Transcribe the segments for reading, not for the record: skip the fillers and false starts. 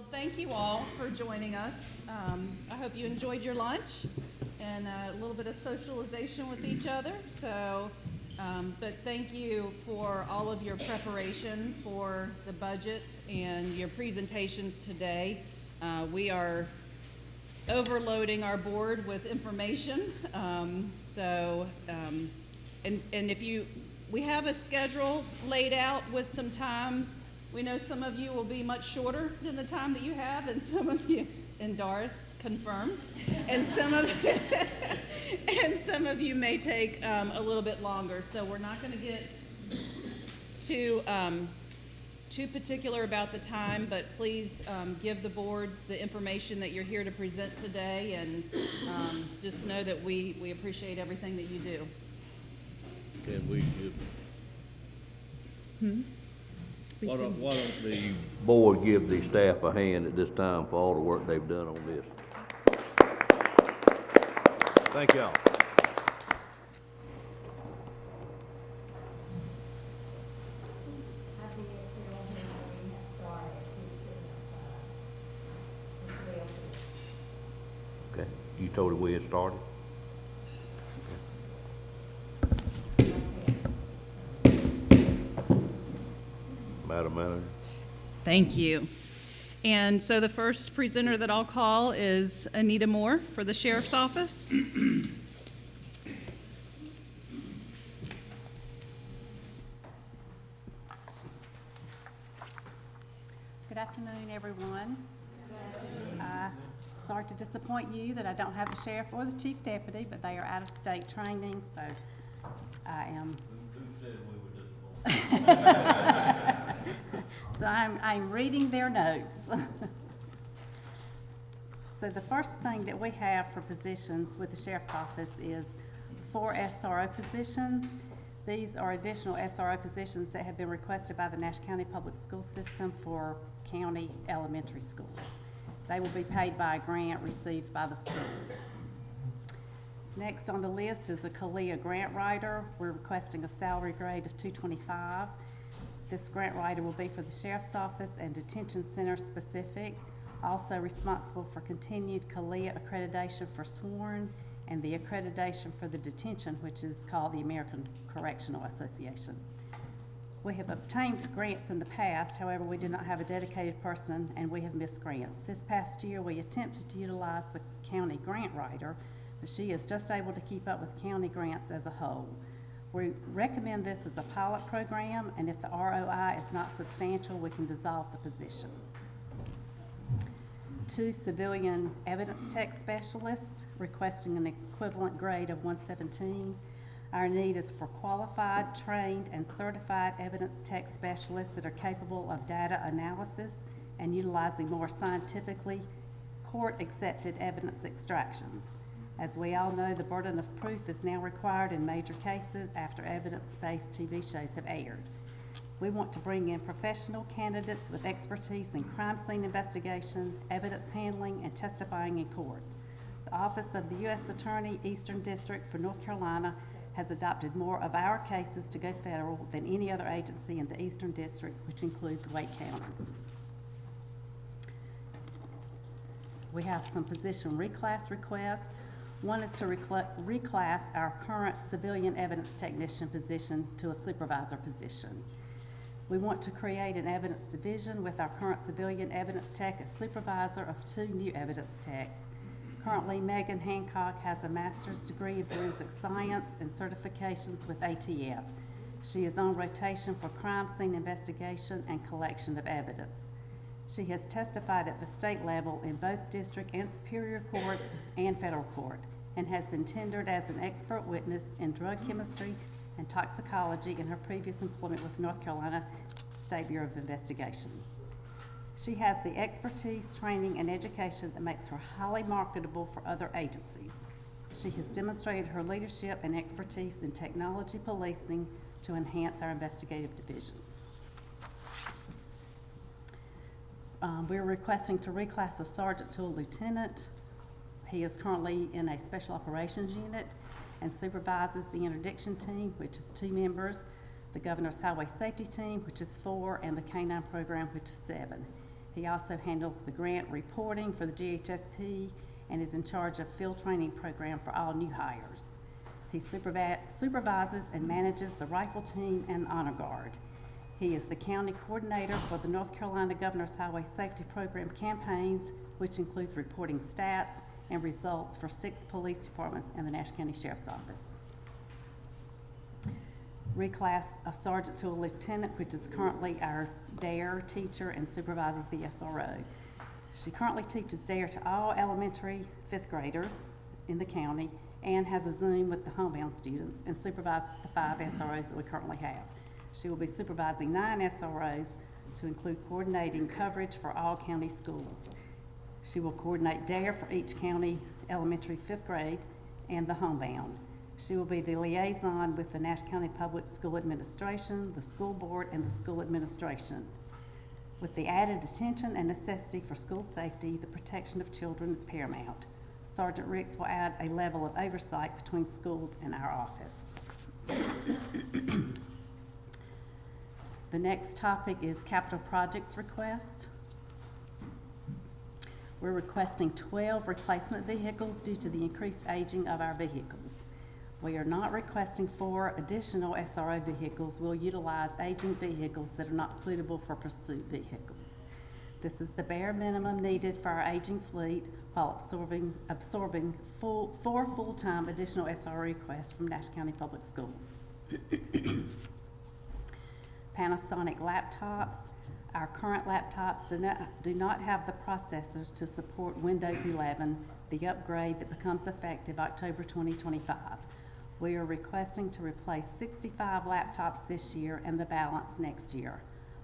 Well, thank you all for joining us. I hope you enjoyed your lunch and a little bit of socialization with each other. But thank you for all of your preparation for the budget and your presentations today. We are overloading our board with information. We have a schedule laid out with some times. We know some of you will be much shorter than the time that you have, and some of you, and Doris confirms, and some of you may take a little bit longer. So we're not going to get too particular about the time, but please give the board the information that you're here to present today, and just know that we appreciate everything that you do. Can we give? Why don't the Board give the staff a hand at this time for all the work they've done on this. Thank y'all. Okay, you told her we had started? Madam Manager? Thank you. And so the first presenter that I'll call is Anita Moore for the Sheriff's Office. Good afternoon, everyone. Sorry to disappoint you that I don't have the sheriff or the chief deputy, but they are out of state training, so I am. Who said we were disappointed? So I'm reading their notes. So the first thing that we have for positions with the sheriff's office is 4 SRO positions. These are additional SRO positions that have been requested by the Nash County Public School System for county elementary schools. They will be paid by a grant received by the school. Next on the list is a CALEA grant writer. We're requesting a salary grade of $225. This grant writer will be for the sheriff's office and detention center specific, also responsible for continued CALEA accreditation for sworn and the accreditation for the detention, which is called the American Correctional Association. We have obtained grants in the past, however, we did not have a dedicated person and we have missed grants. This past year, we attempted to utilize the county grant writer, but she is just able to keep up with county grants as a whole. We recommend this as a pilot program, and if the ROI is not substantial, we can dissolve the position. 2 civilian evidence tech specialists requesting an equivalent grade of 117. Our need is for qualified, trained, and certified evidence tech specialists that are capable of data analysis and utilizing more scientifically court-accepted evidence extractions. As we all know, the burden of proof is now required in major cases after evidence-based TV shows have aired. We want to bring in professional candidates with expertise in crime scene investigation, evidence handling, and testifying in court. The Office of the U.S. Attorney, Eastern District for North Carolina, has adopted more of our cases to go federal than any other agency in the Eastern District, which includes Wake County. We have some position reclass requests. One is to reclass our current civilian evidence technician position to a supervisor position. We want to create an evidence division with our current civilian evidence tech as supervisor of 2 new evidence techs. Currently, Megan Hancock has a master's degree in forensic science and certifications with ATF. She is on rotation for crime scene investigation and collection of evidence. She has testified at the state level in both district and superior courts and federal court, and has been tendered as an expert witness in drug chemistry and toxicology in her previous employment with North Carolina State Bureau of Investigation. She has the expertise, training, and education that makes her highly marketable for other agencies. She has demonstrated her leadership and expertise in technology policing to enhance our investigative division. We're requesting to reclass a sergeant to a lieutenant. He is currently in a special operations unit and supervises the interdiction team, which is 2 members, the Governor's Highway Safety Team, which is 4, and the K-9 program, which is 7. He also handles the grant reporting for the GHSP and is in charge of field training program for all new hires. He supervises and manages the rifle team and honor guard. He is the county coordinator for the North Carolina Governor's Highway Safety Program campaigns, which includes reporting stats and results for 6 police departments and the Nash County Sheriff's Office. Reclass a sergeant to a lieutenant, which is currently our DARE teacher and supervises the SRO. She currently teaches DARE to all elementary 5th graders in the county and has a Zoom with the homebound students and supervises the 5 SROs that we currently have. She will be supervising 9 SROs to include coordinating coverage for all county schools. She will coordinate DARE for each county elementary 5th grade and the homebound. She will be the liaison with the Nash County Public School Administration, the school board, and the school administration. With the added attention and necessity for school safety, the protection of children is paramount. Sergeant Ricks will add a level of oversight between schools and our office. The next topic is capital projects request. We're requesting 12 replacement vehicles due to the increased aging of our vehicles. We are not requesting 4 additional SRO vehicles. We'll utilize aging vehicles that are not suitable for pursuit vehicles. This is the bare minimum needed for our aging fleet while absorbing 4 full-time additional SRO requests from Nash County Public Schools. Panasonic laptops. Our current laptops do not have the processors to support Windows 11, the upgrade that becomes effective October 2025. We are requesting to replace 65 laptops this year and the balance next year.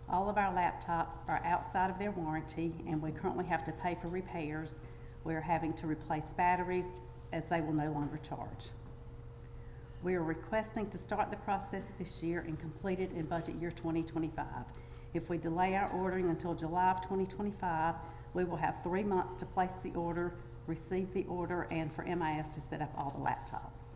All of our laptops are outside of their warranty, and we currently have to pay for repairs. We are having to replace batteries as they will no longer charge. We are requesting to start the process this year and complete it in budget year 2025. If we delay our ordering until July of 2025, we will have 3 months to place the order, receive the order, and for MIS to set up all the laptops.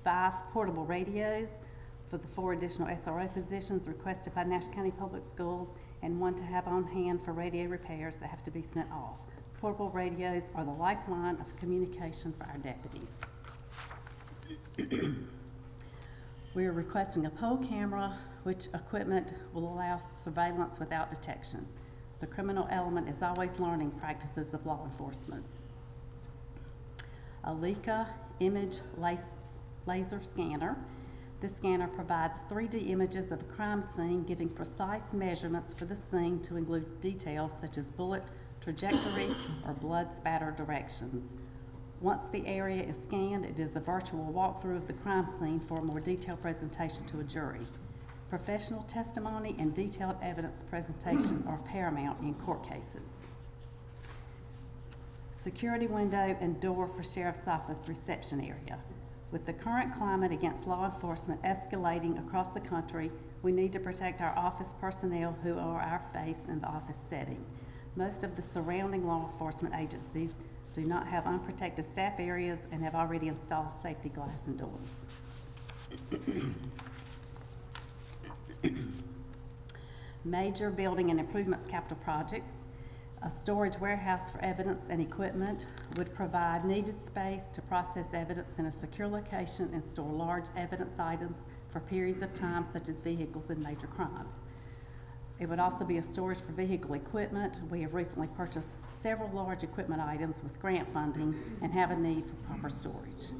5 portable radios for the 4 additional SRO positions requested by Nash County Public Schools, and 1 to have on hand for radio repairs that have to be sent off. Portable radios are the lifeline of communication for our deputies. We are requesting a pole camera, which equipment will allow surveillance without detection. The criminal element is always learning practices of law enforcement. A Leica image laser scanner. This scanner provides 3D images of a crime scene, giving precise measurements for the scene to include details such as bullet trajectory or blood spatter directions. Once the area is scanned, it is a virtual walkthrough of the crime scene for a more detailed presentation to a jury. Professional testimony and detailed evidence presentation are paramount in court cases. Security window and door for Sheriff's Office reception area. With the current climate against law enforcement escalating across the country, we need to protect our office personnel who are our face in the office setting. Most of the surrounding law enforcement agencies do not have unprotected staff areas and have already installed safety glass and doors. Major building and improvements capital projects. A storage warehouse for evidence and equipment would provide needed space to process evidence in a secure location and store large evidence items for periods of time, such as vehicles and major crimes. It would also be a storage for vehicle equipment. We have recently purchased several large equipment items with grant funding and have a need for proper storage.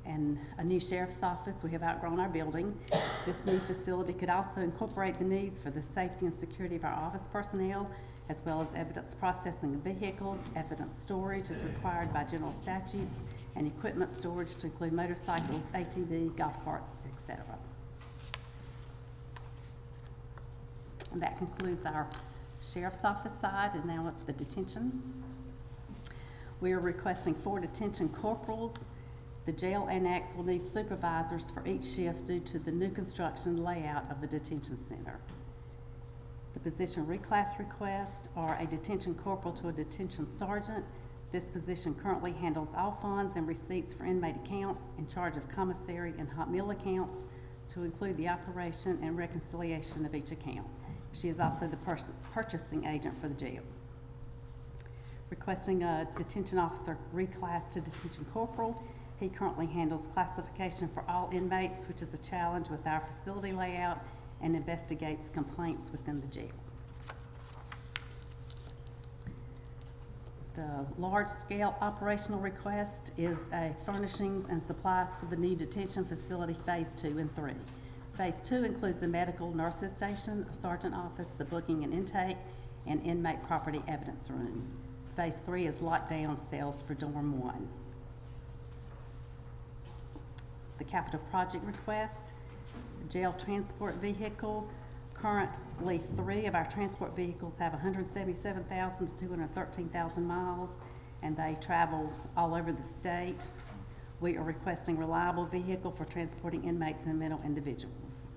And a new sheriff's office. We have outgrown our building. This new facility could also incorporate the needs for the safety and security of our office personnel, as well as evidence processing of vehicles, evidence storage as required by general statutes, and equipment storage to include motorcycles, ATV, golf carts, etc. And that concludes our sheriff's office side, and now at the detention. We are requesting 4 detention corporals. The jail annex will need supervisors for each shift due to the new construction layout of the detention center. The position reclass request are a detention corporal to a detention sergeant. This position currently handles all funds and receipts for inmate accounts, in charge of commissary and hot meal accounts. to include the operation and reconciliation of each account. She is also the purchasing agent for the jail. Requesting a detention officer reclass to detention corporal. He currently handles classification for all inmates, which is a challenge with our facility layout, and investigates complaints within the jail. The large-scale operational request is furnishings and supplies for the new detention facility Phase 2 and 3. Phase 2 includes a medical nurses station, a sergeant office, the booking and intake, and inmate property evidence room. Phase 3 is lockdown cells for Dorm 1. The capital project request, jail transport vehicle. Currently, 3 of our transport vehicles have 177,000 to 213,000 miles, and they travel all over the state. We are requesting reliable vehicle for transporting inmates and mental individuals.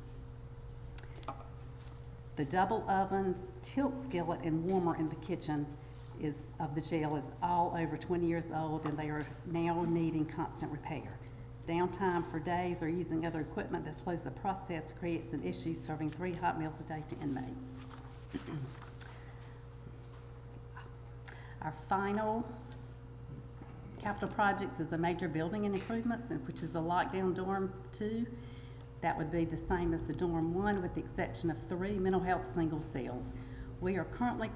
The double oven, tilt skillet, and warmer in the kitchen of the jail is all over 20 years old, and they are now needing constant repair. Downtime for days or using other equipment that slows the process creates an issue serving 3 hot meals a day to inmates. Our final capital projects is a major building and improvements, which is a lockdown dorm 2. That would be the same as the dorm 1 with the exception of 3 mental health single cells. We are currently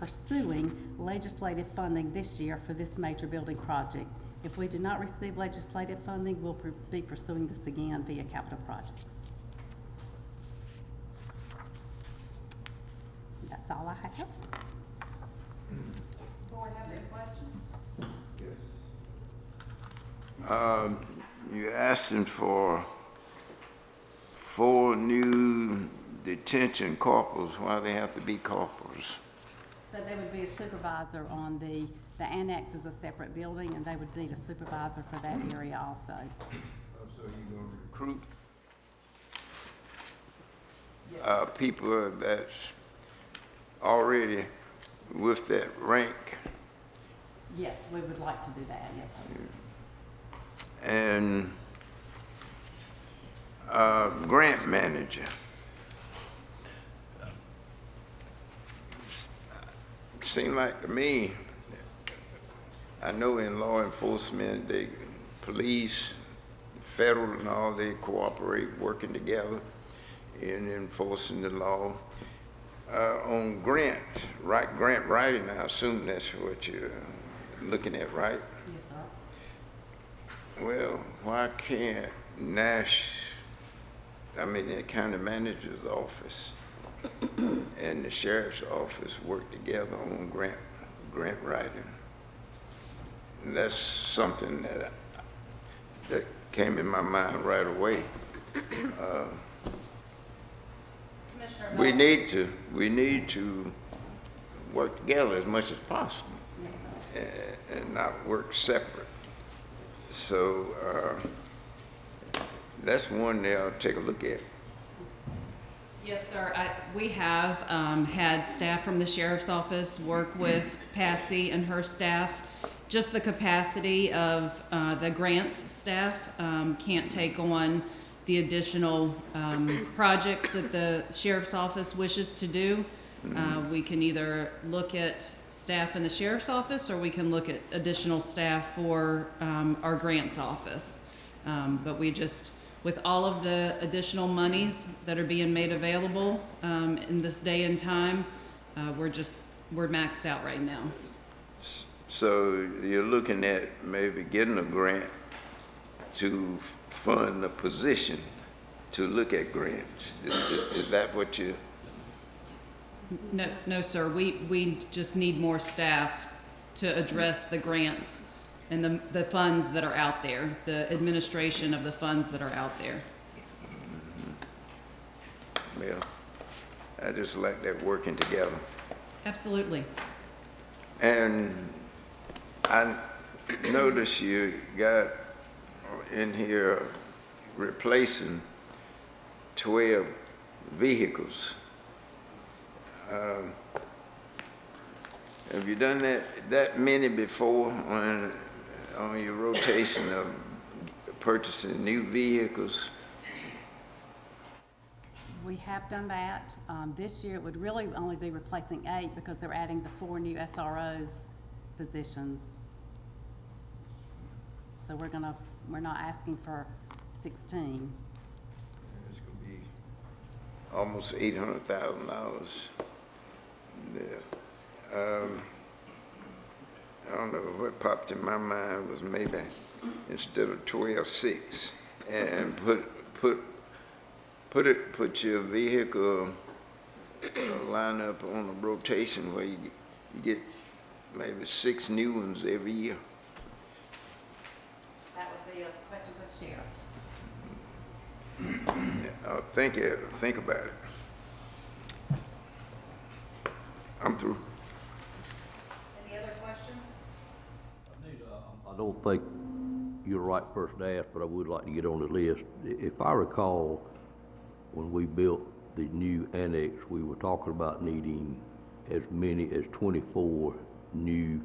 pursuing legislative funding this year for this major building project. If we do not receive legislative funding, we'll be pursuing this again via capital projects. That's all I have. Board have any questions? You're asking for 4 new detention corporals. Why they have to be corporals? So they would be a supervisor on the annex is a separate building, and they would need a supervisor for that area also. So you're gonna recruit people that's already with that rank Yes, we would like to do that, yes, sir. and grant manager. Seem like to me, I know in law enforcement, they, police, federal and all, they cooperate, working together in enforcing the law. On grant writing, I assume that's what you're looking at, right? Yes, sir. Well, why can't the county manager's office and the sheriff's office work together on grant writing? And that's something that came in my mind right away. We need to work together as much as possible, Yes, sir. and not work separate. So that's one there I'll take a look at. Yes, sir. We have had staff from the sheriff's office work with Patsy and her staff. Just the capacity of the grants staff can't take on the additional projects that the sheriff's office wishes to do. We can either look at staff in the sheriff's office, or we can look at additional staff for our grants office. But we just, with all of the additional monies that are being made available in this day and time, we're maxed out right now. So you're looking at maybe getting a grant to fund a position to look at grants. Is that what you? No, sir. We just need more staff to address the grants and the funds that are out there, the administration of the funds that are out there. Well, I just like that working together. Absolutely. And I notice you got in here replacing 12 vehicles. Have you done that many before on your rotation of purchasing new vehicles? We have done that. This year, it would really only be replacing 8 because they're adding the 4 new SROs positions. So we're not asking for 16. It's gonna be almost $800,000 there. I don't know, what popped in my mind was maybe instead of 12.6, and put your vehicle line up on a rotation where you get maybe 6 new ones every year. That would be a question for the sheriff. Think about it. I'm through. Any other questions? I don't think you're the right person to ask, but I would like to get on the list. If I recall, when we built the new annex, we were talking about needing as many as 24 new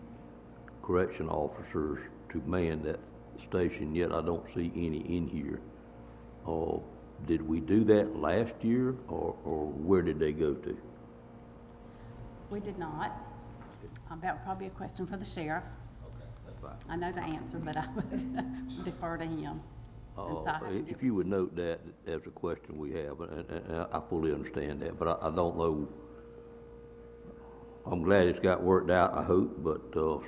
correction officers to man that station, yet I don't see any in here. Did we do that last year, or where did they go to? We did not. That would probably be a question for the sheriff. Okay, that's fine. I know the answer, but I would defer to him. And so I have to If you would note that as a question we have, and I fully understand that, but I don't know. I'm glad it's got worked out, I hope, but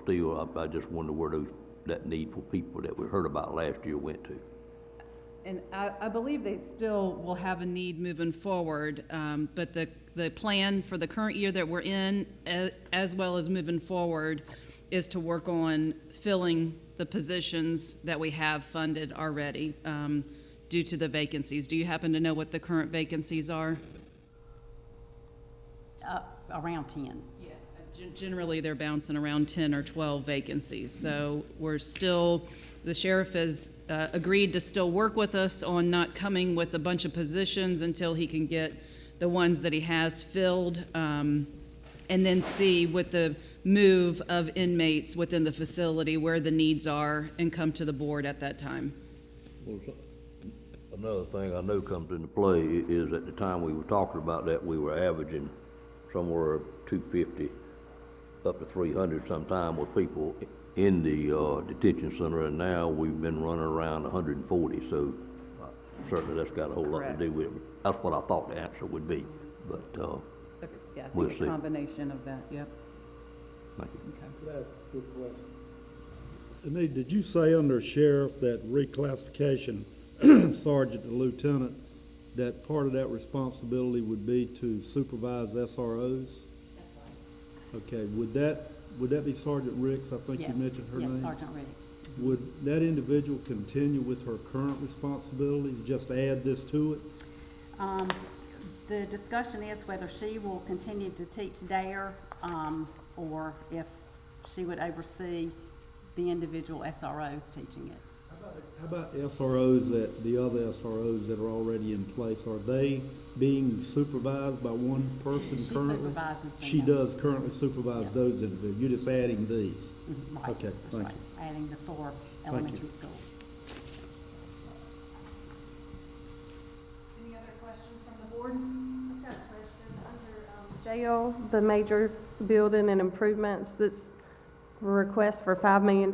still, I just wonder where that need for people that we heard about last year went to. And I believe they still will have a need moving forward, but the plan for the current year that we're in, as well as moving forward, is to work on filling the positions that we have funded already due to the vacancies. Do you happen to know what the current vacancies are? Around 10. Yeah. Generally, they're bouncing around 10 or 12 vacancies. So we're still, the sheriff has agreed to still work with us on not coming with a bunch of positions until he can get the ones that he has filled, and then see with the move of inmates within the facility where the needs are and come to the board at that time. Well, another thing I know comes into play is at the time we were talking about that, we were averaging somewhere 250 up to 300 sometime with people in the detention center, and now we've been running around 140, so certainly that's got a whole lot to do with it. That's what I thought the answer would be, but Yeah, I We'll think see. a combination of that, yep. thank you. Okay. Could I ask a quick question? Anita, did you say under sheriff that reclassification sergeant to lieutenant, that part of that responsibility would be to supervise SROs? That's right. Okay, would that be Sergeant Ricks? I think you Yes. mentioned her name. Yes, Sergeant Riggs. Would that individual continue with her current responsibility, just add this to it? The discussion is whether she will continue to teach DARE, or if she would oversee the individual SROs teaching it. How about the other SROs that are already in place? Are they being supervised by one person She currently? supervises them, She yeah. does currently supervise Yes. those individuals. You're just adding these? Right, Okay, that's thank right. Adding the 4 you. elementary school. Any other questions from the board? I've got a question. Under jail, the major building and improvements, this request for $5 million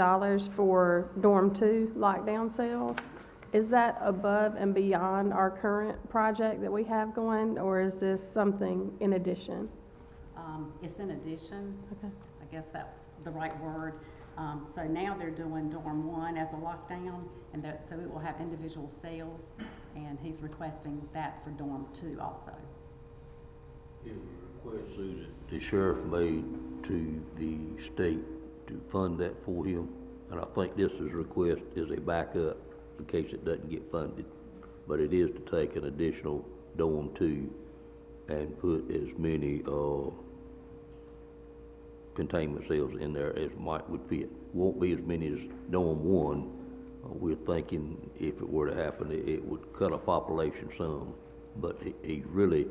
for dorm 2 lockdown cells, is that above and beyond our current project that we have going, or is this something in addition? It's in addition. Okay. I guess that's the right word. So now they're doing dorm 1 as a lockdown, and so it will have individual cells, and he's requesting that for dorm 2 also. It was a request, Sue, that the sheriff made to the state to fund that for him, and I think this is request is a backup in case it doesn't get funded. But it is to take an additional dorm 2 and put as many containment cells in there as might would fit. Won't be as many as dorm 1. We're thinking if it were to happen, it would cut a population some, but he really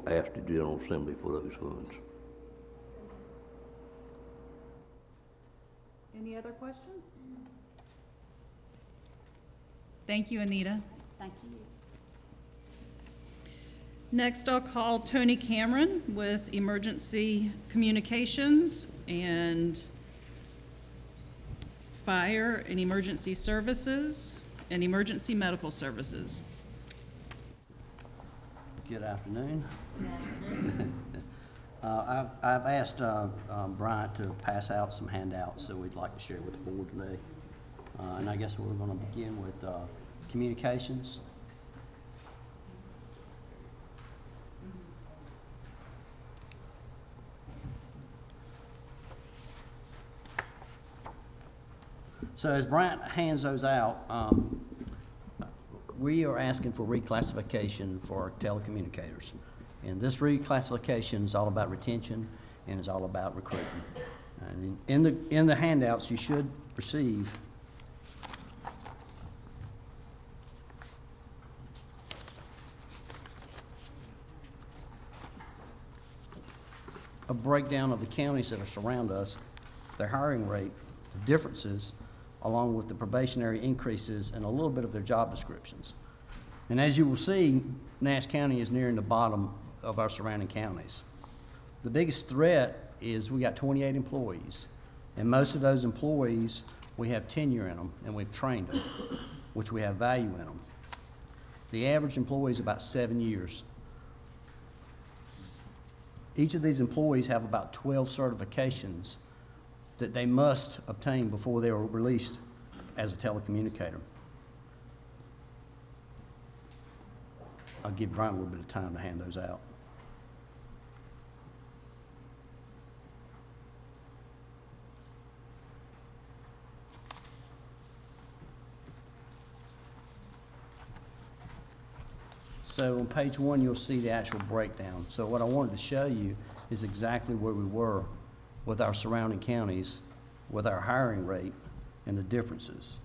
asked the General Assembly for those funds. Any other questions? Thank you, Anita. Thank you. Next, I'll call Tony Cameron with Emergency Communications and Fire and Emergency Services and Emergency Medical Services. Good afternoon. I've asked Bryant to pass out some handouts that we'd like to share with the board today. And I guess we're going to begin with communications. So as Bryant hands those out, we are asking for reclassification for our telecommunicators. And this reclassification is all about retention and is all about recruiting. And in the handouts, you should receive a breakdown of the counties that are surround us, their hiring rate, the differences, along with the probationary increases and a little bit of their job descriptions. And as you will see, Nash County is nearing the bottom of our surrounding counties. The biggest threat is we got 28 employees, and most of those employees, we have tenure in them, and we've trained them, which we have value in them. The average employee is about 7 years. Each of these employees have about 12 certifications that they must obtain before they are released as a telecommunicator. I'll give Brian a little bit of time to hand those out. So on page 1, you'll see the actual breakdown. So what I wanted to show you is exactly where we were with our surrounding counties, with our hiring rate, and the differences.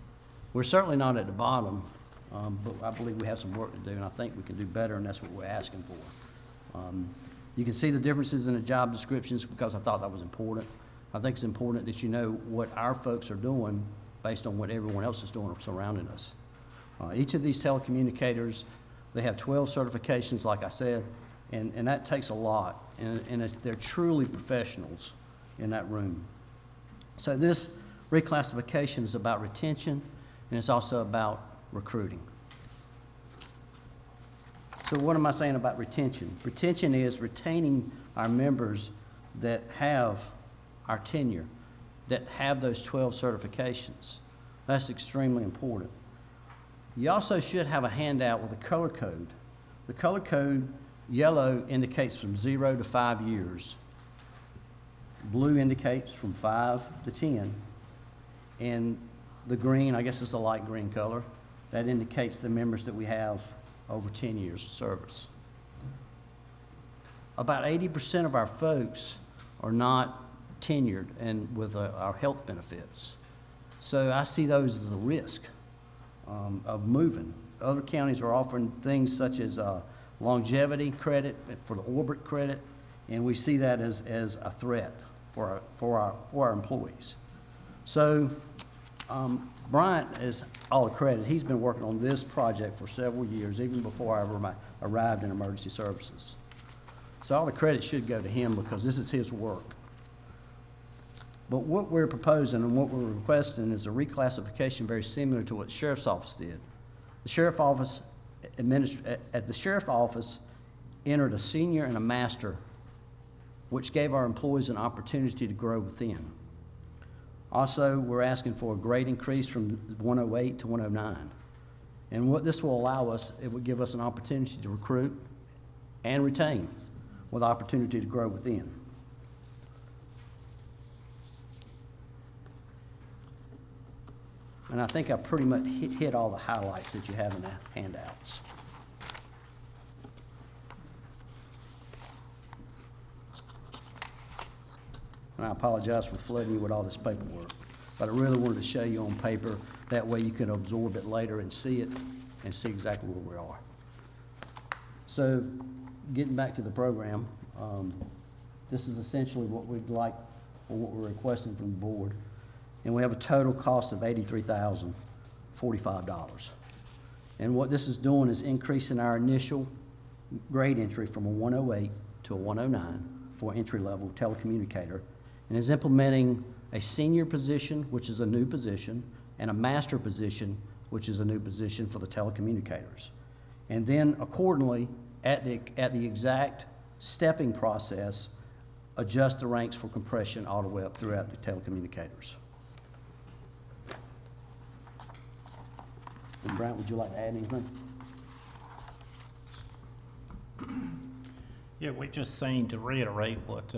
We're certainly not at the bottom, but I believe we have some work to do, and I think we can do better, and that's what we're asking for. You can see the differences in the job descriptions because I thought that was important. I think it's important that you know what our folks are doing based on what everyone else is doing surrounding us. Each of these telecommunicators, they have 12 certifications, like I said, and that takes a lot, and they're truly professionals in that room. So this reclassification is about retention, and it's also about recruiting. So what am I saying about retention? Retention is retaining our members that have our tenure, that have those 12 certifications. That's extremely important. You also should have a handout with a color code. The color code, yellow indicates from 0 to 5 years. Blue indicates from 5 to 10. And the green, I guess it's a light green color, that indicates the members that we have over 10 years of service. About 80% of our folks are not tenured and with our health benefits. So I see those as a risk of moving. Other counties are offering things such as longevity credit for the Orbit credit, and we see that as a threat for our employees. So Bryant is all the credit. He's been working on this project for several years, even before I ever arrived in emergency services. So all the credit should go to him because this is his work. But what we're proposing and what we're requesting is a reclassification very similar to what the Sheriff's Office did. The Sheriff's Office at the Sheriff's Office entered a senior and a master, which gave our employees an opportunity to grow within. Also, we're asking for a grade increase from 108 to 109. And what this will allow us, it would give us an opportunity to recruit and retain with opportunity to grow within. And I think I pretty much hit all the highlights that you have in the handouts. And I apologize for flooding you with all this paperwork, but I really wanted to show you on paper. That way you can absorb it later and see it and see exactly where we are. So getting back to the program, this is essentially what we'd like, or what we're requesting from the board. And we have a total cost of $83,045. And what this is doing is increasing our initial grade entry from a 108 to a 109 for entry-level telecommunicator, and is implementing a senior position, which is a new position, and a master position, which is a new position for the telecommunicators. And then accordingly, at the exact stepping process, adjust the ranks for compression all the way up throughout the telecommunicators. And Brent, would you like to add anything? Yeah, we're just saying, to reiterate what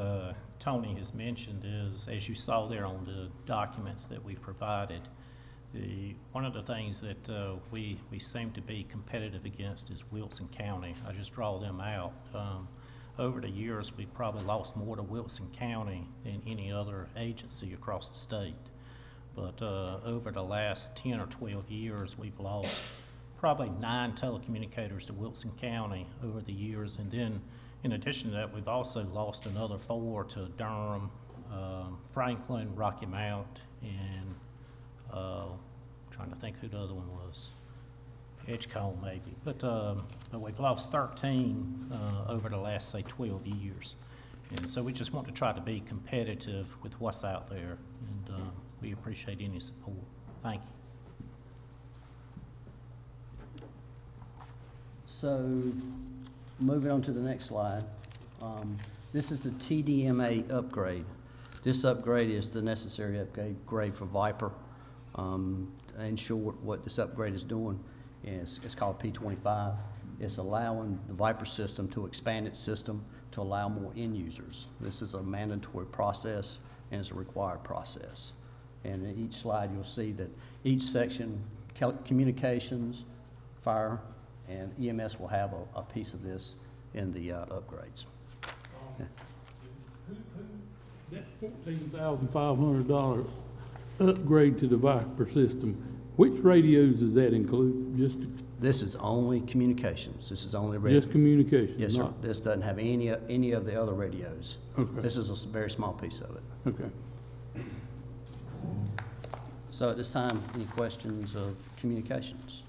Tony has mentioned, is, as you saw there on the documents that we provided, one of the things that we seem to be competitive against is Wilson County. I just draw them out. Over the years, we've probably lost more to Wilson County than any other agency across the state. But over the last 10 or 12 years, we've lost probably 9 telecommunicators to Wilson County over the years. And then, in addition to that, we've also lost another 4 to Durham, Franklin, Rocky Mount, and trying to think who the other one was. Edgecombe maybe, but we've lost 13 over the last, say, 12 years. And so we just want to try to be competitive with what's out there, and we appreciate any support. Thank you. So, moving on to the next slide. This is the TDMA upgrade. This upgrade is the necessary upgrade for Viper. In short, what this upgrade is doing is, it's called P25. It's allowing the Viper system to expand its system to allow more end users. This is a mandatory process and it's a required process. And in each slide, you'll see that each section, communications, fire, and EMS will have a piece of this in the upgrades. That $14,500 upgrade to the Viper system, which radios does that include? Just This is only communications. This is only radio. just communication? Yes, sir. not- This doesn't have any of the other radios. Okay. This is a very small piece of it. Okay. So at this time, any questions of communications?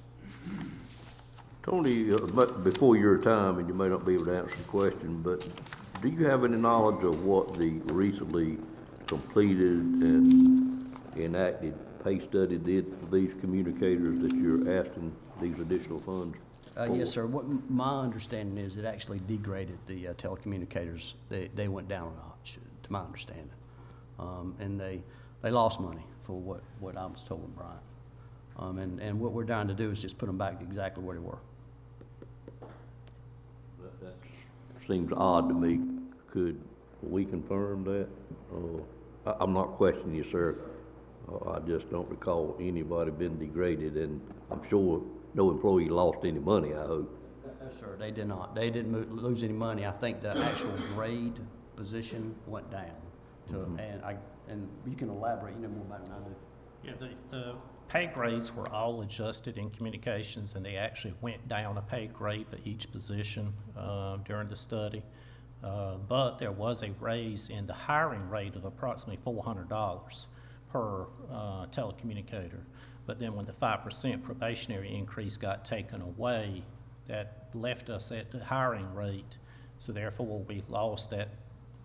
Tony, but before your time, and you may not be able to answer the question, but do you have any knowledge of what the recently completed and enacted pay study did for these communicators that you're asking these additional funds for? Yes, sir. What my understanding is, it actually degraded the telecommunicators. They went down a notch, to my understanding. And they lost money for what I was told, Brian. And what we're trying to do is just put them back to exactly where they were. That seems odd to me. Could we confirm that? I'm not questioning you, sir. I just don't recall anybody being degraded, and I'm sure no employee lost any money, I hope. No, sir, they did not. They didn't lose any money. I think the actual grade position went down. And you can elaborate, you know more about it than I do. Yeah, the pay grades were all adjusted in communications, and they actually went down a pay grade for each position during the study. But there was a raise in the hiring rate of approximately $400 per telecommunicator. But then when the 5% probationary increase got taken away, that left us at the hiring rate. So therefore, we lost that.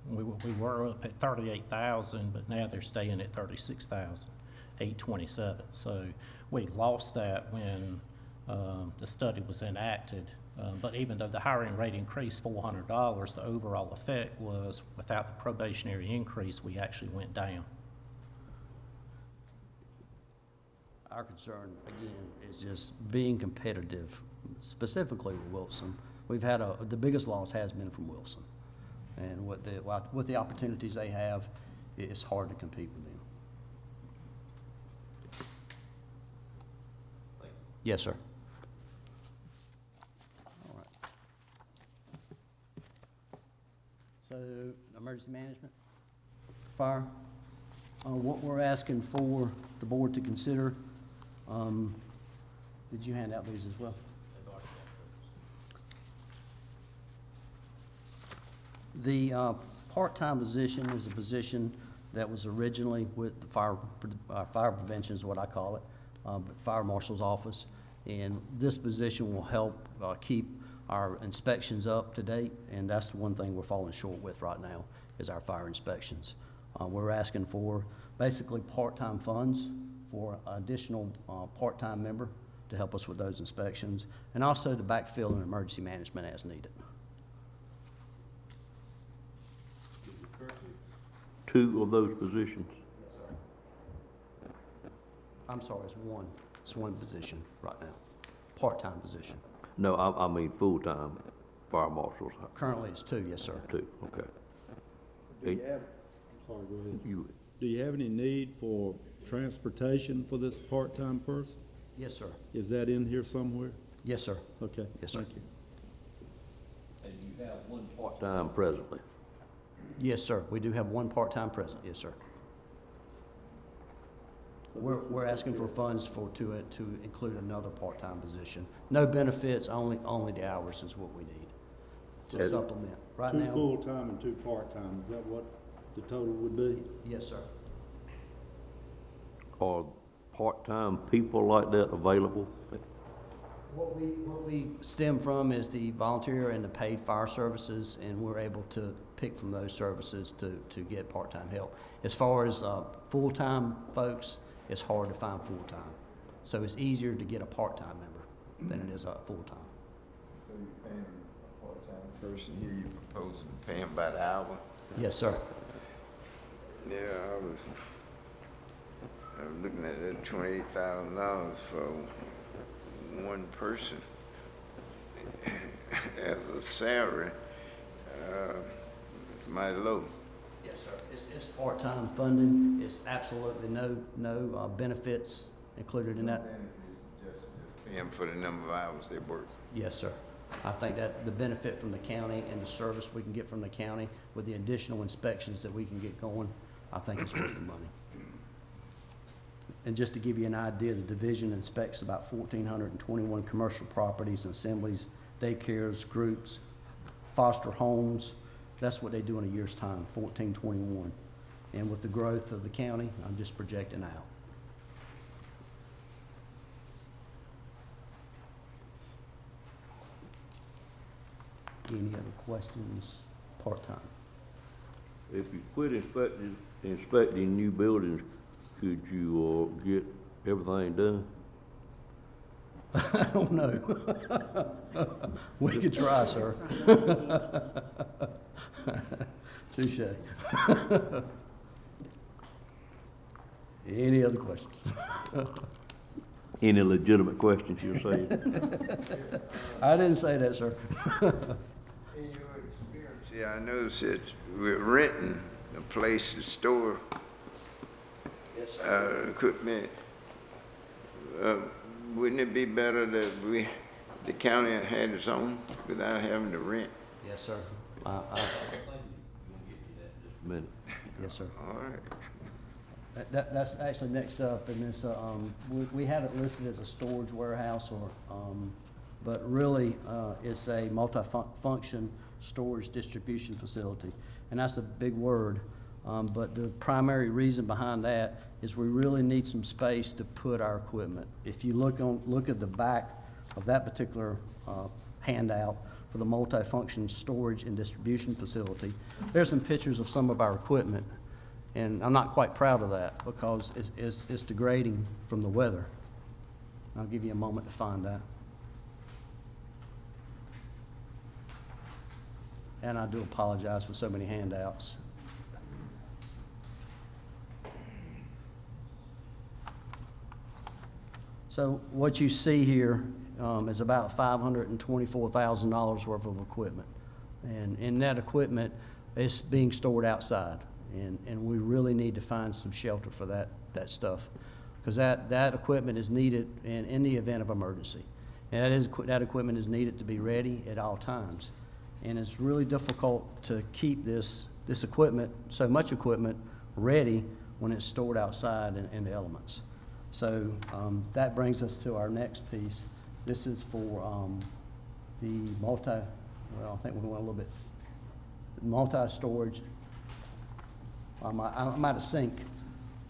We were up at 38,000, but now they're staying at 36,827. So we lost that when the study was enacted. But even though the hiring rate increased $400, the overall effect was, without the probationary increase, we actually went down. Our concern, again, is just being competitive, specifically with Wilson. We've had the biggest loss has been from Wilson. And with the opportunities they have, it's hard to compete with them. Yes, sir. All right. So, emergency management, fire. What we're asking for the board to consider, did you hand out these as well? The part-time position is a position that was originally with the fire prevention is what I call it, fire marshal's office. And this position will help keep our inspections up to date, and that's the one thing we're falling short with right now, is our fire inspections. We're asking for basically part-time funds for additional part-time member to help us with those inspections, and also to backfill in emergency management as needed. 2 of those positions? I'm sorry, it's one position right now, part-time position. No, I mean full-time fire marshals. Currently, it's 2, yes, sir. 2, okay. Do you have, I'm sorry, go ahead. You, Do you have any need for transportation for this part-time person? Yes, sir. Is that in here somewhere? Yes, sir. Okay. Yes, sir. Thank you. and you have 1 part-time presently? Yes, sir. We do have 1 part-time present, yes, sir. We're asking for funds to include another part-time position. No benefits, only the hours is what we need to Okay. supplement. Right 2 now, full-time and 2 part-time, is that what the total would be? yes, sir. Are part-time people like that available? What we stem from is the volunteer and the paid fire services, and we're able to pick from those services to get part-time help. As far as full-time folks, it's hard to find full-time. So it's easier to get a part-time member than it is a full-time. So you're paying a part-time person here, you proposing to pay him by the hour? Yes, sir. Yeah, I was looking at that $28,000 for 1 person as a salary. It's mighty low. Yes, sir. It's part-time funding. It's absolutely no benefits included in that. Pay him for the number of hours they work. Yes, sir. I think that the benefit from the county and the service we can get from the county with the additional inspections that we can get going, I think it's worth the money. And just to give you an idea, the division inspects about 1,421 commercial properties and assemblies, daycares, groups, foster homes. That's what they do in a year's time, 1,421. And with the growth of the county, I'm just projecting out. Any other questions? Part-time. If you quit inspecting new buildings, could you get everything done? I don't know. We could try, sir. Touche. Any other questions? Any legitimate questions you're saying? I didn't say that, sir. In your experience, yeah, I noticed that we're renting a place to store equipment. Wouldn't it be better that the county had its own without having to rent? Yes, sir. Minute. Yes, sir. All right. That's actually next up, and it's, we have it listed as a storage warehouse, but really, it's a multi-function storage distribution facility. And that's a big word, but the primary reason behind that is we really need some space to put our equipment. If you look at the back of that particular handout for the multi-function storage and distribution facility, there's some pictures of some of our equipment. And I'm not quite proud of that because it's degrading from the weather. I'll give you a moment to find that. And I do apologize for so many handouts. So what you see here is about $524,000 worth of equipment. And in that equipment, it's being stored outside. And we really need to find some shelter for that stuff, because that equipment is needed in the event of emergency. And that equipment is needed to be ready at all times. And it's really difficult to keep this equipment, so much equipment, ready when it's stored outside in the elements. So that brings us to our next piece. This is for the I think we went a little bit, multi-storage. I'm out of sync.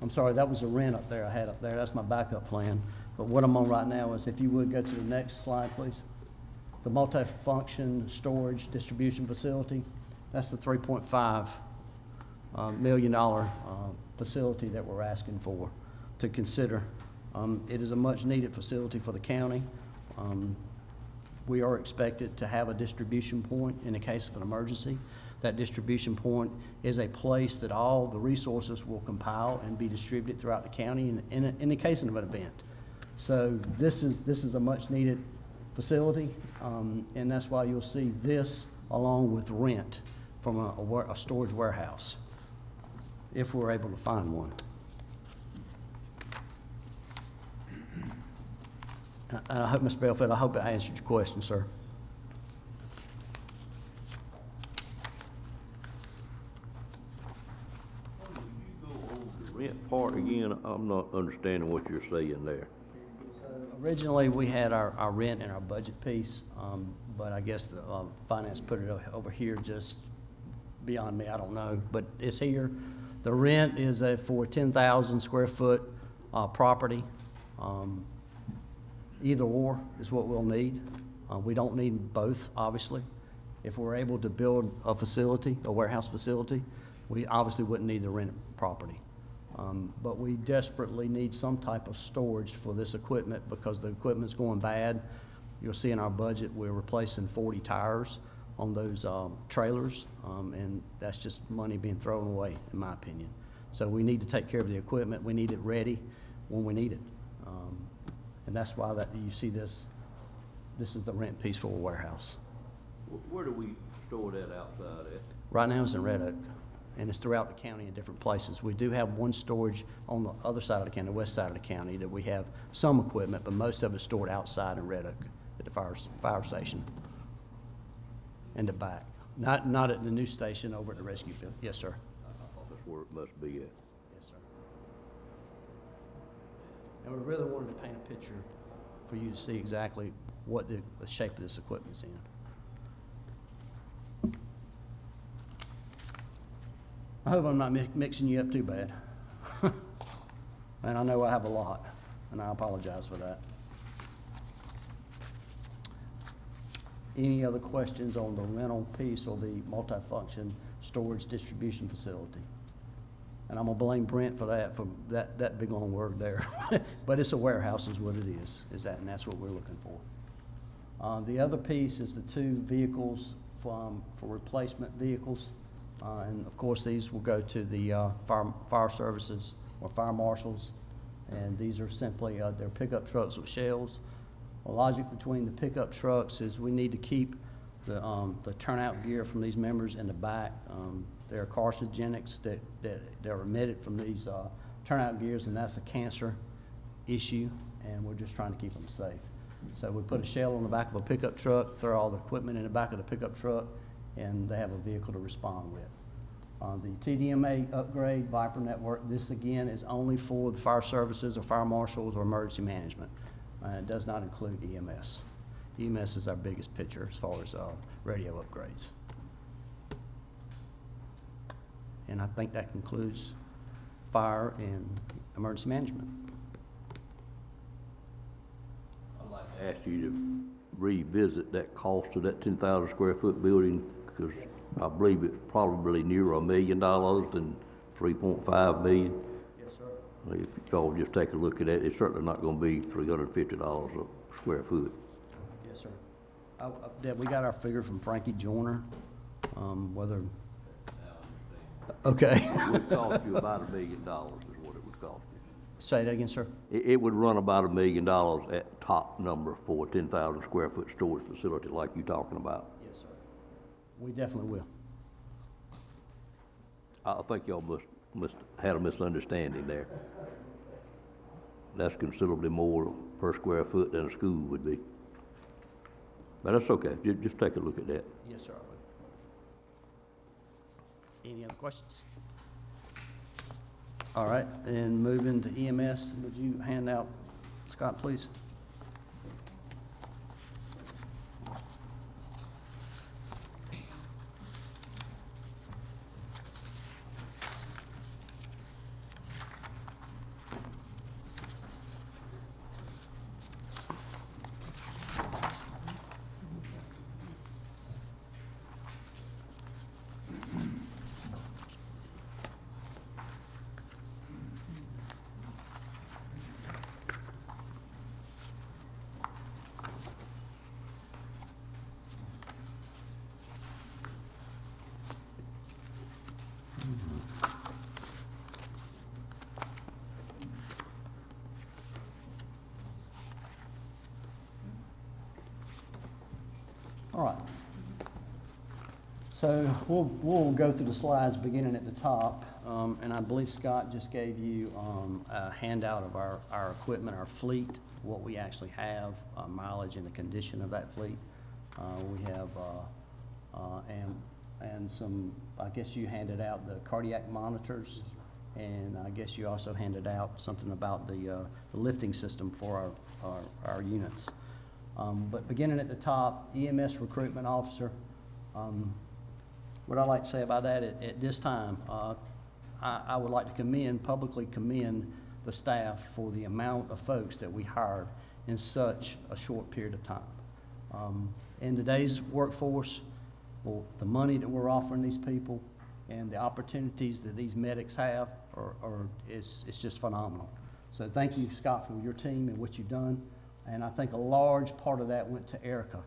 I'm sorry, that was a rent up there I had up there. That's my backup plan. But what I'm on right now is, if you would go to the next slide, please. the multi-function storage distribution facility. That's the $3.5 million facility that we're asking for to consider. It is a much-needed facility for the county. We are expected to have a distribution point in the case of an emergency. That distribution point is a place that all the resources will compile and be distributed throughout the county in the case of an event. So this is a much-needed facility, and that's why you'll see this along with rent from a storage warehouse, if we're able to find one. And I hope, Mr. Belfield, I hope I answered your question, sir. Rent part again, I'm not understanding what you're saying there. Originally, we had our rent in our budget piece, but I guess the finance put it over here just beyond me, I don't know, but it's here. The rent is for a 10,000 square foot property. Either or is what we'll need. We don't need both, obviously. If we're able to build a facility, a warehouse facility, we obviously wouldn't need the rented property. But we desperately need some type of storage for this equipment because the equipment's going bad. You'll see in our budget, we're replacing 40 tires on those trailers, and that's just money being thrown away, in my opinion. So we need to take care of the equipment. We need it ready when we need it. And that's why you see this is the rent piece for a warehouse. Where do we store that outside at? Right now it's in Red Oak, and it's throughout the county in different places. We do have one storage on the other side of the county, the west side of the county, that we have some equipment, but most of it's stored outside in Red Oak at the fire station in the back. Not at the new station over at the rescue building. Yes, sir. That's where it must be at. Yes, sir. And we really wanted to paint a picture for you to see exactly what the shape of this equipment's in. I hope I'm not mixing you up too bad. And I know I have a lot, and I apologize for that. Any other questions on the rental piece or the multifunction storage distribution facility? And I'm gonna blame Brent for that big long word there. But it's a warehouse is what it is and that's what we're looking for. The other piece is the 2 vehicles for replacement vehicles. And of course, these will go to the fire services or fire marshals. And these are simply, they're pickup trucks with shells. The logic between the pickup trucks is we need to keep the turnout gear from these members in the back. There are carcinogenics that are emitted from these turnout gears, and that's a cancer issue, and we're just trying to keep them safe. So we put a shell on the back of a pickup truck, throw all the equipment in the back of the pickup truck, and they have a vehicle to respond with. The TDMA upgrade, Viper Network, this again is only for the fire services or fire marshals or emergency management. It does not include EMS. EMS is our biggest picture as far as radio upgrades. And I think that concludes fire and emergency management. I'd like to ask you to revisit that cost of that 10,000 square foot building, because I believe it's probably nearer $1 million than 3.5 million. Yes, sir. If y'all just take a look at it, it's certainly not gonna be $350 a square foot. Yes, sir. Deb, we got our figure from Frankie Joyner, whether. Okay. It would cost you about $1 million is what it would cost you. Say that again, sir. It would run about $1 million at top number for a 10,000 square foot storage facility like you're talking about. Yes, sir. We definitely will. I think y'all must had a misunderstanding there. That's considerably more per square foot than a school would be. But that's okay, just take a look at that. Yes, sir, I will. Any other questions? All right, and moving to EMS, would you hand out, Scott, please? So we'll go through the slides beginning at the top, and I believe Scott just gave you a handout of our equipment, our fleet, what we actually have, mileage and the condition of that fleet. We have, and some, I guess you handed out the cardiac monitors, and I guess you also handed out something about the lifting system for our units. But beginning at the top, EMS recruitment officer. What I'd like to say about that at this time, I would like to publicly commend the staff for the amount of folks that we hired in such a short period of time. In today's workforce, well, the money that we're offering these people and the opportunities that these medics have it's just phenomenal. So thank you, Scott, for your team and what you've done. And I think a large part of that went to Erica,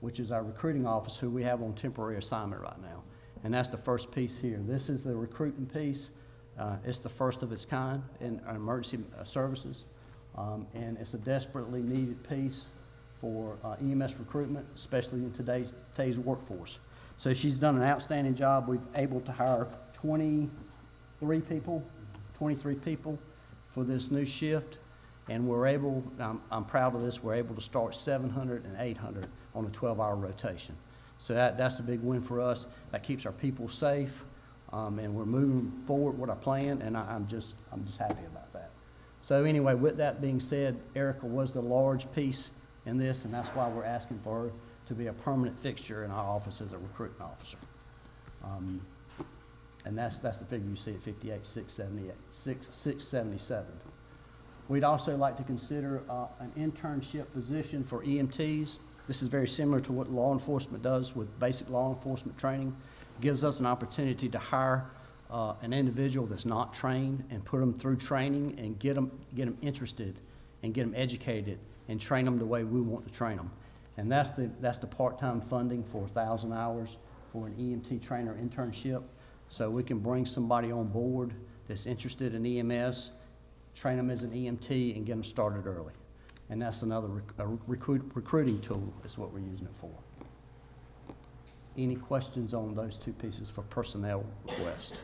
which is our recruiting officer who we have on temporary assignment right now. And that's the first piece here. This is the recruiting piece. It's the first of its kind in our emergency services. And it's a desperately needed piece for EMS recruitment, especially in today's workforce. So she's done an outstanding job. We've able to hire 23 people for this new shift. And we're able, I'm proud of this, we're able to start 700 and 800 on a 12-hour rotation. So that's a big win for us. That keeps our people safe, and we're moving forward with our plan, and I'm just happy about that. So anyway, with that being said, Erica was the large piece in this, and that's why we're asking for her to be a permanent fixture in our office as a recruiting officer. And that's the figure you see at 677. We'd also like to consider an internship position for EMTs. This is very similar to what law enforcement does with basic law enforcement training. It gives us an opportunity to hire an individual that's not trained and put them through training and get them interested and get them educated and train them the way we want to train them. And that's the part-time funding for 1,000 hours for an EMT trainer internship. So we can bring somebody on board that's interested in EMS, train them as an EMT, and get them started early. And that's another recruiting tool is what we're using it for. Any questions on those two pieces for personnel request?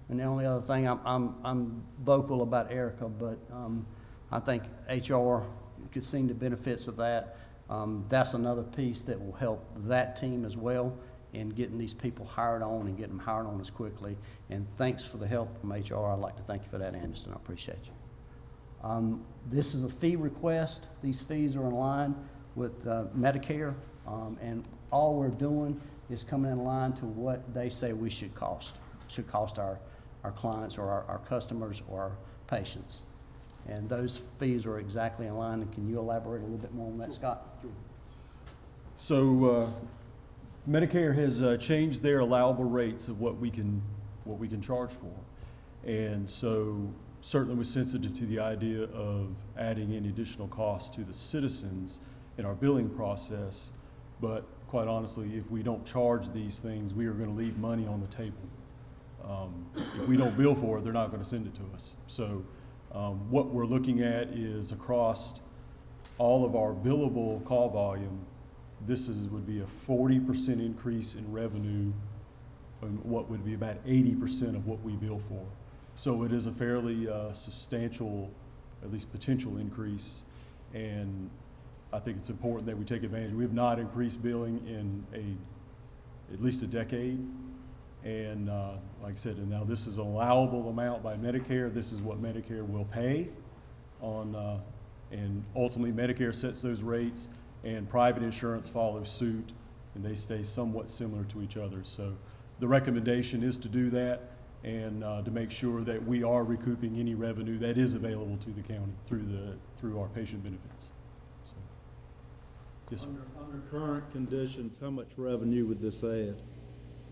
And the only other thing, I'm vocal about Erica, but I think HR could see the benefits of that. That's another piece that will help that team as well in getting these people hired on and getting them hired on as quickly. And thanks for the help from HR. I'd like to thank you for that, Anderson. I appreciate you. This is a fee request. These fees are in line with Medicare, and all we're doing is coming in line to what they say we should cost our clients or our customers or our patients. And those fees are exactly in line. And can you elaborate a little bit more on that, Scott? Sure. So Medicare has changed their allowable rates of what we can charge for. And so certainly we're sensitive to the idea of adding any additional costs to the citizens in our billing process. But quite honestly, if we don't charge these things, we are going to leave money on the table. If we don't bill for it, they're not going to send it to us. So what we're looking at is across all of our billable call volume, this would be a 40% increase in revenue and what would be about 80% of what we bill for. So it is a fairly substantial, at least potential increase, and I think it's important that we take advantage. We have not increased billing in at least a decade, and like I said, and now this is an allowable amount by Medicare. This is what Medicare will pay on, and ultimately Medicare sets those rates, and private insurance follows suit, and they stay somewhat similar to each other. So the recommendation is to do that and to make sure that we are recouping any revenue that is available to the county through our patient benefits. So, yes, sir. Under current conditions, how much revenue would this add?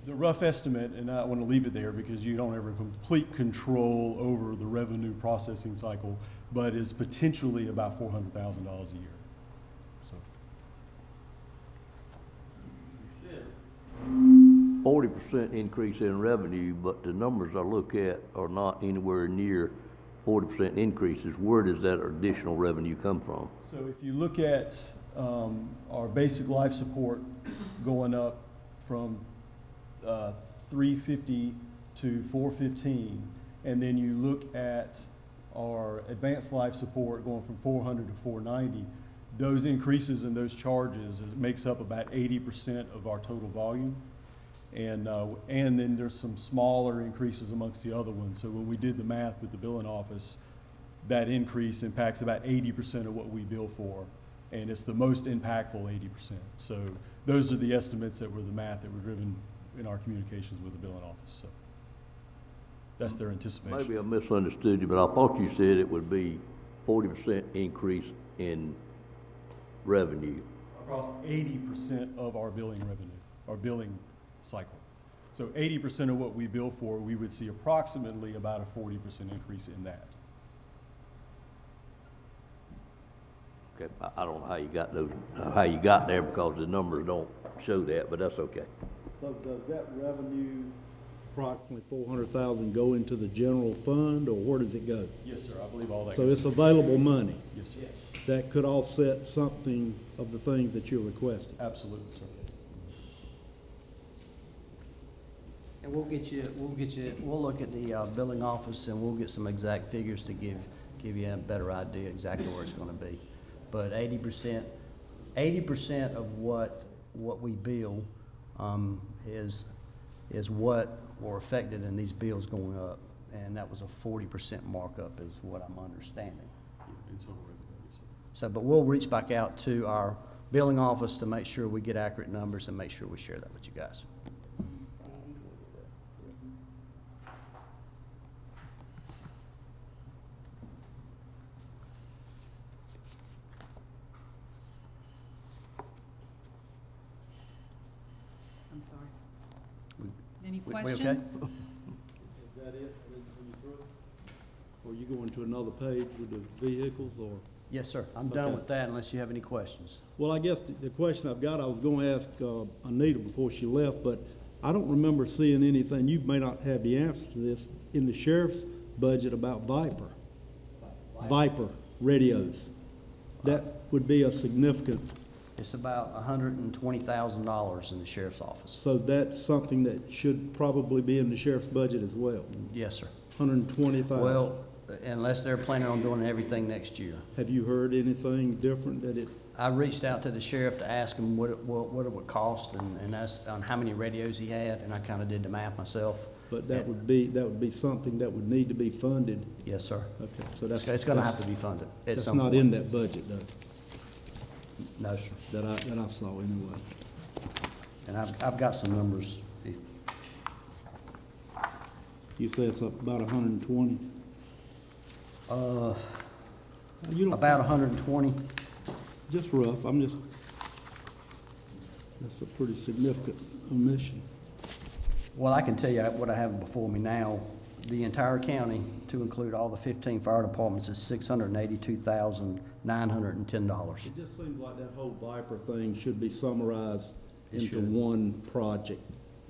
The rough estimate, and I want to leave it there because you don't have complete control over the revenue processing cycle, but is potentially about $400,000 a year. 40% increase in revenue, but the numbers I look at are not anywhere near 40% increases, where does that additional revenue come from? So if you look at our basic life support going up from 350 to 415, and then you look at our advanced life support going from 400 to 490, those increases in those charges makes up about 80% of our total volume. And then there's some smaller increases amongst the other ones. So when we did the math with the billing office, that increase impacts about 80% of what we bill for. And it's the most impactful 80%. So those are the estimates that were the math that were driven in our communications with the billing office. So that's their anticipation. Maybe I misunderstood you, but I thought you said it would be 40% increase in revenue. Across 80% of our billing revenue, our billing cycle. So 80% of what we bill for, we would see approximately about a 40% increase in that. Okay, I don't know how you got those, how you got there because the numbers don't show that, but that's okay. So does that revenue, approximately 400,000, go into the general fund, or where does it go? Yes, sir, I believe all that. So it's available money Yes, sir. that could offset something of the things that you're requesting? Absolutely, sir. And we'll look at the billing office and we'll get some exact figures to give you a better idea exactly where it's gonna be. But 80% of what we bill, is what were affected in these bills going up. And that was a 40% markup is what I'm understanding. In total revenue, yes, sir. So, but we'll reach back out to our billing office to make sure we get accurate numbers and make sure we share that with you guys. I'm sorry. Any we okay? questions? Is that it? Or you going to another page with the vehicles, or? Yes, sir. I'm done Okay. with that unless you have any questions. Well, I guess the question I've got, I was going to ask Anita before she left, but I don't remember seeing anything, you may not have the answer to this, in the sheriff's budget about Viper radios. That would be a significant, It's about $120,000 in the sheriff's office. so that's something that should probably be in the sheriff's budget as well, Yes, sir. 120,000. Well, unless they're planning on doing everything next year. Have you heard anything different that it, I reached out to the sheriff to ask him what it would cost and asked on how many radios he had, and I kind of did the math myself. but that would be something that would need to be funded? Yes, sir. Okay, so that's. It's gonna have to be funded at That's some point. not in that budget, though, No, sir. that I saw anyway. And I've got some numbers. You say it's up about 120? You don't, About 120. just rough, that's a pretty significant omission. Well, I can tell you what I have before me now. The entire county, to include all the 15 fire departments, is $682,910. It just seems like that whole Viper thing should be summarized It into should. one project,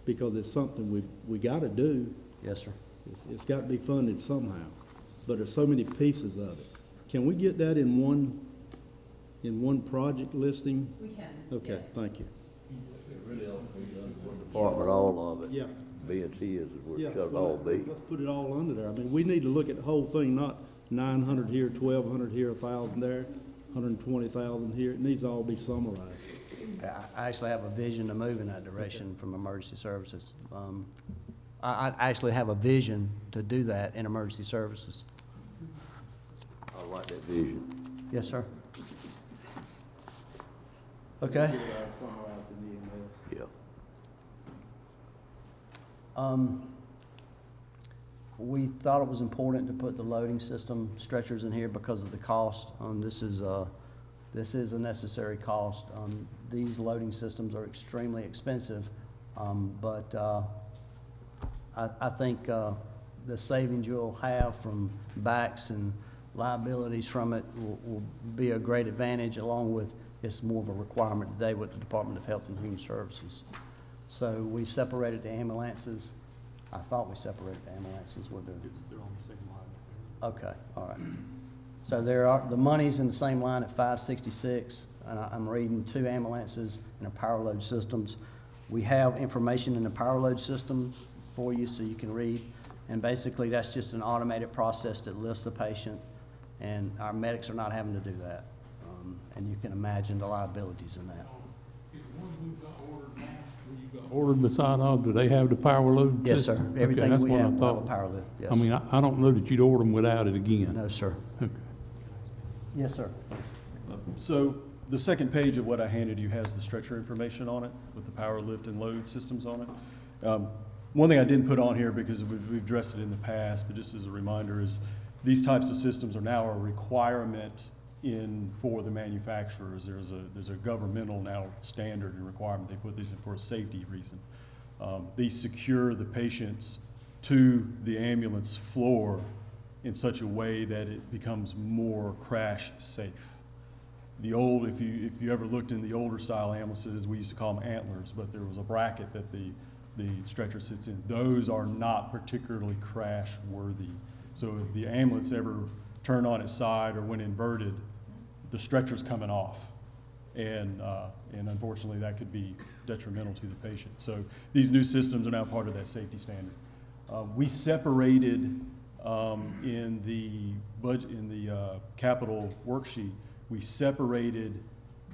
because it's something we gotta do. Yes, sir. It's got to be funded somehow, but there's so many pieces of it. Can we get that in one project listing? We can. Okay, thank you. Department, all of it. Yeah. Being his is where Yeah, it should all be. let's put it all under there. I mean, we need to look at the whole thing, not 900 here, 1,200 here, 1,000 there, 120,000 here. It needs to all be summarized. I actually have a vision to move in that direction from emergency services. I actually have a vision to do that in emergency services. I like that vision. Yes, sir. Okay. Yeah. We thought it was important to put the loading system stretchers in here because of the cost. This is a necessary cost. These loading systems are extremely expensive, but I think the savings you'll have from backs and liabilities from it will be a great advantage, along with it's more of a requirement today with the Department of Health and Human Services. So we separated the ambulances. I thought we separated the ambulances. They're on the same line. Okay, all right. So there are, the money's in the same line at 566, and I'm reading 2 ambulances and a power load systems. We have information in the power load system for you so you can read, and basically that's just an automated process that lifts the patient, and our medics are not having to do that. And you can imagine the liabilities in that. Is the ones we've got ordered now, where you got ordered beside of, do they have the power load? Yes, sir. system? Okay, Everything that's we what I have will have a thought. power lift, yes. I mean, I don't know that you'd order them without it again. No, sir. Okay. Yes, sir. So the second page of what I handed you has the stretcher information on it with the power lift and load systems on it. One thing I didn't put on here because we've addressed it in the past, but just as a reminder, is these types of systems are now a requirement for the manufacturers. There's a governmental now standard and requirement. They put these in for a safety reason. These secure the patients to the ambulance floor in such a way that it becomes more crash safe. The old, if you ever looked in the older style ambulances, we used to call them antlers, but there was a bracket that the stretcher sits in. Those are not particularly crash worthy. So if the ambulance ever turned on its side or went inverted, the stretcher's coming off. And unfortunately that could be detrimental to the patient. So these new systems are now part of that safety standard. We separated in the budget, in the capital worksheet, we separated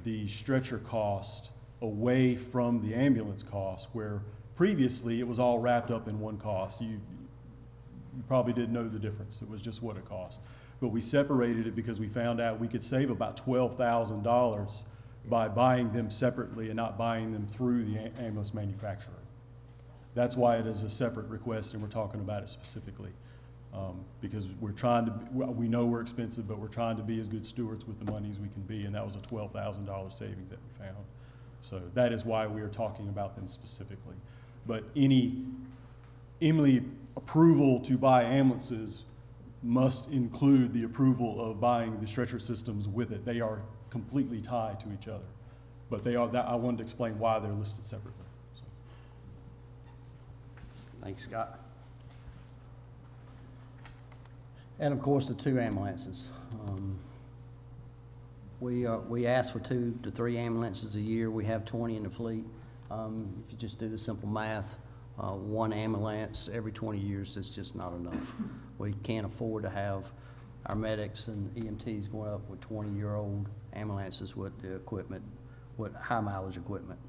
the stretcher cost away from the ambulance cost, where previously it was all wrapped up in one cost. You probably didn't know the difference. It was just what it cost. But we separated it because we found out we could save about $12,000 by buying them separately and not buying them through the ambulance manufacturer. That's why it is a separate request, and we're talking about it specifically. Because we're trying to, we know we're expensive, but we're trying to be as good stewards with the money as we can be, and that was a $12,000 savings that we found. So that is why we are talking about them specifically. But any EMLI approval to buy ambulances must include the approval of buying the stretcher systems with it. They are completely tied to each other. But they are, I wanted to explain why they're listed separately. So. Thanks, Scott. And of course, the 2 ambulances. We ask for 2 to 3 ambulances a year. We have 20 in the fleet. If you just do the simple math, 1 ambulance every 20 years is just not enough. We can't afford to have our medics and EMTs going up with 20-year-old ambulances with the equipment, with high mileage equipment.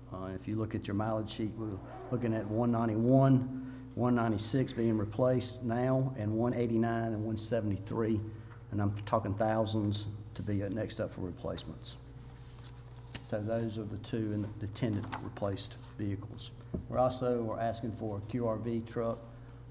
If you look at your mileage sheet, we're looking at 191. 196 being replaced now, and 189 and 173, and I'm talking thousands to be next up for replacements. So those are the 2 in the 10 replaced vehicles. We're asking for a QRV truck.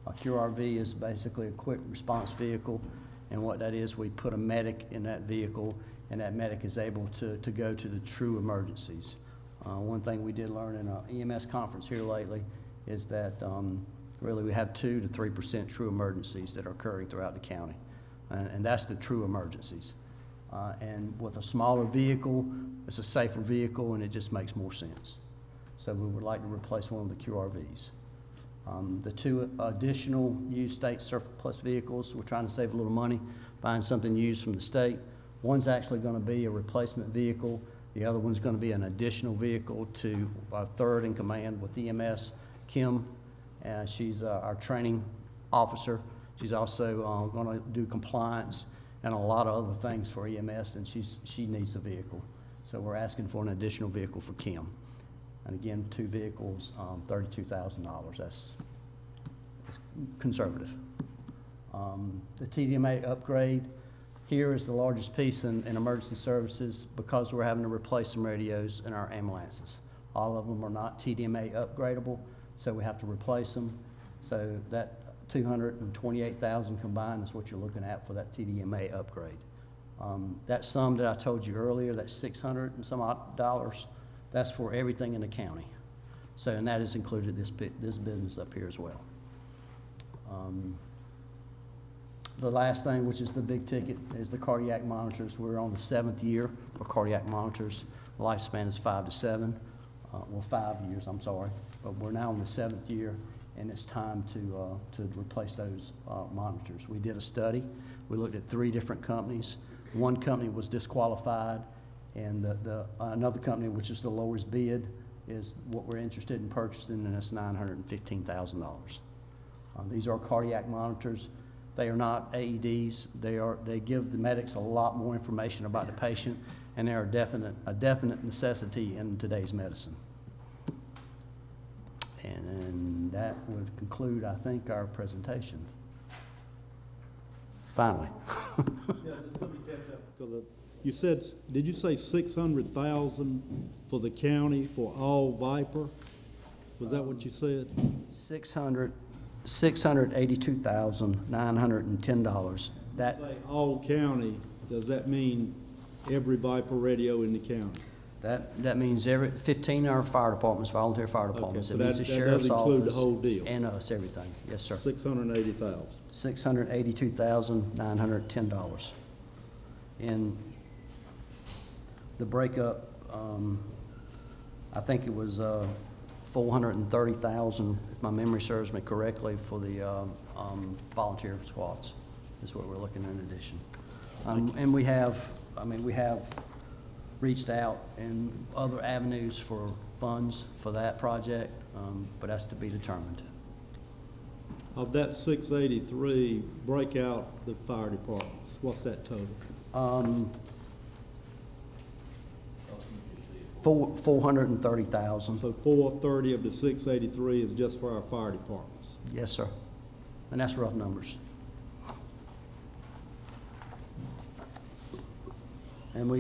A QRV is basically a quick response vehicle, and what that is, we put a medic in that vehicle, and that medic is able to go to the true emergencies. One thing we did learn in an EMS conference here lately is that really, we have 2 to 3% true emergencies that are occurring throughout the county, and that's the true emergencies. And with a smaller vehicle, it's a safer vehicle, and it just makes more sense. So we would like to replace one of the QRVs. The 2 additional used state surplus vehicles, we're trying to save a little money, buying something used from the state. One's actually going to be a replacement vehicle. The other one's going to be an additional vehicle to our 3rd in command with EMS, Kim. She's our training officer. She's also going to do compliance and a lot of other things for EMS, and she needs a vehicle. So we're asking for an additional vehicle for Kim. And again, 2 vehicles, $32,000. That's conservative. The TDMA upgrade here is the largest piece in emergency services because we're having to replace some radios in our ambulances. All of them are not TDMA upgradable, so we have to replace them. So that $228,000 combined is what you're looking at for that TDMA upgrade. That sum that I told you earlier, that $600 and some odd dollars, that's for everything in the county. So, and that is included this business up here as well. The last thing, which is the big ticket, is the cardiac monitors. We're on the 7th year for cardiac monitors. The lifespan is 5 to 7. Well, 5 years, I'm sorry. But we're now in the 7th year, and it's time to replace those monitors. We did a study. We looked at 3 different companies. One company was disqualified, and another company, which is the lowest bid, is what we're interested in purchasing, and it's $915,000. These are cardiac monitors. They are not AEDs. They give the medics a lot more information about the patient, and they're a definite necessity in today's medicine. And that would conclude, I think, our presentation. Finally. You said, did you say 600,000 for the county for all Viper? Was that what you said? $682,910. That, Say all county, does that mean every Viper radio in the county? that means 15 of our fire departments, volunteer fire departments. so It means that the does sheriff's include the office whole deal? and us, everything. Yes, sir. 680,000. $682,910. And the breakup, I think it was $430,000, if my memory serves me correctly, for the volunteer squads is what we're looking at in addition. And we have reached out in other avenues for funds for that project, but that's to be determined. Of that 683, break out the fire departments. What's that total? 430,000. So 430 of the 683 is just for our fire departments. Yes, sir. And that's rough numbers. And we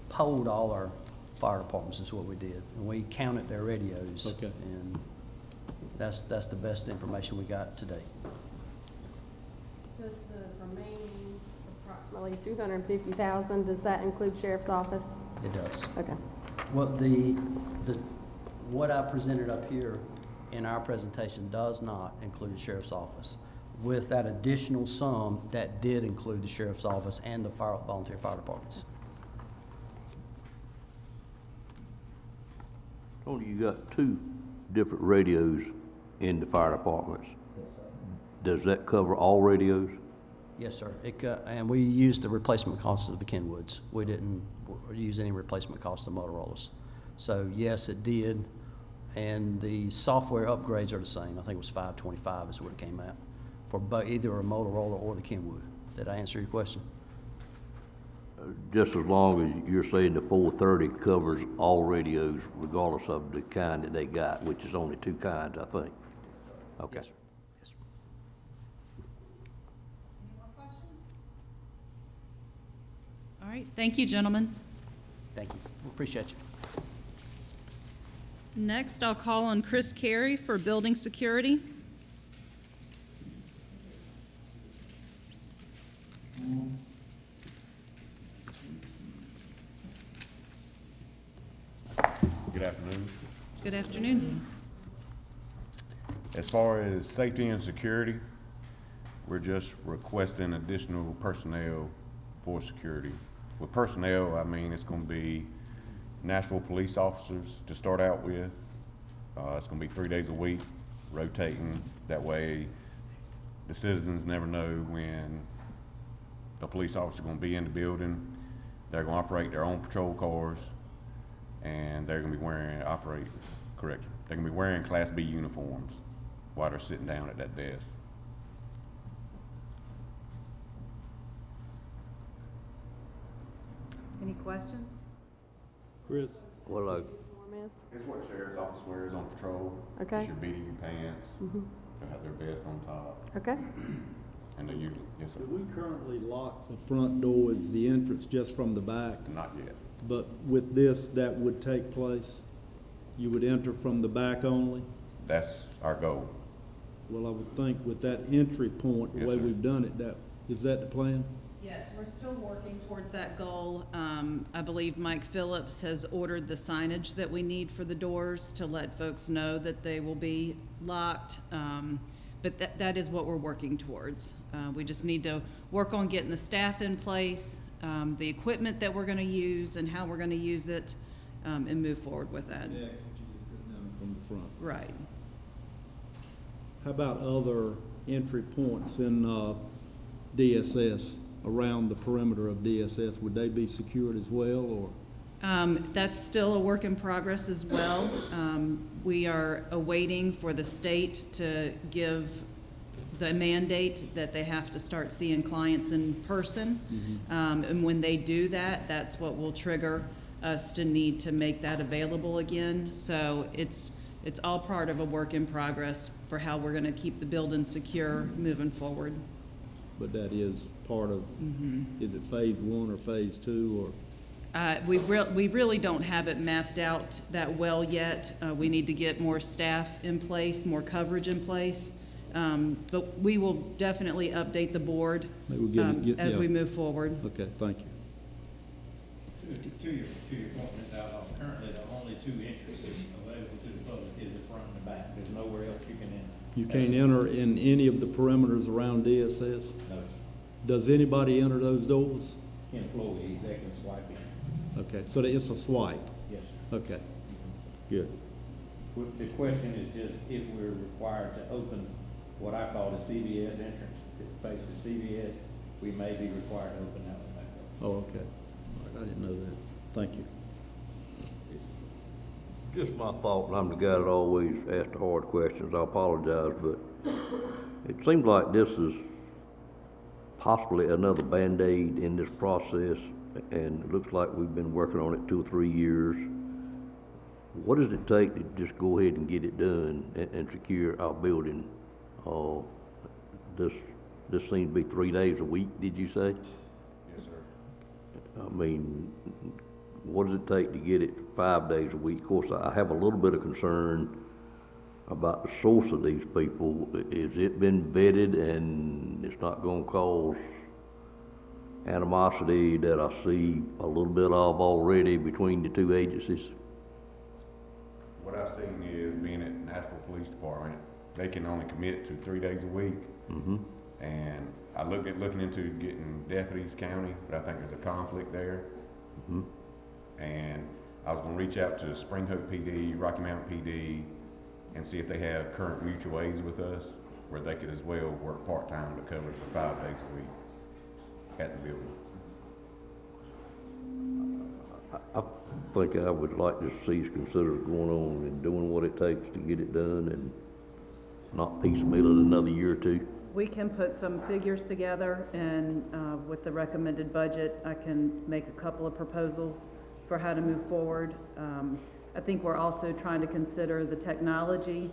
polled all our fire departments is what we did. And we counted their radios. Okay. And that's the best information we got to date. Does the remaining approximately 250,000, does that include sheriff's office? It does. Okay. Well, what I presented up here in our presentation does not include the sheriff's office. With that additional sum, that did include the sheriff's office and the volunteer fire departments. Tony, you got 2 different radios in the fire departments. Does that cover all radios? Yes, sir. And we used the replacement cost of the Kenwoods. We didn't use any replacement cost of Motorola's. So yes, it did. And the software upgrades are the same. I think it was $525 is what it came out for either a Motorola or the Kenwood. Did I answer your question? Just as long as you're saying the 430 covers all radios regardless of the kind that they got, which is only 2 kinds, I think. Okay. Yes, sir. Yes, sir. Any more questions? All right, thank you, gentlemen. Thank you. We appreciate you. Next, I'll call on Chris Carey for building security. Good afternoon. Good afternoon. As far as safety and security, we're just requesting additional personnel for security. With personnel, I mean, it's gonna be Nashville police officers to start out with. It's gonna be 3 days a week, rotating. That way, the citizens never know when the police officer is gonna be in the building. They're gonna operate their own patrol cars, and they're gonna be they're gonna be wearing Class B uniforms while they're sitting down at that desk. Any questions? Chris? Well, Uniform is? It's what the sheriff's office wears on patrol. Okay. It's your BDU pants. They'll have their vest on top, Okay. and they usually, yes, sir. Do we currently lock the front door as the entrance just from the back? Not yet. But with this, that would take place? You would enter from the back only? That's our goal. Well, I would think with that entry point, the Yes, way sir. we've done it, is that the plan? Yes, we're still working towards that goal. I believe Mike Phillips has ordered the signage that we need for the doors to let folks know that they will be locked. But that is what we're working towards. We just need to work on getting the staff in place, the equipment that we're gonna use and how we're gonna use it, and move forward with that. from the front. Right. How about other entry points in DSS, around the perimeter of DSS? Would they be secured as well, or? That's still a work in progress as well. We are awaiting for the state to give the mandate that they have to start seeing clients in person. And when they do that, that's what will trigger us to need to make that available again. So it's all part of a work in progress for how we're gonna keep the building secure moving forward. But that is part of, is it phase 1 or phase 2, or? We really don't have it mapped out that well yet. We need to get more staff in place, more coverage in place. But we will definitely update the board Maybe we'll get- as yeah. we move forward. Okay, thank you. To your point, Ms. Outlaw, currently the only two entrances available to the public is the front and the back. There's nowhere else you can enter. You can't enter in any of the perimeters around DSS? No, Does anybody enter those doors? employees, they can swipe in. Okay, so it's a swipe? Yes, sir. Okay, good. The question is just if we're required to open what I call the CVS entrance, that faces CVS, we may be required to open that one back up. Oh, okay. All right, I didn't know that. Thank you. Just my thought, and I'm the guy that always asks the hard questions, I apologize, but it seems like this is possibly another Band-Aid in this process, and it looks like we've been working on it 2 or 3 years. What does it take to just go ahead and get it done and secure our building? This seems to be 3 days a week, did you say? Yes, sir. I mean, what does it take to get it 5 days a week? Of course, I have a little bit of concern about the source of these people. Is it been vetted and it's not gonna cause animosity that I see a little bit of already between the two agencies? What I've seen is being at Nashville Police Department, they can only commit to 3 days a week. And I looked at looking into getting deputies county, but I think there's a conflict there. And I was gonna reach out to Spring Hope PD, Rocky Mountain PD, and see if they have current mutual aids with us, where they could as well work part-time to cover us for 5 days a week at the building. I think I would like to see us consider going on and doing what it takes to get it done and not piecemeal it another year or two. We can put some figures together, and with the recommended budget, I can make a couple of proposals for how to move forward. I think we're also trying to consider the technology.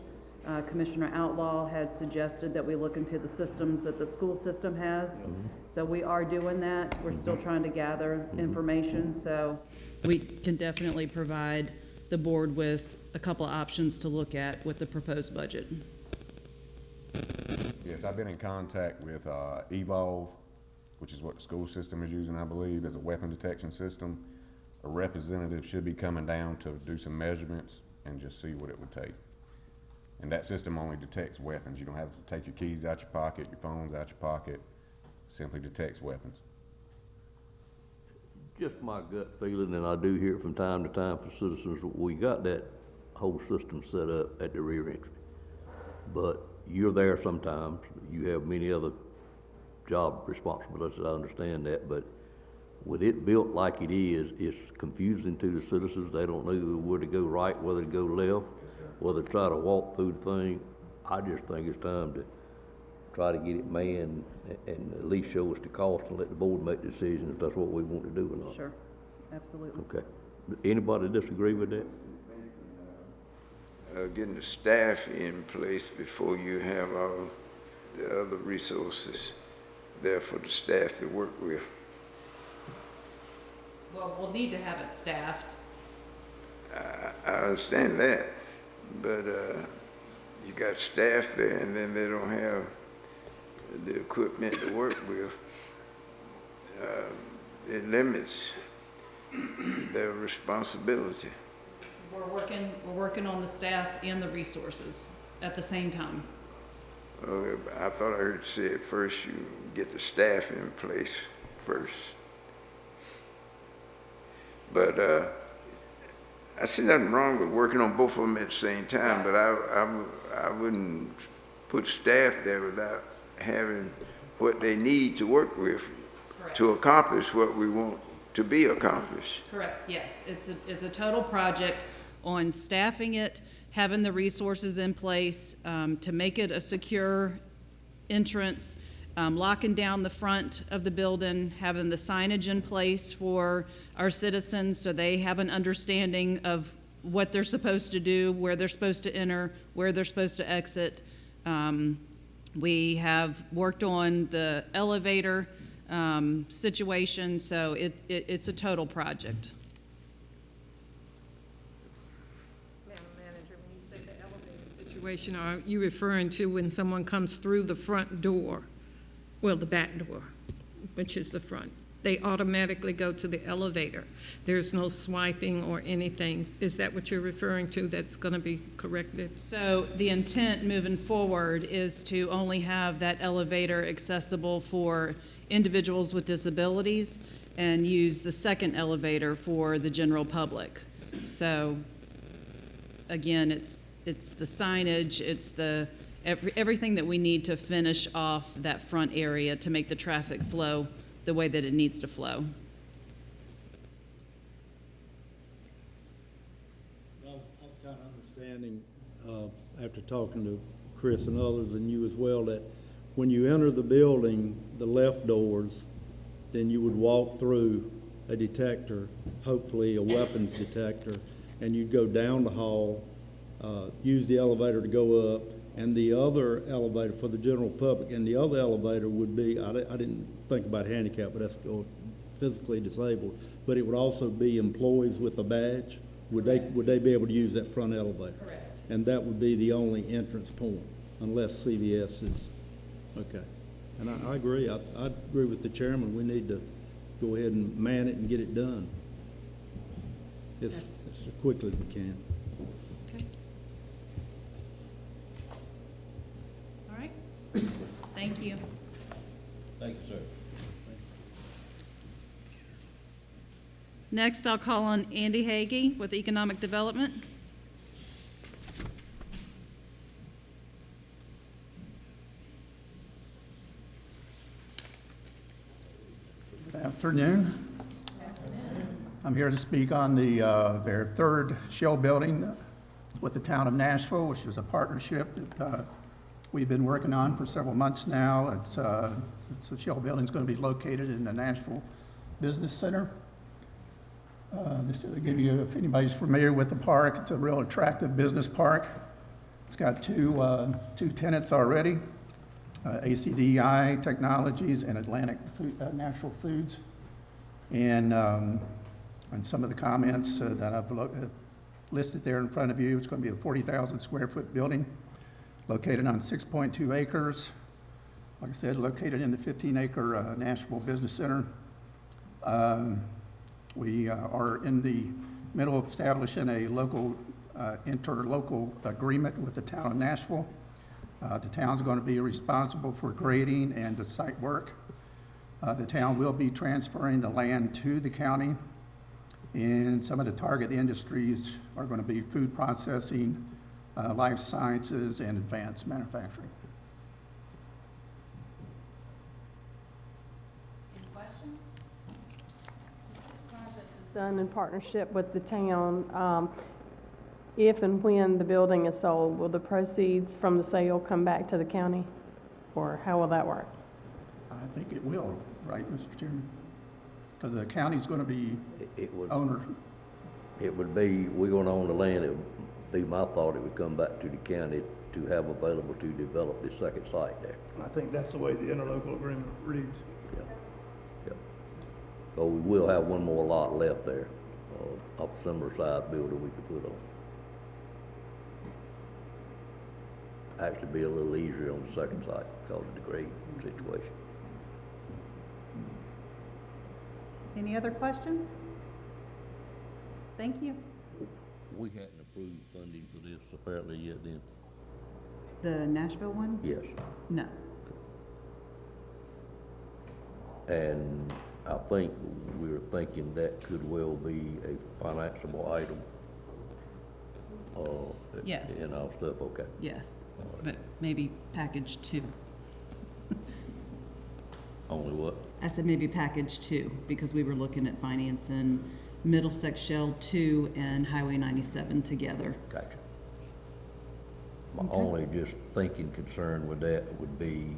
Commissioner Outlaw had suggested that we look into the systems that the school system has. So we are doing that. We're still trying to gather information, so we can definitely provide the board with a couple of options to look at with the proposed budget. Yes, I've been in contact with Evolve, which is what the school system is using, I believe, as a weapon detection system. A representative should be coming down to do some measurements and just see what it would take. And that system only detects weapons. You don't have to take your keys out your pocket, your phones out your pocket. Simply detects weapons. Just my gut feeling, and I do hear it from time to time from citizens, we got that whole system set up at the rear entry. But you're there sometimes, you have many other job responsibilities, I understand that, but with it built like it is, it's confusing to the citizens. They don't know where to go right, whether to go left, whether to try to walk through the thing. I just think it's time to try to get it manned and at least show us the cost and let the board make the decision if that's what we want to do or not. Sure, absolutely. Okay. Anybody disagree with that? Getting the staff in place before you have all the other resources there for the staff to work with. Well, we'll need to have it staffed. I understand that, but you got staff there and then they don't have the equipment to work with. It limits their responsibility. We're working on the staff and the resources at the same time. I thought I heard you say at first you get the staff in place first. But I see nothing wrong with working on both of them at the same time, but I wouldn't put staff there without having what they need to work with to accomplish what we want to be accomplished. Correct, yes. It's a total project on staffing it, having the resources in place to make it a secure entrance, locking down the front of the building, having the signage in place for our citizens so they have an understanding of what they're supposed to do, where they're supposed to enter, where they're supposed to exit. We have worked on the elevator situation, so it's a total project. Madam Manager, when you say the elevator situation, are you referring to when someone comes through the front door? Well, the back door, which is the front. They automatically go to the elevator. There's no swiping or anything. Is that what you're referring to that's going to be corrected? So the intent moving forward is to only have that elevator accessible for individuals with disabilities and use the second elevator for the general public. So again, it's the signage, it's the everything that we need to finish off that front area to make the traffic flow the way that it needs to flow. I was kind of understanding, after talking to Chris and others and you as well, that when you enter the building, the left doors, then you would walk through a detector, hopefully a weapons detector, and you'd go down the hall, use the elevator to go up, and the other elevator for the general public, and the other elevator would be, I didn't think about handicap, but that's physically disabled, but it would also be employees with a badge. Would they be able to use that front elevator? Correct. And that would be the only entrance point, unless CVS is, okay. And I agree, I agree with the chairman, we need to go ahead and man it and get it done as quickly as we can. Okay. All right. Thank you. Thank you, sir. Next, I'll call on Andy Hagee with Economic Development. Good afternoon. I'm here to speak on their third shell building with the town of Nashville, which is a partnership that we've been working on for several months now. It's a shell building is going to be located in the Nashville Business Center. Just to give you, if anybody's familiar with the park, it's a real attractive business park. It's got two tenants already, ACDI Technologies and Atlantic Natural Foods. And some of the comments that I've listed there in front of you, it's going to be a 40,000 square foot building located on 6.2 acres. Like I said, located in the 15-acre Nashville Business Center. We are in the middle of establishing a local, interlocal agreement with the town of Nashville. The town's going to be responsible for grading and the site work. The town will be transferring the land to the county, and some of the target industries are going to be food processing, life sciences, and advanced manufacturing. Any questions? This project is done in partnership with the town. If and when the building is sold, will the proceeds from the sale come back to the county? Or how will that work? I think it will, right, Mr. Chairman? Because the county's going to be It would, owner. it would be, we're gonna own the land, it would be my thought, it would come back to the county to have available to develop the second site there. I think that's the way the interlocal agreement reads. Yeah. So we will have one more lot left there, of similar size building we could put on. Actually be a little easier on the second site because of the grade situation. Any other questions? Thank you. We hadn't approved funding for this apparently yet then? The Nashville one? Yes. No. And I think we were thinking that could well be a financeable item Yes. and all stuff, okay. Yes, but maybe package 2. Only what? I said maybe package 2, because we were looking at financing Middlesex Shell 2 and Highway 97 together. Gotcha. My only just thinking concern with that would be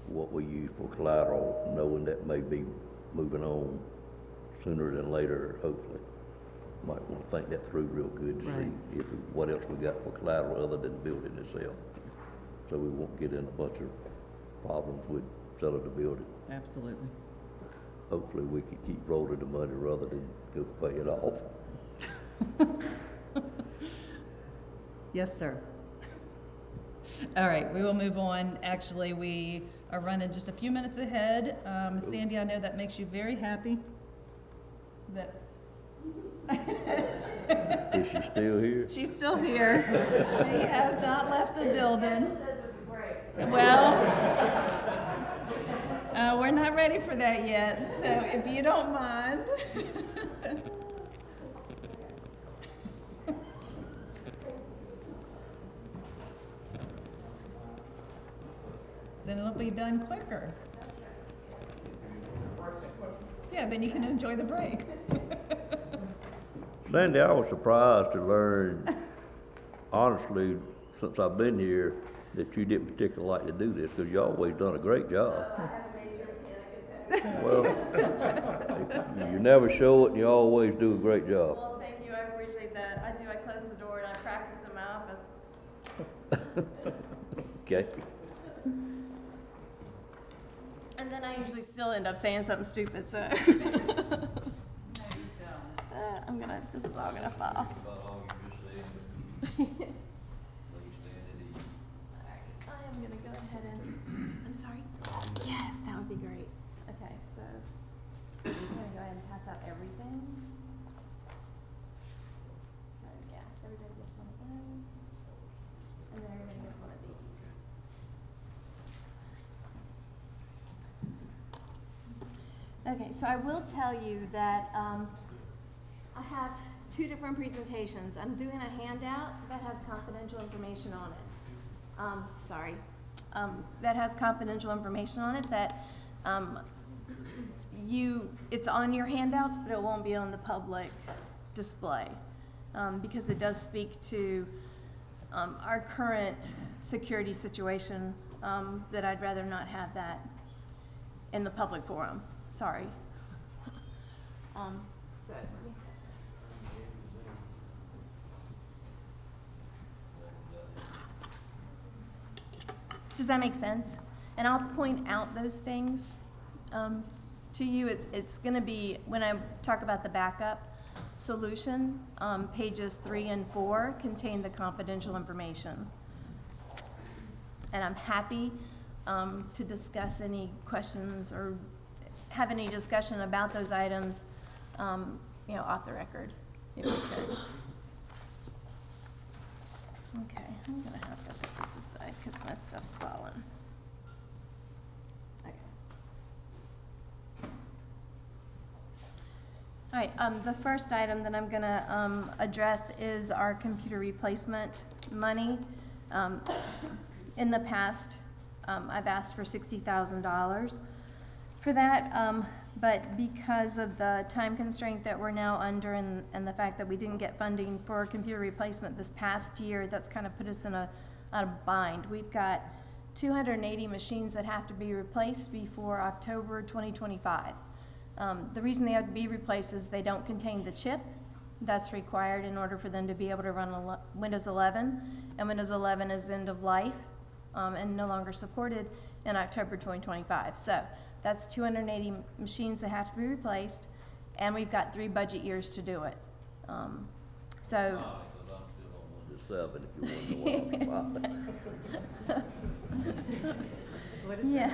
what we use for collateral, knowing that may be moving on sooner than later, hopefully. Might want to think that through real good to Right. see if, what else we got for collateral other than the building itself. So we won't get in a bunch of problems with selling the building. Absolutely. Hopefully, we can keep rolling the money rather than go pay it off. Yes, sir. All right, we will move on. Actually, we are running just a few minutes ahead. Sandy, I know that makes you very happy. That Is she still here? she's still here. She has not left the building. Well, we're not ready for that yet, so if you don't mind. Then it'll be done quicker. Yeah, then you can enjoy the break. Sandy, I was surprised to learn, honestly, since I've been here, that you didn't particularly like to do this, because you always done a great job. Well, you never show it, and you always do a great job. Well, thank you, I appreciate that. I do, I close the door and I practice in my office. Okay? And then I usually still end up saying something stupid, so. This is all gonna fall. Alright, I am gonna go ahead and, I'm sorry? Yes, that would be great. Okay, so, I'm gonna go ahead and pass out everything. So, yeah, everybody gets one of those. And then everybody gets one of these. Okay, so I will tell you that I have 2 different presentations. I'm doing a handout that has confidential information on it. That has confidential information on it that it's on your handouts, but it won't be on the public display because it does speak to our current security situation that I'd rather not have that in the public forum. Sorry. So let me put this. Does that make sense? And I'll point out those things to you. It's going to be, when I talk about the backup solution, pages 3 and 4 contain the confidential information. And I'm happy to discuss any questions or have any discussion about those items, off the record, if we could. Okay, I'm gonna have to put this aside because my stuff's falling. Okay. All right, the first item that I'm gonna address is our computer replacement money. In the past, I've asked for $60,000 for that, but because of the time constraint that we're now under and the fact that we didn't get funding for computer replacement this past year, that's kind of put us in a bind. We've got 280 machines that have to be replaced before October 2025. The reason they have to be replaced is they don't contain the chip that's required in order for them to be able to run Windows 11, and Windows 11 is end of life and no longer supported in October 2025. So that's 280 machines that have to be replaced, and we've got 3 budget years to do it. So. Because I'm still on Windows 7 if you want to know what I'm Yeah.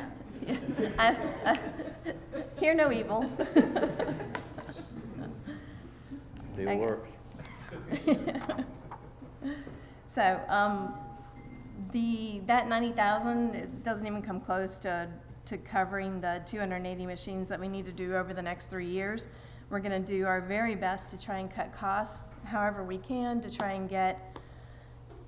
Hear no evil. Still Okay. works. So, that 90,000, it doesn't even come close to covering the 280 machines that we need to do over the next 3 years. We're gonna do our very best to try and cut costs however we can to try and get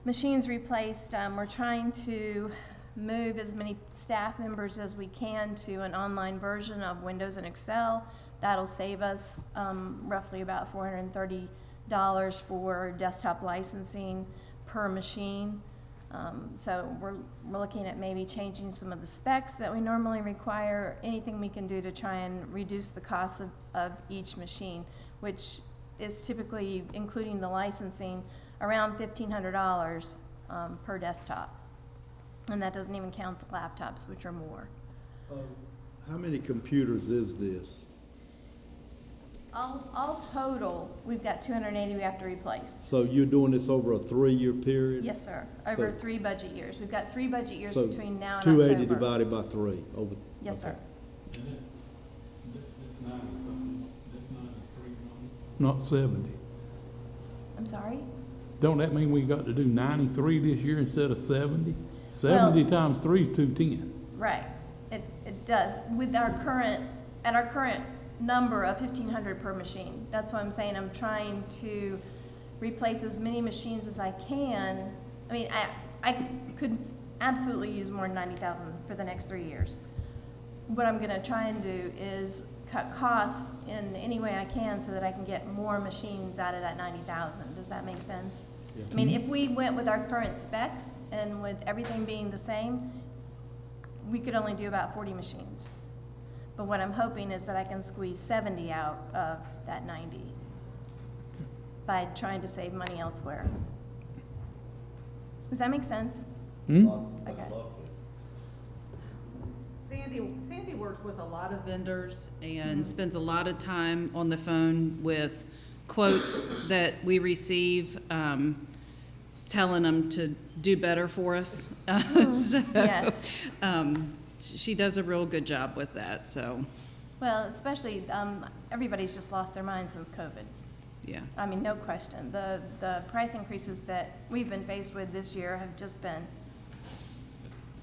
machines replaced. We're trying to move as many staff members as we can to an online version of Windows and Excel. That'll save us roughly about $430 for desktop licensing per machine. So we're looking at maybe changing some of the specs that we normally require, anything we can do to try and reduce the cost of each machine, which is typically, including the licensing, around $1,500 per desktop. And that doesn't even count the laptops, which are more. How many computers is this? All total, we've got 280 we have to replace. So you're doing this over a 3-year period? Yes, sir, over So- 3 budget years. We've got 3 budget years So between now and 280 October. divided by 3 over. Yes, okay. sir. That's 90-something, that's 93, not 70. I'm sorry? Don't that mean we got to do 93 this year instead of 70? 70 times 3 is 210. Right, it does. With our current, at our current number of 1,500 per machine. That's why I'm saying I'm trying to replace as many machines as I can. I mean, I could absolutely use more than 90,000 for the next 3 years. What I'm gonna try and do is cut costs in any way I can so that I can get more machines out of that 90,000. Does that make sense? Yeah. I mean, if we went with our current specs and with everything being the same, we could only do about 40 machines. But what I'm hoping is that I can squeeze 70 out of that 90 by trying to save money elsewhere. Does that make sense? Okay. Sandy works with a lot of vendors and spends a lot of time on the phone with quotes that we receive, telling them to do better for us. So, Yes. she does a real good job with that, so, Well, especially, everybody's just lost their mind since COVID. yeah. I mean, no question. The price increases that we've been faced with this year have just been,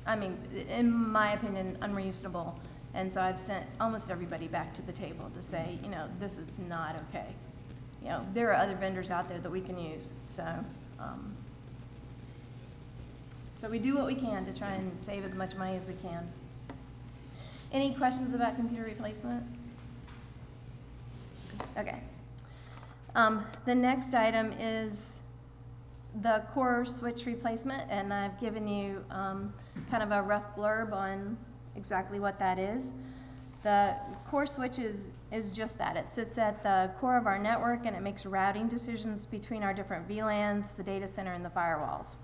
I mean, in my opinion, unreasonable. And so I've sent almost everybody back to the table to say, you know, this is not okay. You know, there are other vendors out there that we can use, so, so we do what we can to try and save as much money as we can. Any questions about computer replacement? Okay. The next item is the core switch replacement, and I've given you kind of a rough blurb on exactly what that is. The core switch is just that. It sits at the core of our network, and it makes routing decisions between our different VLANs, the data center, and the firewalls.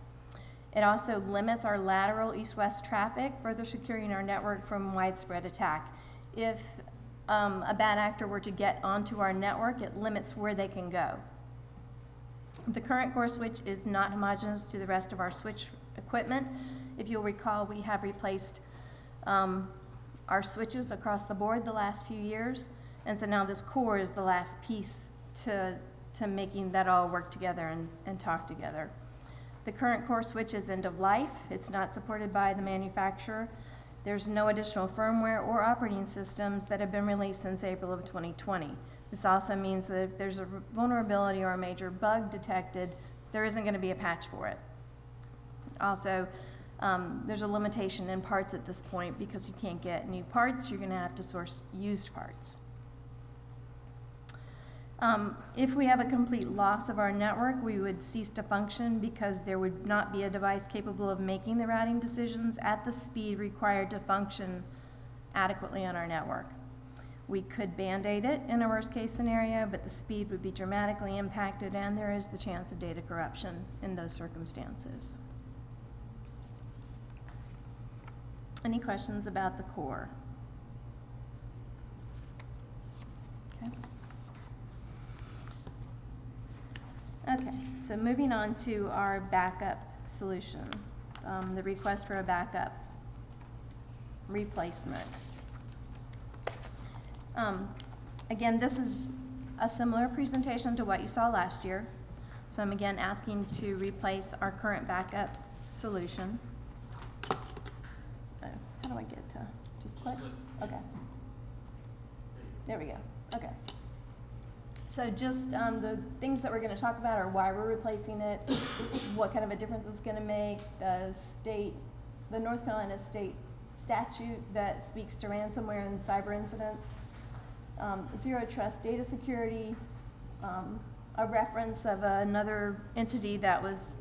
It also limits our lateral east-west traffic, further securing our network from widespread attack. If a bad actor were to get onto our network, it limits where they can go. The current core switch is not homogeneous to the rest of our switch equipment. If you'll recall, we have replaced our switches across the board the last few years, and so now this core is the last piece to making that all work together and talk together. The current core switch is end of life. It's not supported by the manufacturer. There's no additional firmware or operating systems that have been released since April of 2020. This also means that if there's a vulnerability or a major bug detected, there isn't going to be a patch for it. Also, there's a limitation in parts at this point because you can't get new parts. You're going to have to source used parts. If we have a complete loss of our network, we would cease to function because there would not be a device capable of making the routing decisions at the speed required to function adequately on our network. We could Band-Aid it in a worst-case scenario, but the speed would be dramatically impacted, and there is the chance of data corruption in those circumstances. Any questions about the core? Okay. Okay, so moving on to our backup solution, the request for a backup replacement. Again, this is a similar presentation to what you saw last year. So I'm again asking to replace our current backup solution. How do I get to, just click? Okay. There we go, okay. So just the things that we're going to talk about are why we're replacing it, what kind of a difference it's going to make, the North Carolina state statute that speaks to ransomware and cyber incidents, zero trust data security, a reference of another entity that was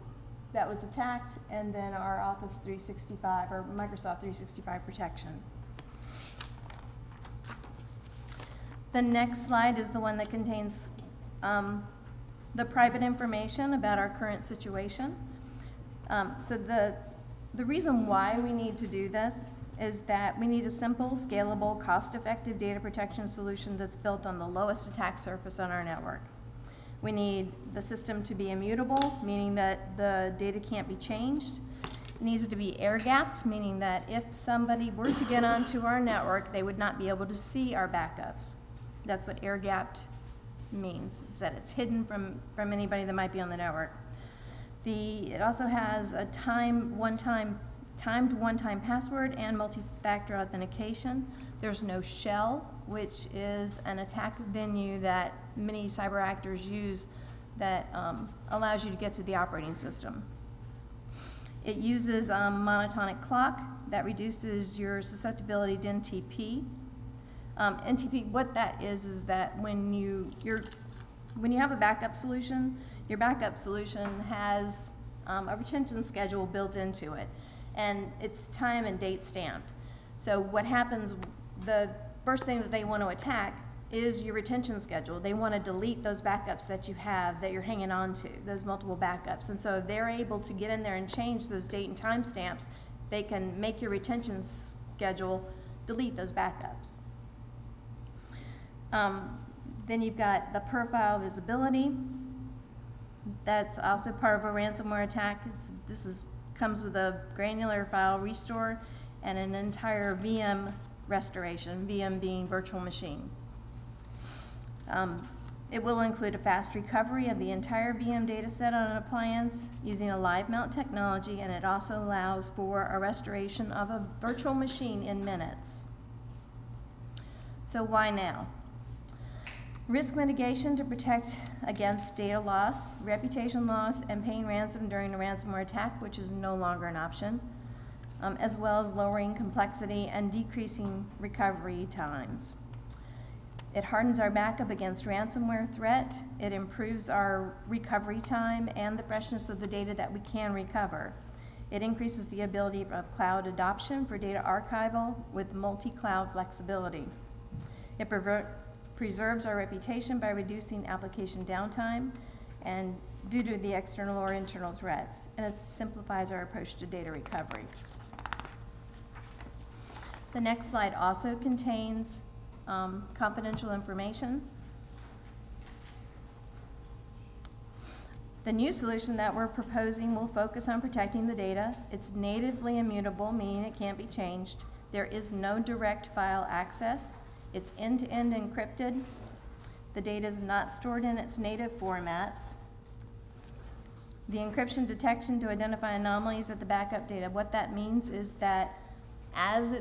attacked, and then our Office 365 or Microsoft 365 protection. The next slide is the one that contains the private information about our current situation. So the reason why we need to do this is that we need a simple, scalable, cost-effective data protection solution that's built on the lowest attack surface on our network. We need the system to be immutable, meaning that the data can't be changed. It needs to be air-gapped, meaning that if somebody were to get onto our network, they would not be able to see our backups. That's what air-gapped means. It's that it's hidden from anybody that might be on the network. It also has a timed one-time password and multi-factor authentication. There's no shell, which is an attack venue that many cyber actors use that allows you to get to the operating system. It uses a monotonic clock that reduces your susceptibility to NTP. NTP, what that is that when you have a backup solution, your backup solution has a retention schedule built into it, and it's time and date stamped. So what happens, the first thing that they want to attack is your retention schedule. They want to delete those backups that you have that you're hanging on to, those multiple backups. And so if they're able to get in there and change those date and time stamps, they can make your retention schedule delete those backups. Then you've got the per-file visibility. That's also part of a ransomware attack. Comes with a granular file restore and an entire VM restoration, VM being virtual machine. It will include a fast recovery of the entire VM data set on an appliance using a live mount technology, and it also allows for a restoration of a virtual machine in minutes. So why now? Risk mitigation to protect against data loss, reputation loss, and paying ransom during a ransomware attack, which is no longer an option, as well as lowering complexity and decreasing recovery times. It hardens our backup against ransomware threat. It improves our recovery time and the freshness of the data that we can recover. It increases the ability of cloud adoption for data archival with multi-cloud flexibility. It preserves our reputation by reducing application downtime and due to the external or internal threats, and it simplifies our approach to data recovery. The next slide also contains confidential information. The new solution that we're proposing will focus on protecting the data. It's natively immutable, meaning it can't be changed. There is no direct file access. It's end-to-end encrypted. The data is not stored in its native formats. The encryption detection to identify anomalies at the backup data. What that means is that as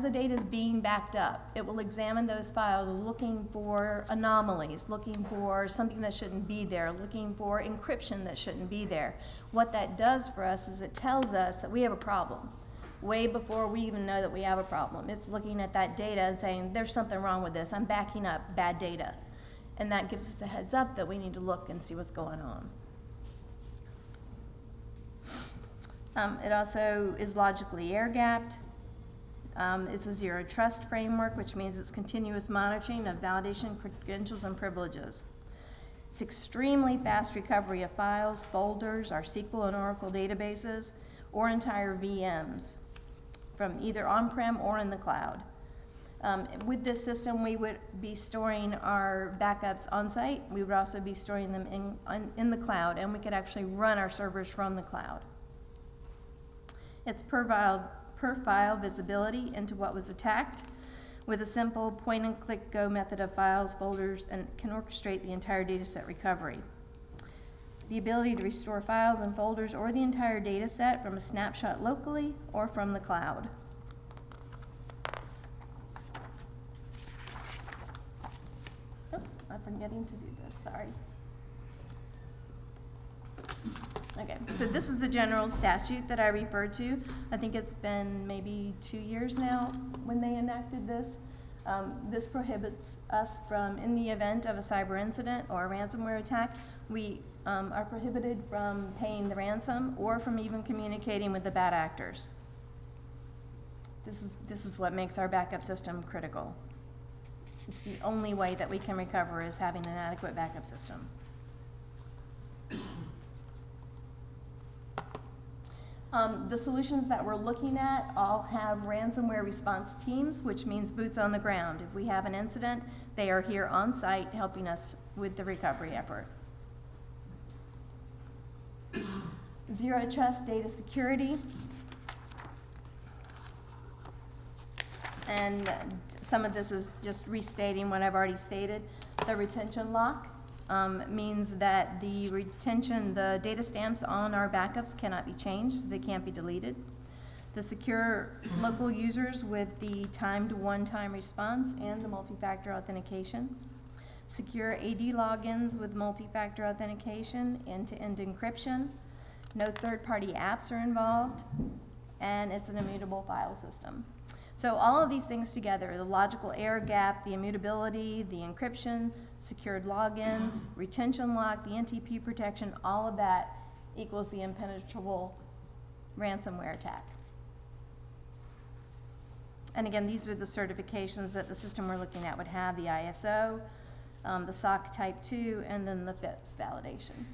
the data is being backed up, it will examine those files looking for anomalies, looking for something that shouldn't be there, looking for encryption that shouldn't be there. What that does for us is it tells us that we have a problem way before we even know that we have a problem. It's looking at that data and saying, there's something wrong with this. I'm backing up bad data. And that gives us a heads up that we need to look and see what's going on. It also is logically air-gapped. It's a zero trust framework, which means it's continuous monitoring of validation, credentials, and privileges. It's extremely fast recovery of files, folders, our SQL and Oracle databases, or entire VMs from either on-prem or in the cloud. With this system, we would be storing our backups on-site. We would also be storing them in the cloud, and we could actually run our servers from the cloud. It's per file visibility into what was attacked with a simple point-and-click go method of files, folders, and can orchestrate the entire data set recovery. The ability to restore files and folders or the entire data set from a snapshot locally or from the cloud. Oops, I forgetting to do this, sorry. Okay, so this is the general statute that I referred to. I think it's been maybe 2 years now when they enacted this. This prohibits us from, in the event of a cyber incident or a ransomware attack, we are prohibited from paying the ransom or from even communicating with the bad actors. This is what makes our backup system critical. It's the only way that we can recover is having an adequate backup system. The solutions that we're looking at all have ransomware response teams, which means boots on the ground. If we have an incident, they are here on site helping us with the recovery effort. Zero Trust Data Security. And some of this is just restating what I've already stated. The retention lock means that the data stamps on our backups cannot be changed, they can't be deleted. The secure local users with the timed one-time response and the multi-factor authentication. Secure AD logins with multi-factor authentication, end-to-end encryption. No third-party apps are involved, and it's an immutable file system. So all of these things together, the logical air gap, the immutability, the encryption, secured logins, retention lock, the NTP protection, all of that equals the impenetrable ransomware attack. And again, these are the certifications that the system we're looking at would have, the ISO, the SOC Type 2, and then the FIPS validation.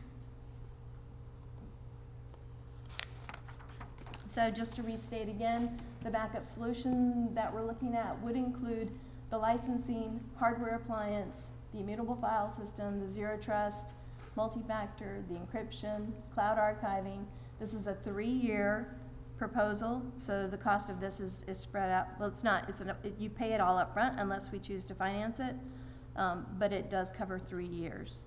So just to restate again, the backup solution that we're looking at would include the licensing, hardware appliance, the immutable file system, the zero trust, multi-factor, the encryption, cloud archiving. This is a 3-year proposal, so the cost of this is spread out. Well, it's not. You pay it all up front unless we choose to finance it, but it does cover 3 years.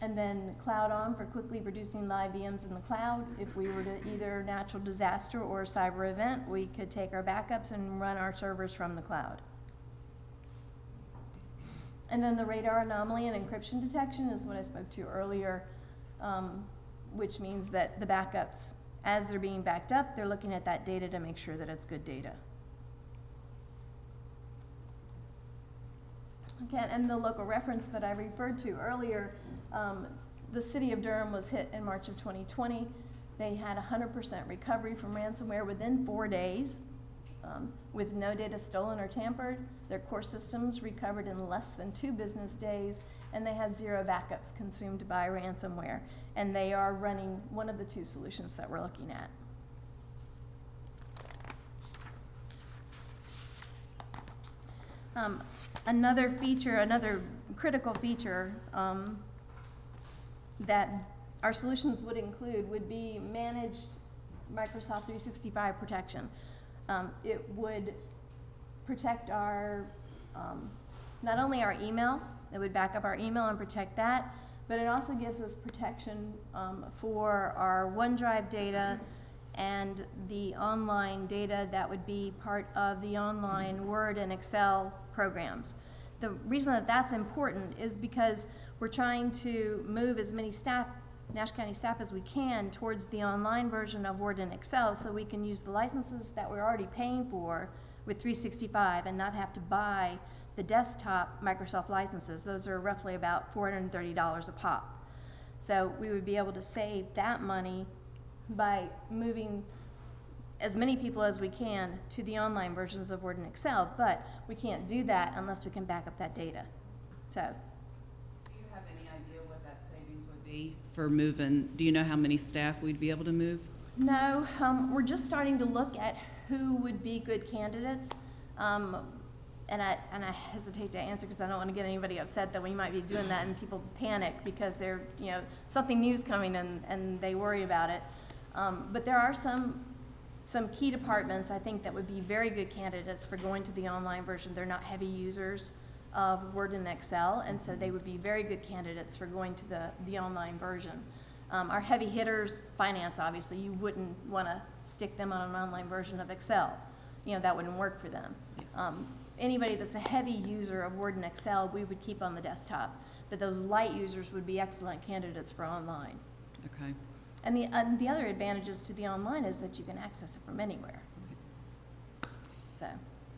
And then Cloud On for quickly producing live VMs in the cloud. If we were to either natural disaster or a cyber event, we could take our backups and run our servers from the cloud. And then the radar anomaly and encryption detection is what I spoke to earlier, which means that the backups, as they're being backed up, they're looking at that data to make sure that it's good data. Okay, and the local reference that I referred to earlier, the city of Durham was hit in March of 2020. They had 100% recovery from ransomware within 4 days, with no data stolen or tampered. Their core systems recovered in less than 2 business days, and they had 0 backups consumed by ransomware. And they are running one of the 2 solutions that we're looking at. Another feature, another critical feature that our solutions would include would be managed Microsoft 365 protection. It would protect our, not only our email, it would back up our email and protect that, but it also gives us protection for our OneDrive data and the online data that would be part of the online Word and Excel programs. The reason that that's important is because we're trying to move as many staff, Nash County staff, as we can towards the online version of Word and Excel so we can use the licenses that we're already paying for with 365 and not have to buy the desktop Microsoft licenses. Those are roughly about $430 a pop. So we would be able to save that money by moving as many people as we can to the online versions of Word and Excel, but we can't do that unless we can back up that data. So, do you have any idea what that savings would be for moving? Do you know how many staff we'd be able to move? No, we're just starting to look at who would be good candidates. And I hesitate to answer because I don't want to get anybody upset that we might be doing that and people panic because they're, something new's coming and they worry about it. But there are some key departments I think that would be very good candidates for going to the online version. They're not heavy users of Word and Excel, and so they would be very good candidates for going to the online version. Our heavy hitters, finance, obviously, you wouldn't want to stick them on an online version of Excel. That wouldn't work for them. anybody that's a heavy user of Word and Excel, we would keep on the desktop. But those light users would be excellent candidates for online. Okay. And the other advantages to the online is that you can access it from anywhere. So,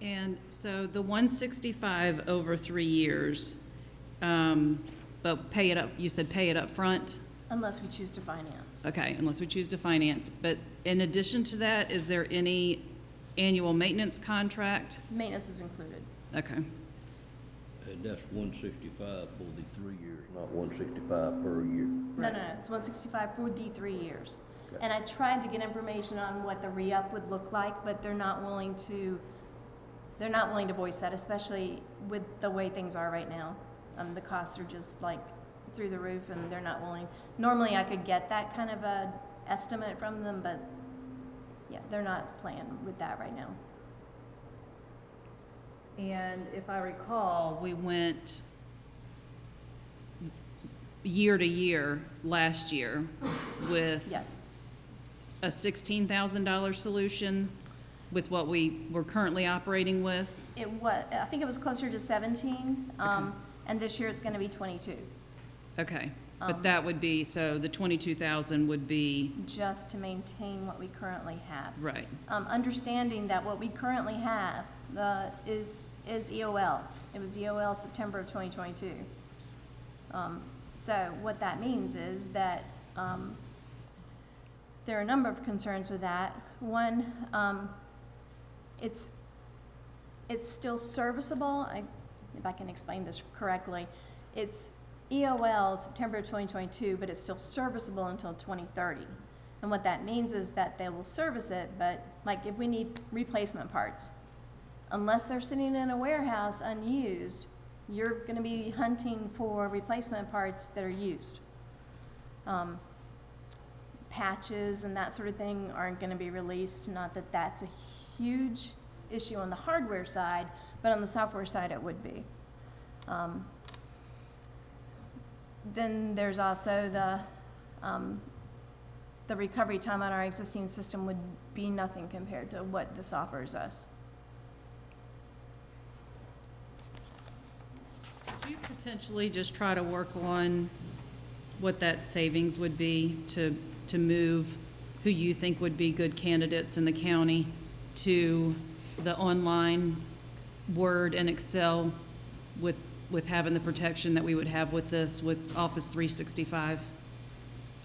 And so the 165 over 3 years, but pay it up, you said pay it up front? unless we choose to finance. Okay, unless we choose to finance. But in addition to that, is there any annual maintenance contract? Maintenance is included. Okay, And that's 165 for the 3 years, not 165 per year. No, it's 165 for the 3 years. Okay. And I tried to get information on what the re-up would look like, but they're not willing to voice that, especially with the way things are right now. The costs are just like through the roof, and they're not willing. Normally I could get that kind of a estimate from them, but yeah, they're not playing with that right now. and if I recall, we went year to year last year with Yes. a $16,000 solution with what we were currently operating with. I think it was closer to 17, and this year it's gonna be 22, Okay, but that would be, so the 22,000 would be, just to maintain what we currently have. right, Understanding that what we currently have is EOL. It was EOL September of 2022. So what that means is that there are a number of concerns with that. One, it's still serviceable. If I can explain this correctly, it's EOL September of 2022, but it's still serviceable until 2030. And what that means is that they will service it, but like if we need replacement parts, unless they're sitting in a warehouse unused, you're gonna be hunting for replacement parts that are used. Patches and that sort of thing aren't gonna be released. Not that that's a huge issue on the hardware side, but on the software side it would be. Then there's also the recovery time on our existing system would be nothing compared to what this offers us. could you potentially just try to work on what that savings would be to move who you think would be good candidates in the county to the online Word and Excel with having the protection that we would have with this, with Office 365?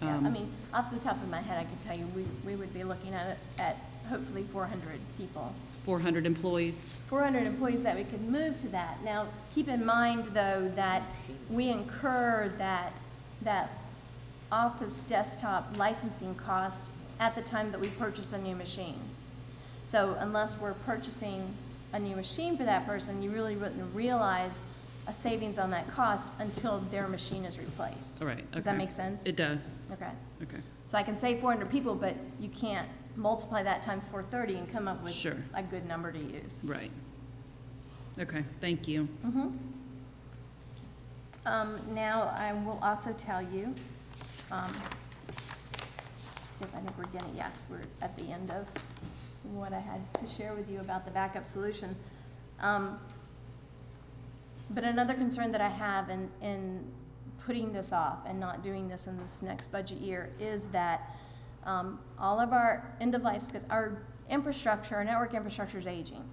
Yeah, I mean, off the top of my head, I could tell you, we would be looking at it at hopefully 400 people. 400 employees? 400 employees that we could move to that. Now, keep in mind, though, that we incur that Office desktop licensing cost at the time that we purchase a new machine. So unless we're purchasing a new machine for that person, you really wouldn't realize a savings on that cost until their machine is replaced. All right, Does that okay. make sense? It does. Okay. Okay. So I can say 400 people, but you can't multiply that times 430 and come up with Sure. a good number to use. Right. Okay, thank you. Now, I will also tell you, because I think we're getting, yes, we're at the end of what I had to share with you about the backup solution. But another concern that I have in putting this off and not doing this in this next budget year is that all of our end-of-life, our infrastructure, our network infrastructure is aging.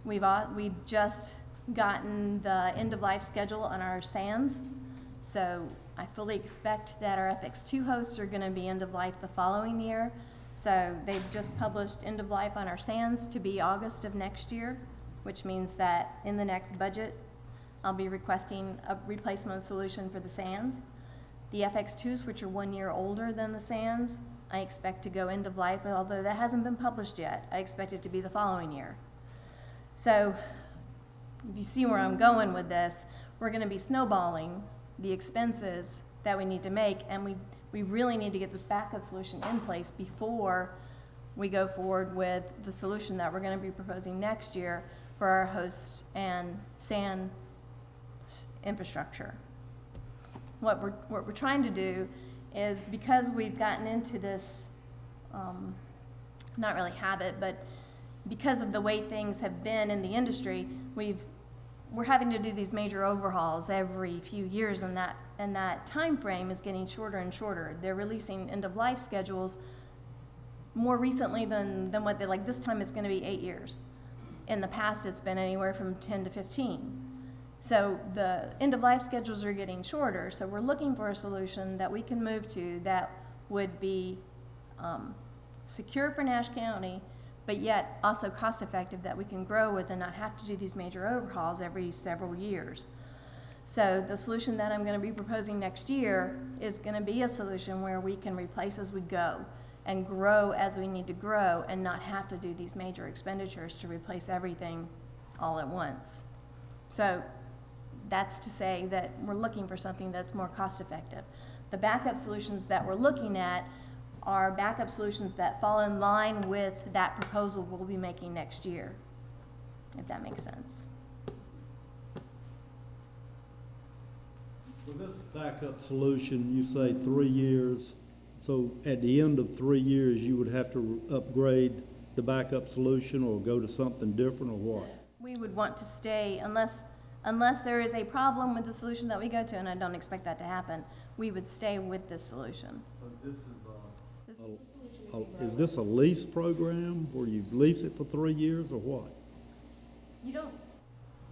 We've just gotten the end-of-life schedule on our SANs, so I fully expect that our FX2 hosts are gonna be end-of-life the following year. So they've just published end-of-life on our SANs to be August of next year, which means that in the next budget, I'll be requesting a replacement solution for the SANs. The FX2s, which are 1 year older than the SANs, I expect to go end of life, although that hasn't been published yet. I expect it to be the following year. So if you see where I'm going with this, we're gonna be snowballing the expenses that we need to make, and we really need to get this backup solution in place before we go forward with the solution that we're gonna be proposing next year for our host and SAN infrastructure. What we're trying to do is, because we've gotten into this, not really habit, but because of the way things have been in the industry, we're having to do these major overhauls every few years, and that time frame is getting shorter and shorter. They're releasing end-of-life schedules more recently than what they, like this time it's gonna be 8 years. In the past, it's been anywhere from 10 to 15. So the end-of-life schedules are getting shorter, so we're looking for a solution that we can move to that would be secure for Nash County, but yet also cost-effective, that we can grow with and not have to do these major overhauls every several years. So the solution that I'm going to be proposing next year is going to be a solution where we can replace as we go and grow as we need to grow and not have to do these major expenditures to replace everything all at once. So that's to say that we're looking for something that's more cost-effective. The backup solutions that we're looking at are backup solutions that fall in line with that proposal we'll be making next year, if that makes sense. For this backup solution, you say 3 years, so at the end of 3 years, you would have to upgrade the backup solution or go to something different, or what? We would want to stay, unless there is a problem with the solution that we go to, and I don't expect that to happen, we would stay with this solution. So is this a lease program where you lease it for 3 years, or what? You don't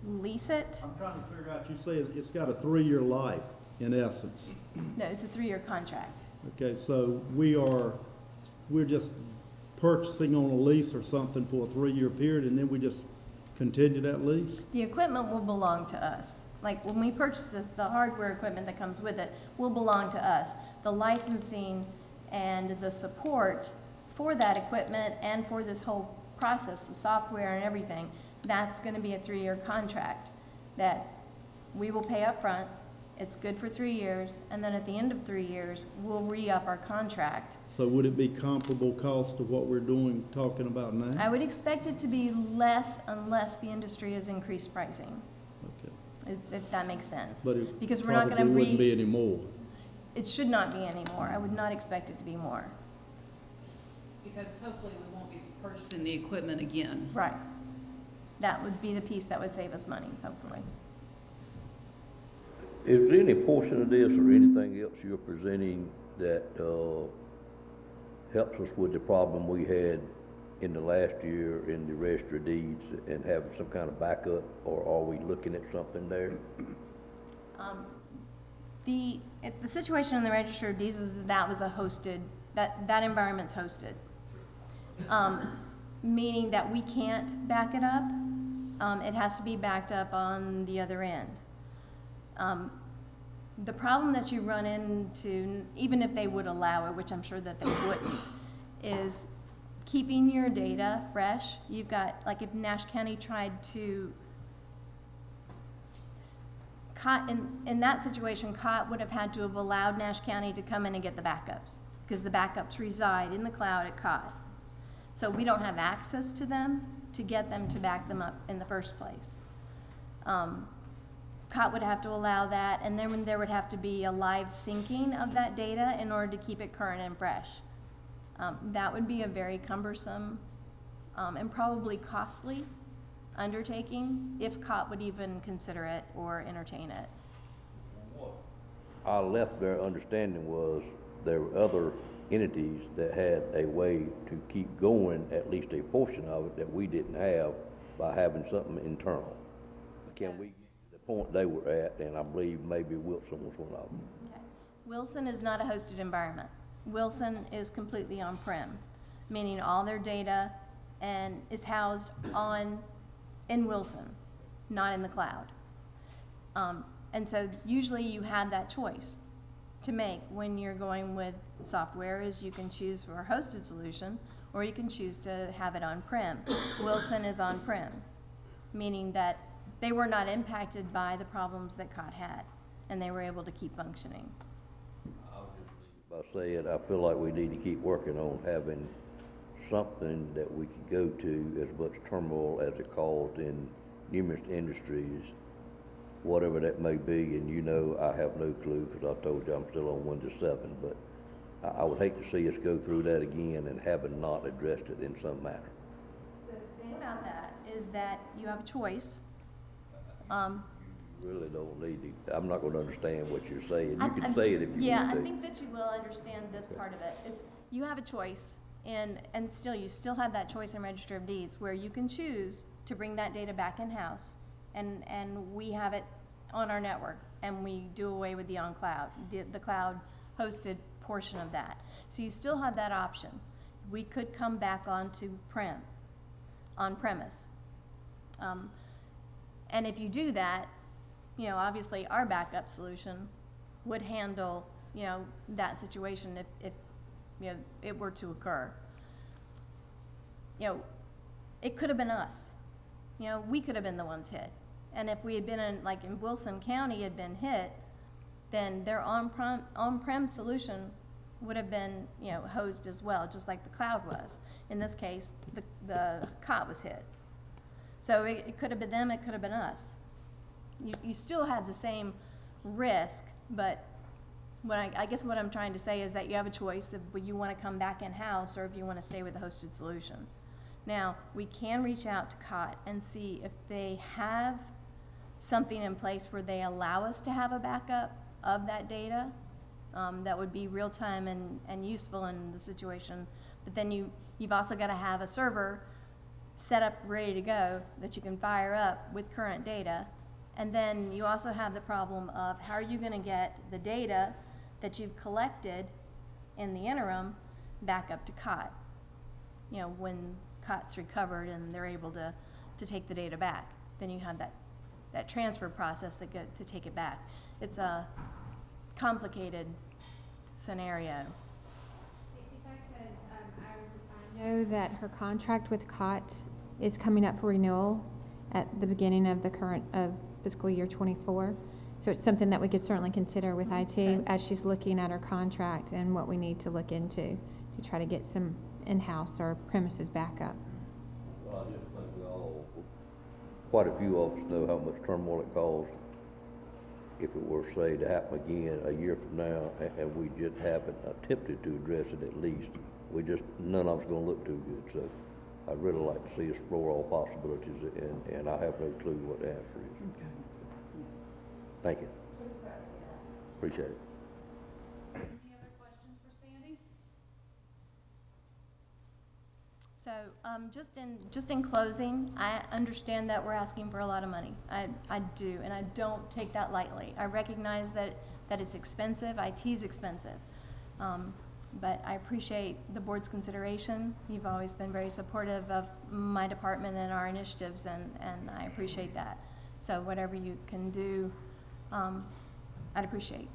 lease it? I'm trying to figure out, you say it's got a 3-year life, in essence. No, it's a 3-year contract. Okay, so we're just purchasing on a lease or something for a 3-year period, and then we just continue that lease? The equipment will belong to us. Like when we purchase this, the hardware equipment that comes with it will belong to us. The licensing and the support for that equipment and for this whole process, the software and everything, that's going to be a 3-year contract that we will pay up front. It's good for 3 years, and then at the end of 3 years, we'll re-up our contract. So would it be comparable cost to what we're talking about now? I would expect it to be less unless the industry has increased pricing, Okay. if that makes sense. But it Because we're not going to probably wouldn't be any more. It should not be any more. I would not expect it to be more. Because hopefully we won't be purchasing the equipment again. Right. That would be the piece that would save us money, hopefully. Is there any portion of this or anything else you're presenting that helps us with the problem we had in the last year in the registry of deeds and having some kind of backup, or are we looking at something there? The situation in the Register of Deeds is that was a hosted, that environment's hosted. Meaning that we can't back it up. It has to be backed up on the other end. The problem that you run into, even if they would allow it, which I'm sure that they wouldn't, is keeping your data fresh. You've got, like if Nash County tried to, in that situation, COT would have had to have allowed Nash County to come in and get the backups, because the backups reside in the cloud at COT. So we don't have access to them to get them to back them up in the first place. COT would have to allow that, and then there would have to be a live syncing of that data in order to keep it current and fresh. That would be a very cumbersome and probably costly undertaking if COT would even consider it or entertain it. I left their understanding was there were other entities that had a way to keep going at least a portion of it that we didn't have by having something internal. Can we get to the point they were at, and I believe maybe Wilson was one of them. Okay. Wilson is not a hosted environment. Wilson is completely on-prem, meaning all their data and is housed in Wilson, not in the cloud. And so usually you have that choice to make when you're going with software, is you can choose for a hosted solution or you can choose to have it on-prem. Wilson is on-prem, meaning that they were not impacted by the problems that COT had, and they were able to keep functioning. By saying, I feel like we need to keep working on having something that we could go to as much turmoil as it caused in numerous industries, whatever that may be, and you know I have no clue because I told you I'm still on Windows 7, but I would hate to see us go through that again and having not addressed it in some manner. So the thing about that is that you have a choice. Really don't need to, I'm not gonna understand what you're saying. You I- can I- say it if you Yeah, want to. I think that you will understand this part of it. It's, you have a choice, and still, you still have that choice in Register of Deeds, where you can choose to bring that data back in-house, and we have it on our network, and we do away with the on-cloud, the cloud-hosted portion of that. So you still have that option. We could come back onto on-premise. And if you do that, you know, obviously, our backup solution would handle, you know, that situation if you know, it were to occur. You know, it could have been us. You know, we could have been the ones hit. And if we had been in, like in Wilson County had been hit, then their on-prem solution would have been, you know, hosed as well, just like the cloud was. In this case, the COT was hit. So it could have been them, it could have been us. You still have the same risk, but I guess what I'm trying to say is that you have a choice if you want to come back in-house or if you want to stay with the hosted solution. Now, we can reach out to COT and see if they have something in place where they allow us to have a backup of that data that would be real-time and useful in the situation. But then you've also got to have a server set up, ready to go, that you can fire up with current data. And then you also have the problem of how are you going to get the data that you've collected in the interim back up to COT, you know, when COT's recovered and they're able to take the data back. Then you have that transfer process to take it back. It's a complicated scenario. If I could, I know that her contract with COT is coming up for renewal at the beginning of the current fiscal year 24. So it's something that we could certainly consider with IT as she's looking at her contract and what we need to look into to try to get some in-house or premises backup. Well, I just think we all, quite a few of us know how much turmoil it caused if it were, say, to happen again a year from now, and we just haven't attempted to address it at least. None of us gonna look too good, so I'd really like to see us explore all possibilities, and I have no clue what the answer is. Okay. Thank you. Appreciate it. Any other questions for Sandy? So, just in closing, I understand that we're asking for a lot of money. I do, and I don't take that lightly. I recognize that it's expensive, IT's expensive. But I appreciate the board's consideration. You've always been very supportive of my department and our initiatives, and I appreciate that. So whatever you can do, I'd appreciate.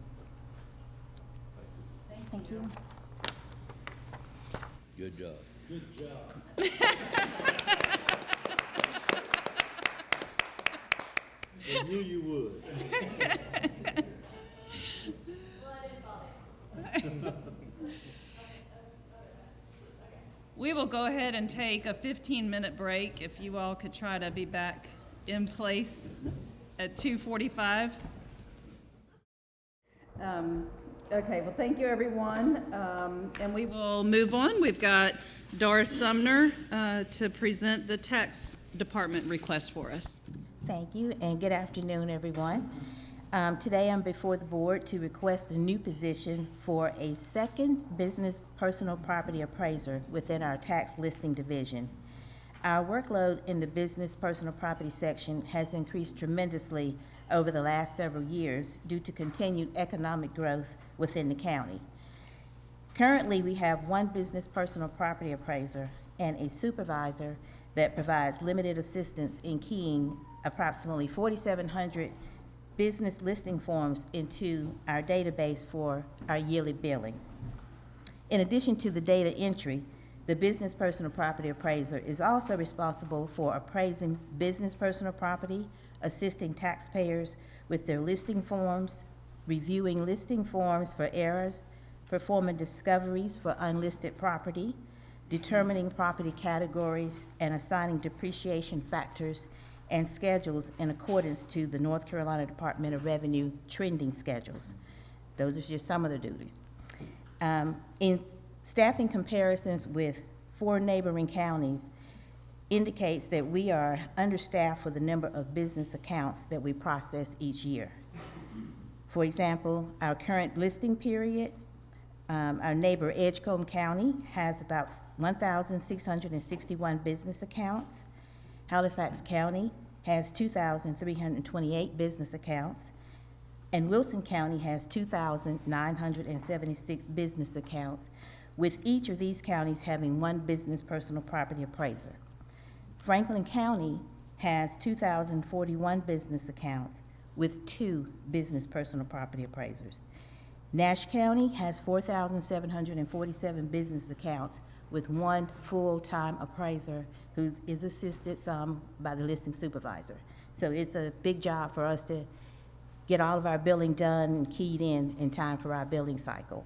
Thank you. Good job. Good job. I knew you would. We will go ahead and take a 15-minute break if you all could try to be back in place at 2:45. Okay, well, thank you, everyone. And we will move on. We've got Doris Sumner to present the tax department request for us. Thank you, and good afternoon, everyone. Today, I'm before the board to request a new position for a second business personal property appraiser within our tax listing division. Our workload in the business personal property section has increased tremendously over the last several years due to continued economic growth within the county. Currently, we have one business personal property appraiser and a supervisor that provides limited assistance in keying approximately 4,700 business listing forms into our database for our yearly billing. In addition to the data entry, the business personal property appraiser is also responsible for appraising business personal property, assisting taxpayers with their listing forms, reviewing listing forms for errors, performing discoveries for unlisted property, determining property categories, and assigning depreciation factors and schedules in accordance to the North Carolina Department of Revenue trending schedules. Those are just some of the duties. In staffing comparisons with 4 neighboring counties, indicates that we are understaffed for the number of business accounts that we process each year. For example, our current listing period, our neighbor Edgecombe County has about 1,661 business accounts. Halifax County has 2,328 business accounts, and Wilson County has 2,976 business accounts, with each of these counties having one business personal property appraiser. Franklin County has 2,041 business accounts, with 2 business personal property appraisers. Nash County has 4,747 business accounts, with 1 full-time appraiser who is assisted some by the listing supervisor. So it's a big job for us to get all of our billing done and keyed in time for our billing cycle.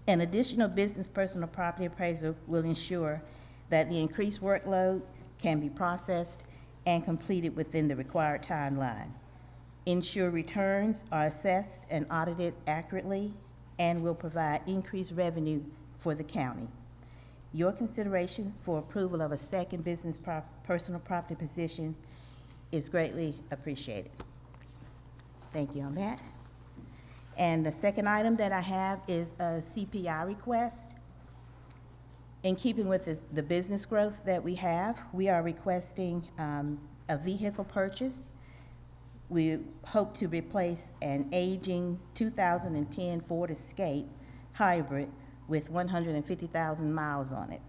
An additional business personal property appraiser will ensure that the increased workload can be processed and completed within the required timeline. Ensure returns are assessed and audited accurately, and will provide increased revenue for the county. Your consideration for approval of a second business personal property position is greatly appreciated. Thank you on that. And the second item that I have is a CPI request. In keeping with the business growth that we have, we are requesting a vehicle purchase. We hope to replace an aging 2010 Ford Escape hybrid with 150,000 miles on it.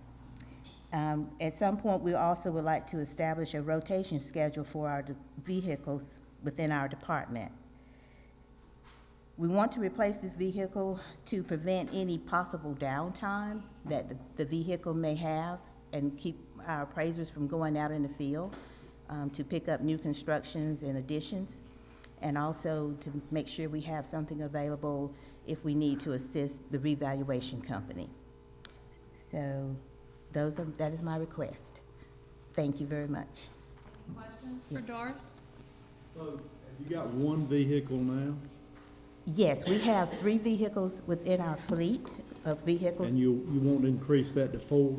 At some point, we also would like to establish a rotation schedule for our vehicles within our department. We want to replace this vehicle to prevent any possible downtime that the vehicle may have and keep our appraisers from going out in the field to pick up new constructions and additions, and also to make sure we have something available if we need to assist the revaluation company. So that is my request. Thank you very much. Questions for Doris? So, have you got one vehicle now? Yes, we have 3 vehicles within our fleet of vehicles. And you won't increase that to 4?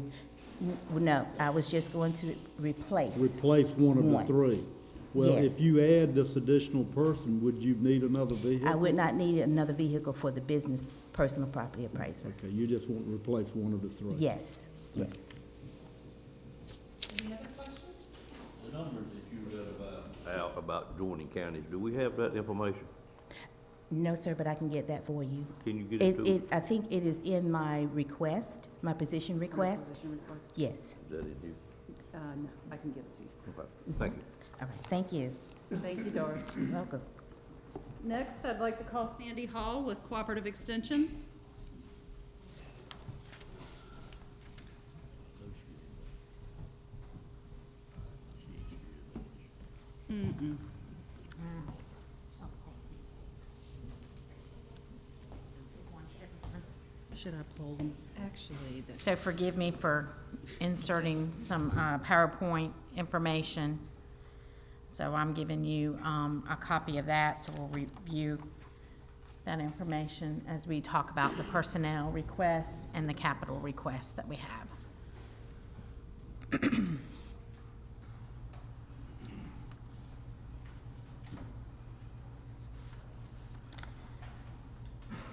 No, I was just going to replace. Replace one of the 3? Well, Yes. if you add this additional person, would you need another vehicle? I would not need another vehicle for the business personal property appraiser. Okay, you just want to replace one of the 3? Yes, yes. Any other questions? The numbers that you read about joining counties, do we have that information? No, sir, but I can get that for you. Can you get it to us? I think it is in my request, my position request. Yes. Is that it, you? No, I can give it to you. Okay, thank you. All right, thank you. Thank you, Doris. You're welcome. Next, I'd like to call Sandy Hall with Cooperative Extension. Should I pull them? Actually, So forgive me for inserting some PowerPoint information. So I'm giving you a copy of that, so we'll review that information as we talk about the personnel requests and the capital requests that we have.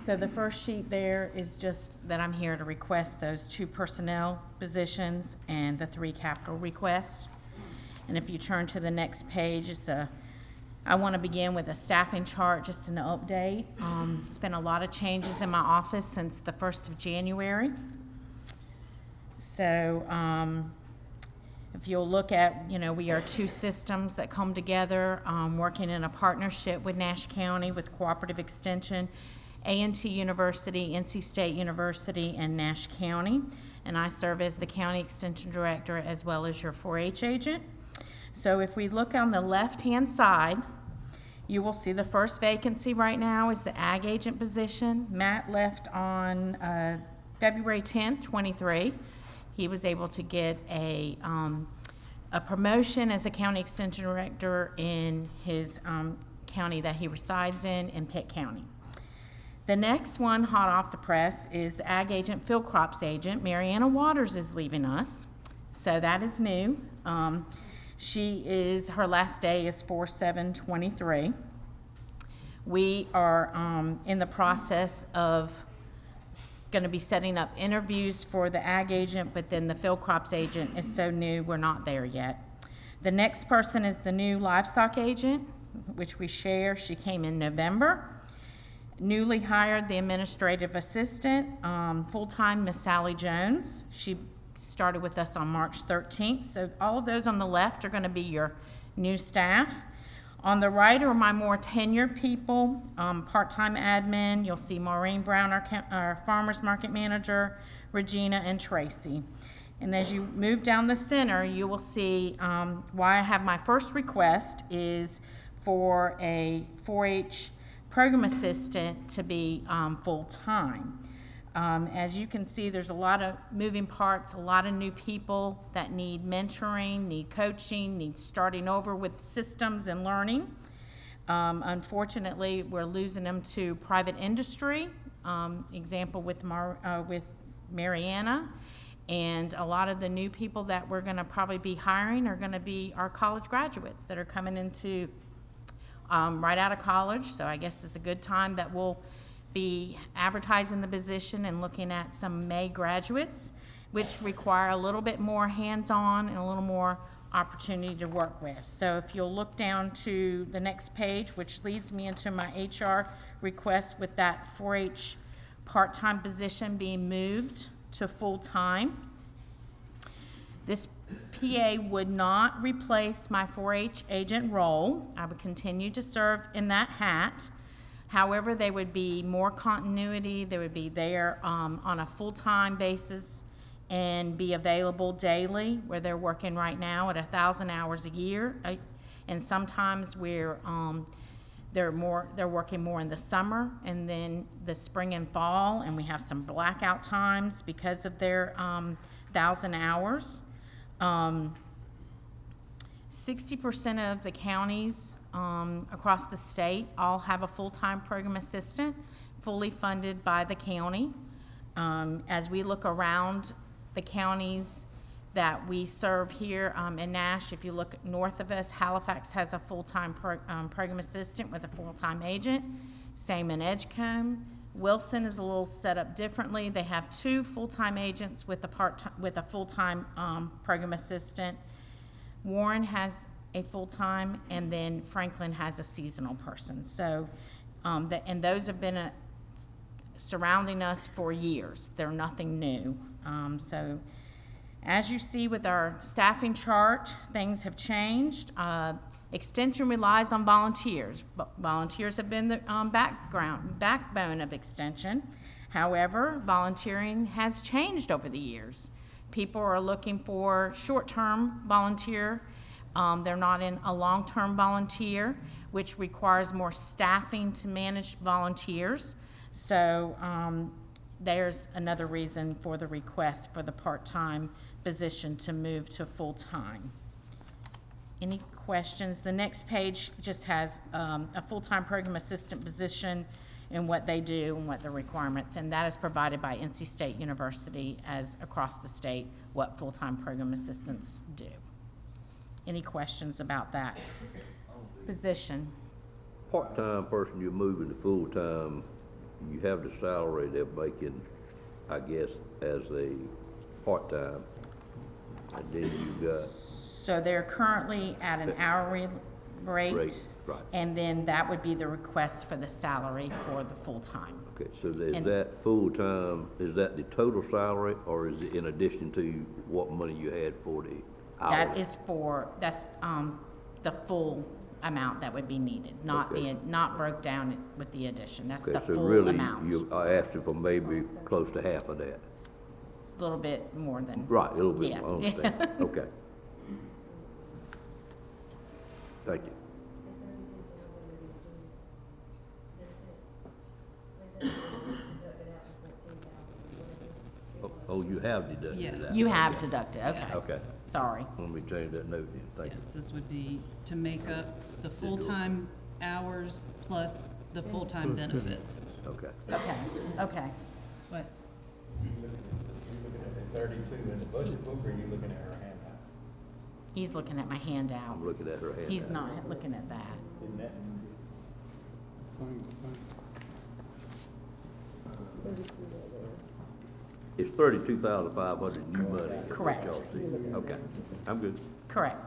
So the first sheet there is just that I'm here to request those 2 personnel positions and the 3 capital requests. And if you turn to the next page, I want to begin with a staffing chart, just an update. It's been a lot of changes in my office since the 1st of January. So if you'll look at, we are 2 systems that come together, working in a partnership with Nash County, with Cooperative Extension, A&T University, NC State University, and Nash County. And I serve as the County Extension Director as well as your 4-H agent. So if we look on the left-hand side, you will see the first vacancy right now is the Ag Agent position. Matt left on February 10th, 23. He was able to get a promotion as a County Extension Director in his county that he resides in Pitt County. The next one, hot off the press, is the Ag Agent, Field Crops Agent. Mariana Waters is leaving us. So that is new. Her last day is 4/7/23. We are in the process of going to be setting up interviews for the ag agent, but then the field crops agent is so new, we're not there yet. The next person is the new livestock agent, which we share. She came in November. Newly hired the administrative assistant, full-time, Miss Sally Jones. She started with us on March 13th. So all of those on the left are going to be your new staff. On the right are my more tenured people, part-time admin. You'll see Maureen Brown, our farmer's market manager, Regina, and Tracy. And as you move down the center, you will see why I have my first request is for a 4-H program assistant to be full-time. As you can see, there's a lot of moving parts, a lot of new people that need mentoring, need coaching, need starting over with systems and learning. Unfortunately, we're losing them to private industry, example with Mariana. And a lot of the new people that we're going to probably be hiring are going to be our college graduates that are coming into right out of college. So I guess it's a good time that we'll be advertising the position and looking at some May graduates, which require a little bit more hands-on and a little more opportunity to work with. So if you'll look down to the next page, which leads me into my HR request with that 4-H part-time position being moved to full-time. This PA would not replace my 4-H agent role. I would continue to serve in that hat. However, there would be more continuity. They would be there on a full-time basis and be available daily, where they're working right now at 1,000 hours a year. And sometimes they're working more in the summer and then the spring and fall, and we have some blackout times because of their 1,000 hours. 60% of the counties across the state all have a full-time program assistant, fully funded by the county. As we look around the counties that we serve here in Nash, if you look north of us, Halifax has a full-time program assistant with a full-time agent. Same in Edgecombe. Wilson is a little set up differently. They have 2 full-time agents with a full-time program assistant. Warren has a full-time, and then Franklin has a seasonal person. So, and those have been surrounding us for years. They're nothing new. So, as you see with our staffing chart, things have changed. Extension relies on volunteers. Volunteers have been the backbone of Extension. However, volunteering has changed over the years. People are looking for short-term volunteer. They're not in a long-term volunteer, which requires more staffing to manage volunteers. So there's another reason for the request for the part-time position to move to full-time. Any questions? The next page just has a full-time program assistant position and what they do and what the requirements, and that is provided by NC State University as across the state what full-time program assistants do. Any questions about that position? Part-time person you're moving to full-time, you have the salary they're making, I guess, as a part-time, and then you got... So they're currently at an hourly rate, right. And then that would be the request for the salary for the full-time. Okay, so is that full-time, is that the total salary, or is it in addition to what money you had for the hour? That's the full amount that would be needed, not not broke down with the addition. That's the full amount. So really, I asked you for maybe close to half of that. A little bit more than. Right, a little bit yeah. more, I understand. Okay. Thank you. Oh, you have deducted Yes. that? You have deducted, okay. Yes. Okay. Sorry. Let me change that note then, thank you. Yes, this would be to make up the full-time hours plus the full-time benefits. Okay. Okay. What? You looking at the 32 in the budget book, or are you looking at her hand? He's looking at my handout. I'm looking at her hand. He's not looking at that. Isn't that? It's 32,500 new money. is what Correct. y'all see. Okay, I'm good. Correct.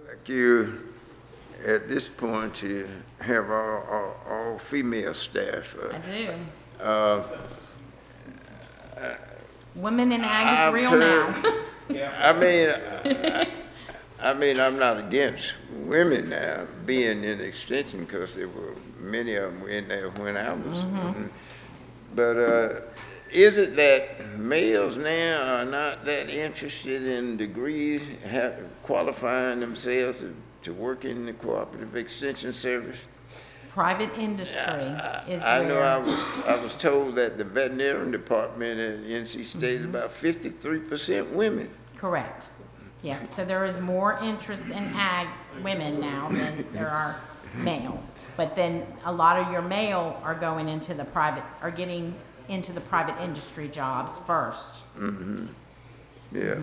Like you, at this point, you have all female staff. I do. Uh, Women in ag is I've real heard- now. I mean, I'm not against women now being in extension, because there were many of them in there when I was. But is it that males now are not that interested in degrees, qualifying themselves to work in the cooperative extension service? Private industry is I know where. I was told that the veterinarian department at NC State is about 53% women. Correct. Yeah, so there is more interest in ag women now than there are male. But then a lot of your male are going into the private, are getting into the private industry jobs first. Yeah.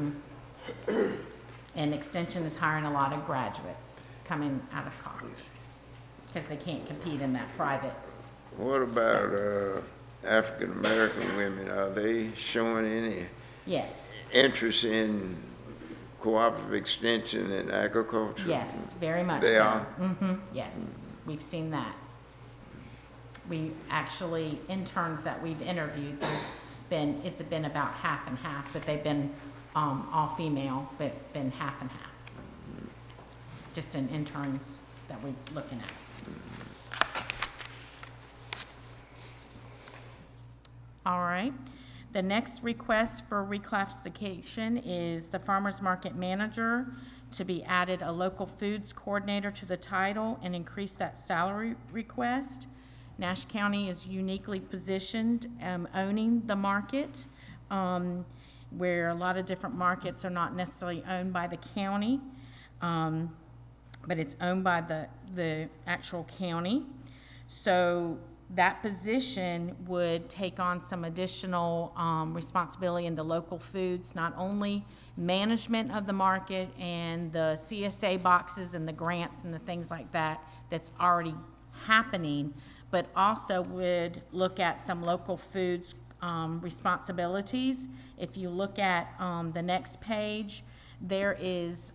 And Extension is hiring a lot of graduates coming out of college because they can't compete in that private. What about African American women? Are they showing any Yes, interest in cooperative extension and agriculture? yes, very much They so. are? Yes, we've seen that. We actually, interns that we've interviewed, it's been about half and half, but they've been all female, but been half and half. Just in interns that we're looking at. All right. The next request for reclassification is the farmer's market manager to be added a local foods coordinator to the title and increase that salary request. Nash County is uniquely positioned, owning the market, where a lot of different markets are not necessarily owned by the county, but it's owned by the actual county. So that position would take on some additional responsibility in the local foods, not only management of the market and the CSA boxes and the grants and the things like that that's already happening, but also would look at some local foods responsibilities. If you look at the next page, there is,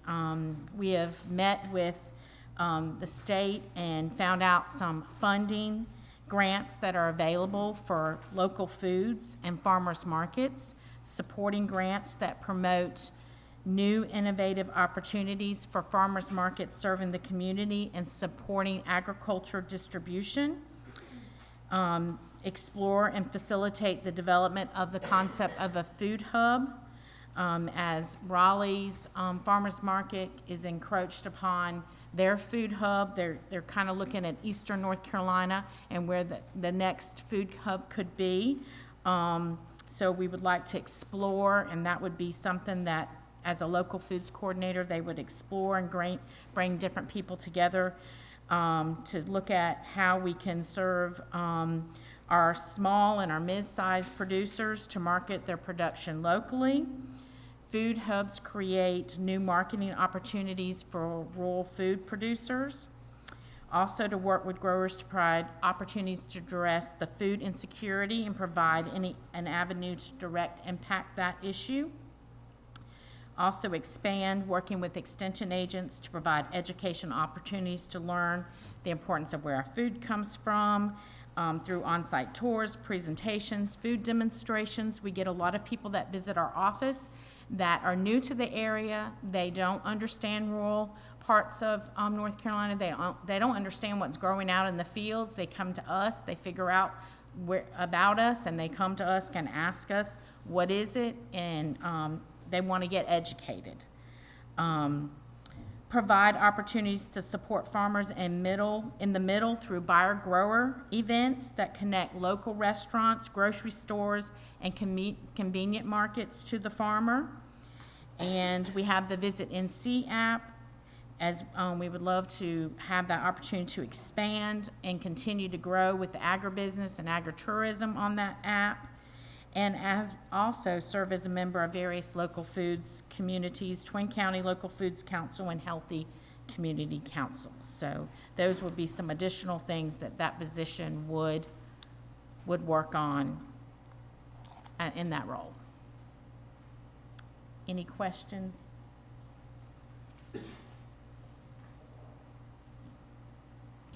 we have met with the state and found out some funding grants that are available for local foods and farmers markets, supporting grants that promote new innovative opportunities for farmers markets serving the community and supporting agriculture distribution. Explore and facilitate the development of the concept of a food hub, as Raleigh's farmers market is encroached upon their food hub. They're kind of looking at eastern North Carolina and where the next food hub could be. So we would like to explore, and that would be something that, as a local foods coordinator, they would explore and bring different people together to look at how we can serve our small and our mid-sized producers to market their production locally. Food hubs create new marketing opportunities for rural food producers. Also to work with growers to provide opportunities to address the food insecurity and provide an avenue to direct impact that issue. Also expand working with extension agents to provide education opportunities to learn the importance of where our food comes from, through on-site tours, presentations, food demonstrations. We get a lot of people that visit our office that are new to the area. They don't understand rural parts of North Carolina. They don't understand what's growing out in the fields. They come to us, they figure out about us, and they come to us and ask us, what is it? And they want to get educated. Provide opportunities to support farmers in the middle through buyer-grower events that connect local restaurants, grocery stores, and convenient markets to the farmer. And we have the Visit NC app, as we would love to have that opportunity to expand and continue to grow with the agribusiness and agritourism on that app. and as also serve as a member of various local foods communities, Twin County Local Foods Council and Healthy Community Councils. So those would be some additional things that that position would work on in that role. Any questions?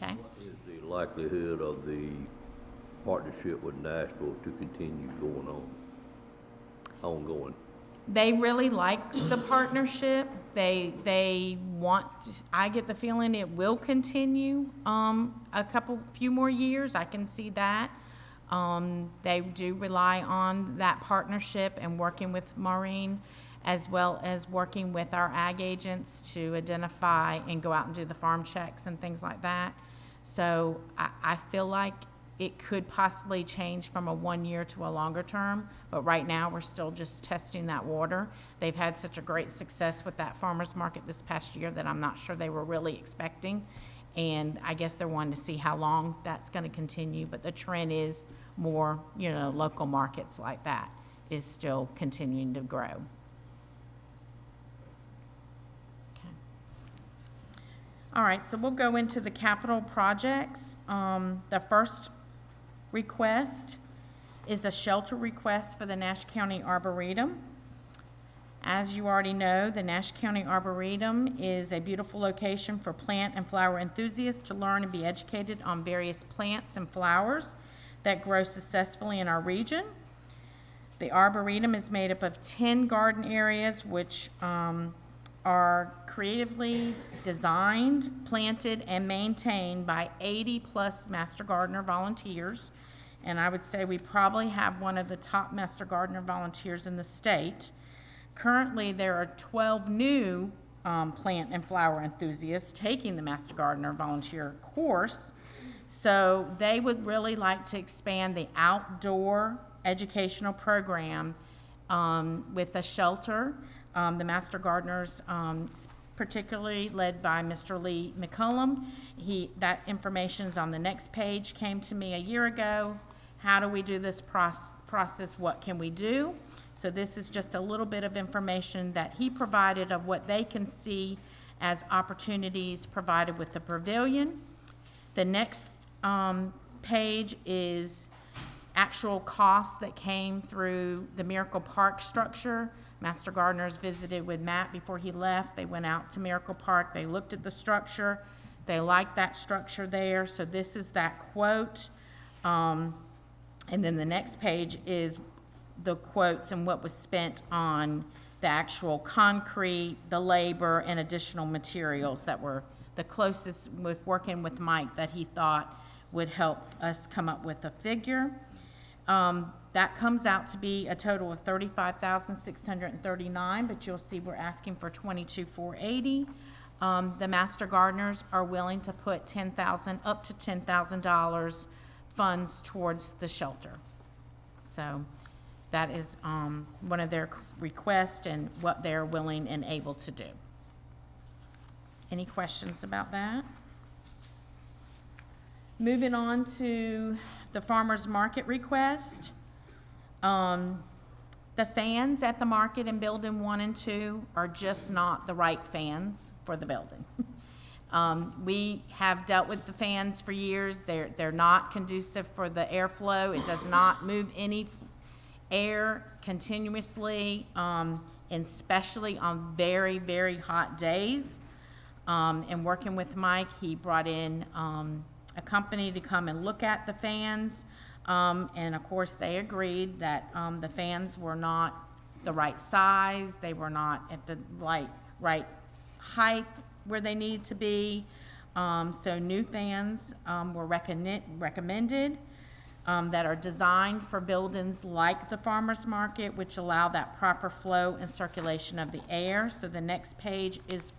Okay. What is the likelihood of the partnership with Nashville to continue ongoing? They really like the partnership. They want, I get the feeling it will continue few more years. I can see that. They do rely on that partnership and working with Maureen, as well as working with our ag agents to identify and go out and do the farm checks and things like that. So I feel like it could possibly change from a 1 year to a longer term, but right now we're still just testing that water. They've had such a great success with that farmer's market this past year that I'm not sure they were really expecting. And I guess they're wanting to see how long that's going to continue, but the trend is more, local markets like that is still continuing to grow. Okay. All right, so we'll go into the capital projects. The first request is a shelter request for the Nash County Arboretum. As you already know, the Nash County Arboretum is a beautiful location for plant and flower enthusiasts to learn and be educated on various plants and flowers that grow successfully in our region. The Arboretum is made up of 10 garden areas which are creatively designed, planted, and maintained by 80-plus Master Gardener volunteers. And I would say we probably have one of the top Master Gardener volunteers in the state. Currently, there are 12 new plant and flower enthusiasts taking the Master Gardener volunteer course. So they would really like to expand the outdoor educational program with a shelter. The Master Gardeners, particularly led by Mr. Lee McCullum, that information is on the next page, came to me a year ago. How do we do this process? What can we do? So this is just a little bit of information that he provided of what they can see as opportunities provided with the pavilion. The next page is actual costs that came through the Miracle Park structure. Master Gardeners visited with Matt before he left. They went out to Miracle Park. They looked at the structure. They liked that structure there. So this is that quote. And then the next page is the quotes and what was spent on the actual concrete, the labor, and additional materials that were the closest with working with Mike that he thought would help us come up with a figure. That comes out to be a total of $35,639, but you'll see we're asking for $22,480. The Master Gardeners are willing to put up to $10,000 funds towards the shelter. So that is one of their requests and what they're willing and able to do. Any questions about that? Moving on to the farmer's market request. The fans at the market in building 1 and 2 are just not the right fans for the building. We have dealt with the fans for years. They're not conducive for the airflow. It does not move any air continuously, and especially on very, very hot days. And working with Mike, he brought in a company to come and look at the fans. And of course, they agreed that the fans were not the right size. They were not at the right height where they need to be. So new fans were recommended that are designed for buildings like the farmer's market, which allow that proper flow and circulation of the air. So the next page is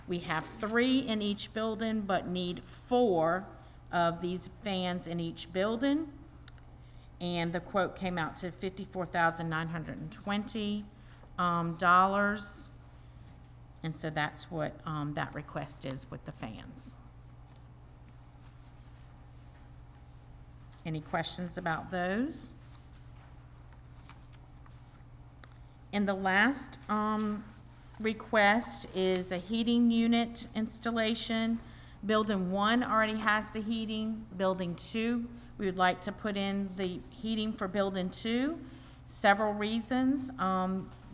we have 3 in each building, but need 4 of these fans in each building. And the quote came out to $54,920. And so that's what that request is with the fans. Any questions about those? And the last request is a heating unit installation. Building 1 already has the heating. Building 2, we would like to put in the heating for Building 2. Several reasons.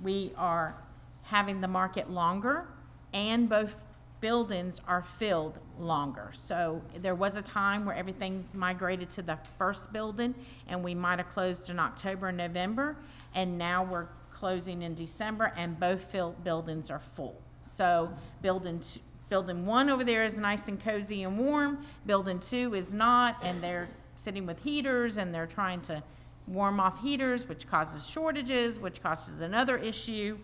We are having the market longer, and both buildings are filled longer. So there was a time where everything migrated to the first building, and we might have closed in October and November, and now we're closing in December, and both buildings are full. So building 1 over there is nice and cozy and warm. Building 2 is not, and they're sitting with heaters, and they're trying to warm off heaters, which causes shortages, which causes another issue.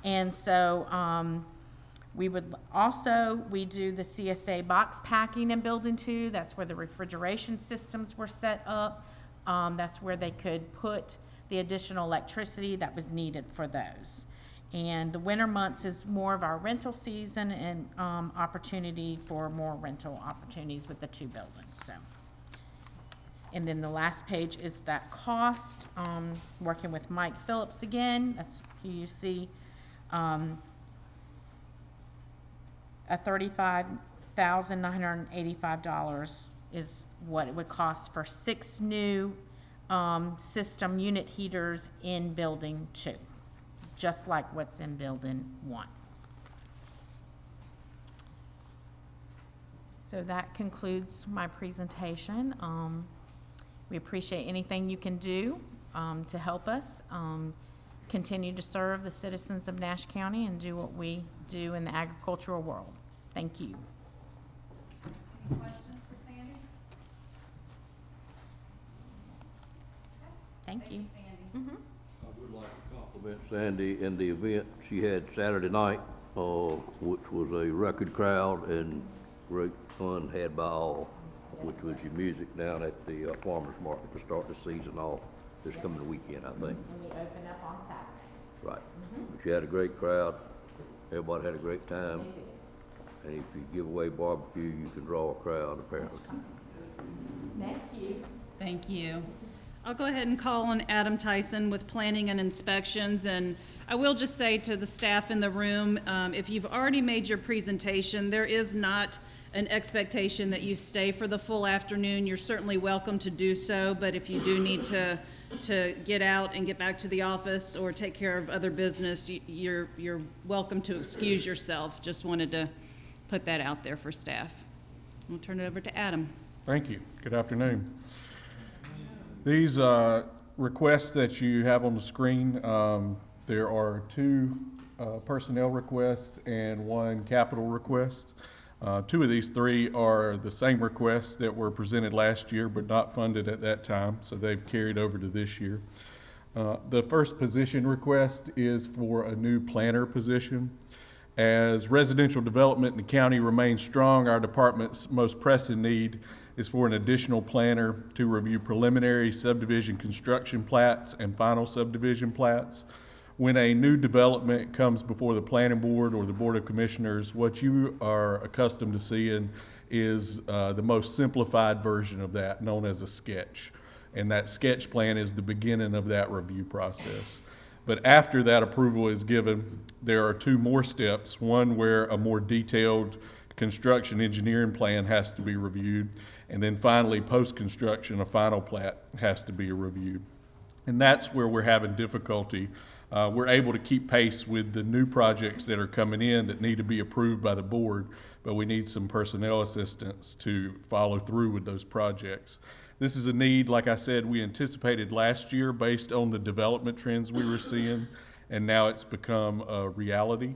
And so we do the CSA box packing in Building 2. That's where the refrigeration systems were set up. That's where they could put the additional electricity that was needed for those. And the winter months is more of our rental season and opportunity for more rental opportunities with the 2 buildings. So, and then the last page is that cost. Working with Mike Phillips again. That's who you see. A $35,985 is what it would cost for 6 new system unit heaters in Building 2, just like what's in Building 1. So that concludes my presentation. We appreciate anything you can do to help us continue to serve the citizens of Nash County and do what we do in the agricultural world. Thank you. Any questions for Sandy? Thank you. Sandy. I would like to compliment Sandy in the event she had Saturday night, which was a record crowd and great fun had by all, which was your music down at the farmer's market to start the season off this coming weekend, I think. And we open up on Saturday. Right. She had a great crowd. Everybody had a great time. And if you give away barbecue, you can draw a crowd, apparently. Thank you. Thank you. I'll go ahead and call on Adam Tyson with Planning and Inspections. And I will just say to the staff in the room, if you've already made your presentation, there is not an expectation that you stay for the full afternoon. You're certainly welcome to do so, but if you do need to get out and get back to the office or take care of other business, you're welcome to excuse yourself. Just wanted to put that out there for staff. We'll turn it over to Adam. Thank you. Good afternoon. These requests that you have on the screen, there are 2 personnel requests and 1 capital request. 2 of these 3 are the same requests that were presented last year but not funded at that time, so they've carried over to this year. The first position request is for a new planner position. As residential development in the county remains strong, our department's most pressing need is for an additional planner to review preliminary subdivision construction plats and final subdivision plats. When a new development comes before the planning board or the board of commissioners, what you are accustomed to seeing is the most simplified version of that, known as a sketch. And that sketch plan is the beginning of that review process. But after that approval is given, there are 2 more steps, one where a more detailed construction engineering plan has to be reviewed, and then finally, post-construction, a final plat has to be reviewed. And that's where we're having difficulty. We're able to keep pace with the new projects that are coming in that need to be approved by the board, but we need some personnel assistance to follow through with those projects. This is a need, like I said, we anticipated last year based on the development trends we were seeing, and now it's become a reality.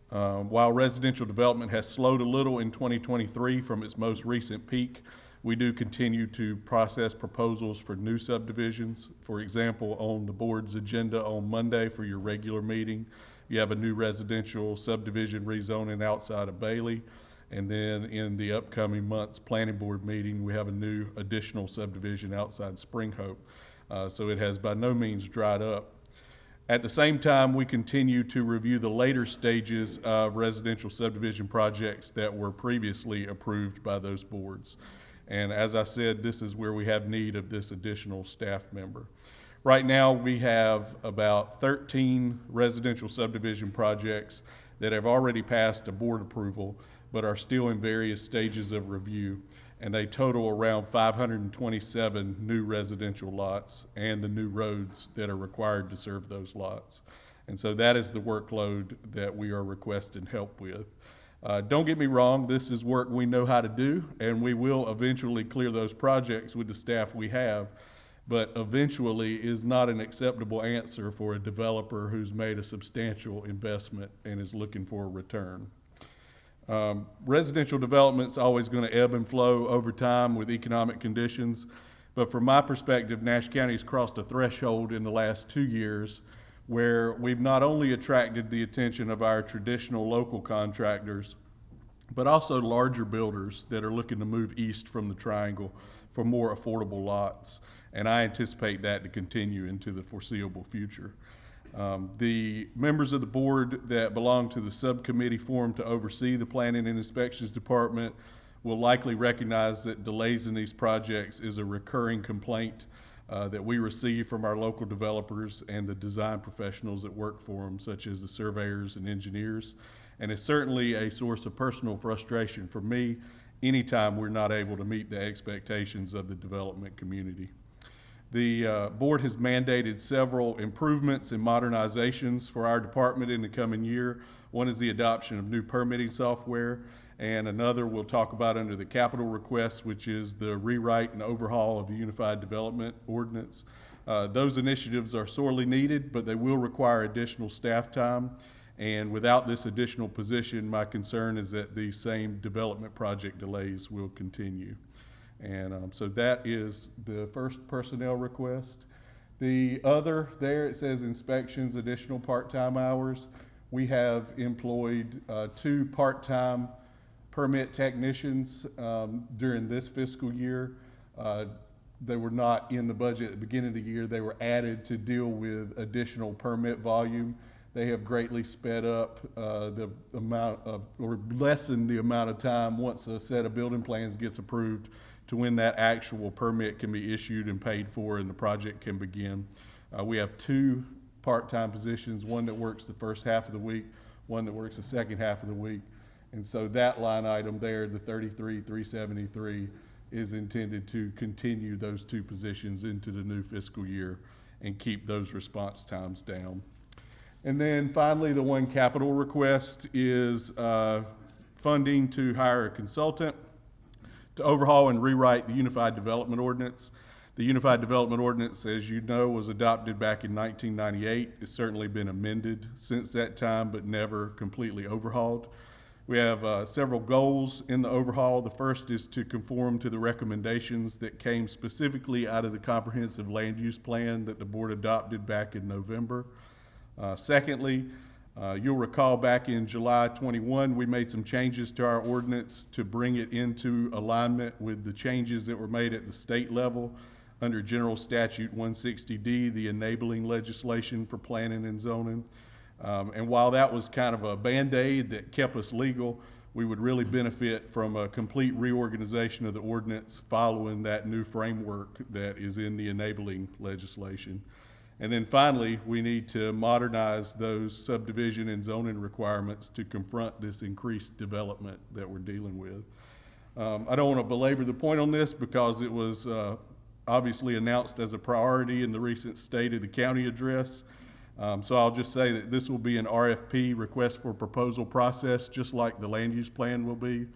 While residential development has slowed a little in 2023 from its most recent peak, we do continue to process proposals for new subdivisions. For example, on the board's agenda on Monday for your regular meeting, you have a new residential subdivision rezoning outside of Bailey. And then in the upcoming month's planning board meeting, we have a new additional subdivision outside Spring Hope. So it has by no means dried up. At the same time, we continue to review the later stages of residential subdivision projects that were previously approved by those boards. And as I said, this is where we have need of this additional staff member. Right now, we have about 13 residential subdivision projects that have already passed a board approval, but are still in various stages of review. And they total around 527 new residential lots and the new roads that are required to serve those lots. And so that is the workload that we are requesting help with. Don't get me wrong, this is work we know how to do, and we will eventually clear those projects with the staff we have. But eventually is not an acceptable answer for a developer who's made a substantial investment and is looking for a return. Residential development's always going to ebb and flow over time with economic conditions, but from my perspective, Nash County's crossed a threshold in the last 2 years where we've not only attracted the attention of our traditional local contractors, but also larger builders that are looking to move east from the Triangle for more affordable lots. And I anticipate that to continue into the foreseeable future. The members of the board that belong to the subcommittee formed to oversee the Planning and Inspections Department will likely recognize that delays in these projects is a recurring complaint that we receive from our local developers and the design professionals that work for them, such as the surveyors and engineers. And it's certainly a source of personal frustration for me anytime we're not able to meet the expectations of the development community. The board has mandated several improvements and modernizations for our department in the coming year. One is the adoption of new permitting software, and another we'll talk about under the capital request, which is the rewrite and overhaul of the Unified Development Ordinance. Those initiatives are sorely needed, but they will require additional staff time. And without this additional position, my concern is that these same development project delays will continue. And so that is the first personnel request. The other there, it says inspections, additional part-time hours. We have employed 2 part-time permit technicians during this fiscal year. They were not in the budget at the beginning of the year. They were added to deal with additional permit volume. They have greatly sped up the amount of, or lessened the amount of time once a set of building plans gets approved to when that actual permit can be issued and paid for and the project can begin. We have 2 part-time positions, one that works the first half of the week, one that works the second half of the week. And so that line item there, the 33,373, is intended to continue those 2 positions into the new fiscal year and keep those response times down. And then finally, the one capital request is funding to hire a consultant to overhaul and rewrite the Unified Development Ordinance. The Unified Development Ordinance, as you know, was adopted back in 1998. It's certainly been amended since that time, but never completely overhauled. We have several goals in the overhaul. The first is to conform to the recommendations that came specifically out of the comprehensive land use plan that the board adopted back in November. Secondly, you'll recall back in July 21, we made some changes to our ordinance to bring it into alignment with the changes that were made at the state level under General Statute 160D, the enabling legislation for planning and zoning. And while that was kind of a Band-Aid that kept us legal, we would really benefit from a complete reorganization of the ordinance following that new framework that is in the enabling legislation. And then finally, we need to modernize those subdivision and zoning requirements to confront this increased development that we're dealing with. I don't want to belabor the point on this because it was obviously announced as a priority in the recent State of the County address. So I'll just say that this will be an RFP, request for proposal process, just like the land use plan will be.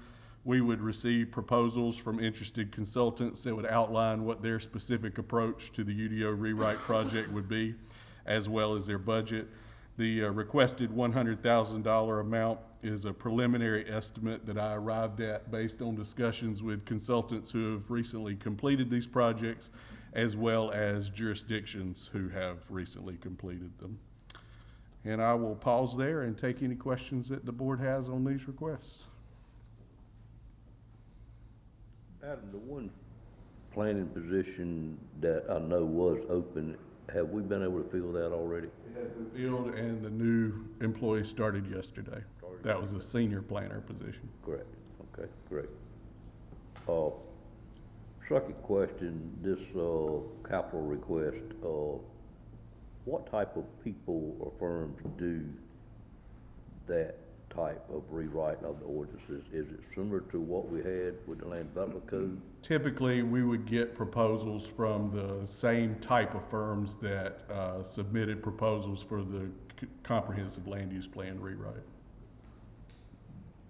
We would receive proposals from interested consultants that would outline what their specific approach to the UDO rewrite project would be, as well as their budget. The requested $100,000 amount is a preliminary estimate that I arrived at based on discussions with consultants who have recently completed these projects, as well as jurisdictions who have recently completed them. And I will pause there and take any questions that the board has on these requests. Adam, the one planning position that I know was open, have we been able to fill that already? It has been filled, and the new employee started yesterday. That was a senior planner position. Correct. Okay, great. Second question, this capital request, what type of people or firms do that type of rewriting of the ordinances? Is it similar to what we had with the Land Development Code? Typically, we would get proposals from the same type of firms that submitted proposals for the comprehensive land use plan rewrite.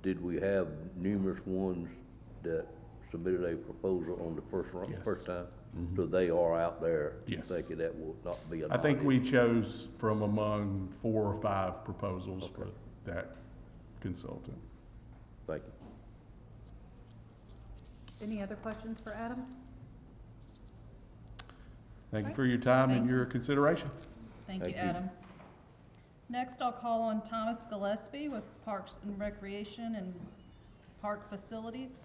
Did we have numerous ones that submitted a proposal on the first Yes. time? Mhm. So they are out there, Yes. thinking that will not be a I think non-issue? we chose from among 4 or 5 proposals for that consultant. Thank you. Any other questions for Adam? Thank you for your time and Thank your consideration. Thank you, Thank you. Adam. Next, I'll call on Thomas Gillespie with Parks and Recreation and Park Facilities.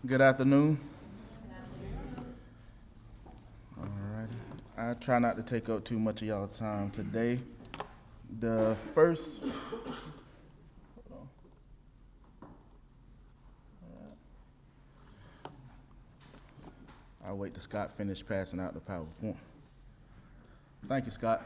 Good afternoon. All right. I try not to take up too much of y'all's time today. The first. I'll wait till Scott finish passing out the PowerPoint. Thank you, Scott.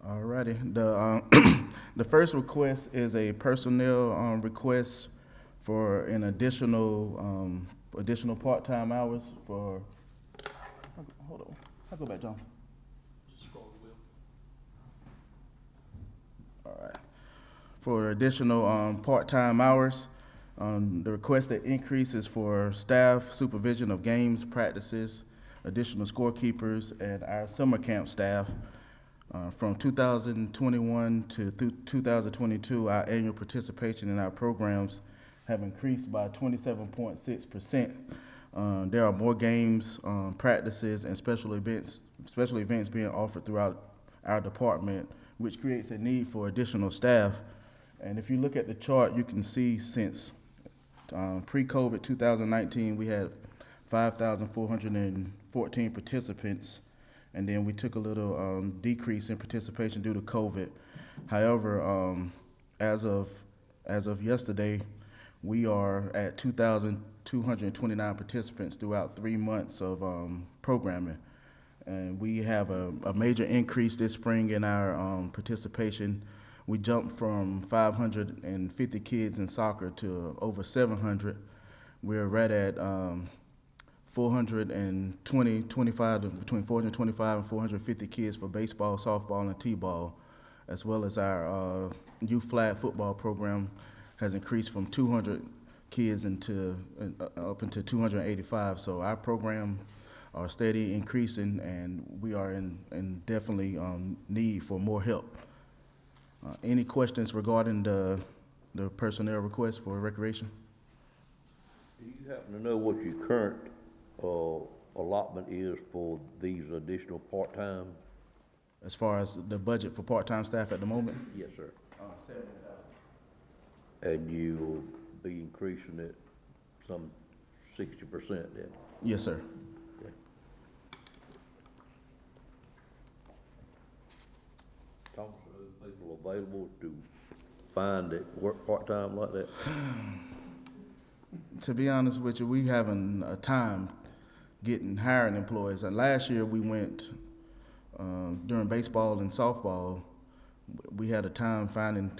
Alrighty, the first request is a personnel request for an additional part-time hours for. Hold on, I'll go back, John. All right, for additional part-time hours, the requested increase is for staff supervision of games, practices, additional scorekeepers, and our summer camp staff. From 2021 to 2022, our annual participation in our programs have increased by 27.6%. There are more games, practices, and special events being offered throughout our department, which creates a need for additional staff. And if you look at the chart, you can see since pre-COVID 2019, we had 5,414 participants. And then we took a little decrease in participation due to COVID. However, as of yesterday, we are at 2,229 participants throughout 3 months of programming. And we have a major increase this spring in our participation. We jumped from 550 kids in soccer to over 700. We're right at between 425 and 450 kids for baseball, softball, and t-ball, as well as our youth flag football program has increased from 200 kids up into 285. So our program are steady increasing, and we are in definitely need for more help. Any questions regarding the personnel request for recreation? Do you happen to know what your current allotment is for these additional part-time? As far as the budget for part-time staff at the moment? Yes, sir. $70,000. And you'll be increasing it some 60% then? Yes, sir. Okay. Thomas, are those people available to find that work part-time like that? To be honest with you, we having a time hiring employees. And last year we went, during baseball and softball, we had a time finding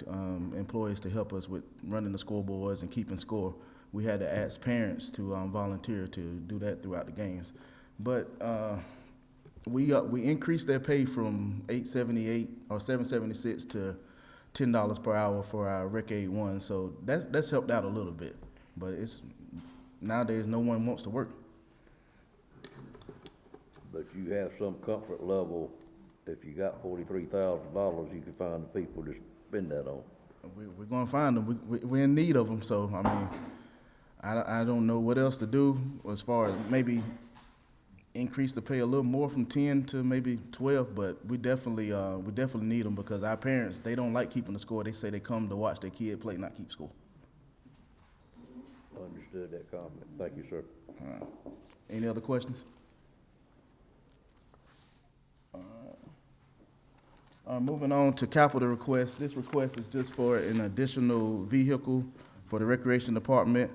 employees to help us with running the scoreboards and keeping score. We had to ask parents to volunteer to do that throughout the games. But we increased their pay from $8.78 or $7.76 to $10 per hour for our Rec Aid 1. So that's helped out a little bit. But nowadays no one wants to work. But you have some comfort level, if you got $43,000, you can find the people to spend that on. We're gonna find them. We're in need of them. So I mean, I don't know what else to do as far as maybe increase the pay a little more from 10 to maybe 12, but we definitely need them because our parents, they don't like keeping the score. They say they come to watch their kid play, not keep score. Understood that comment. Thank you, sir. Any other questions? Moving on to capital requests. This request is just for an additional vehicle for the recreation department.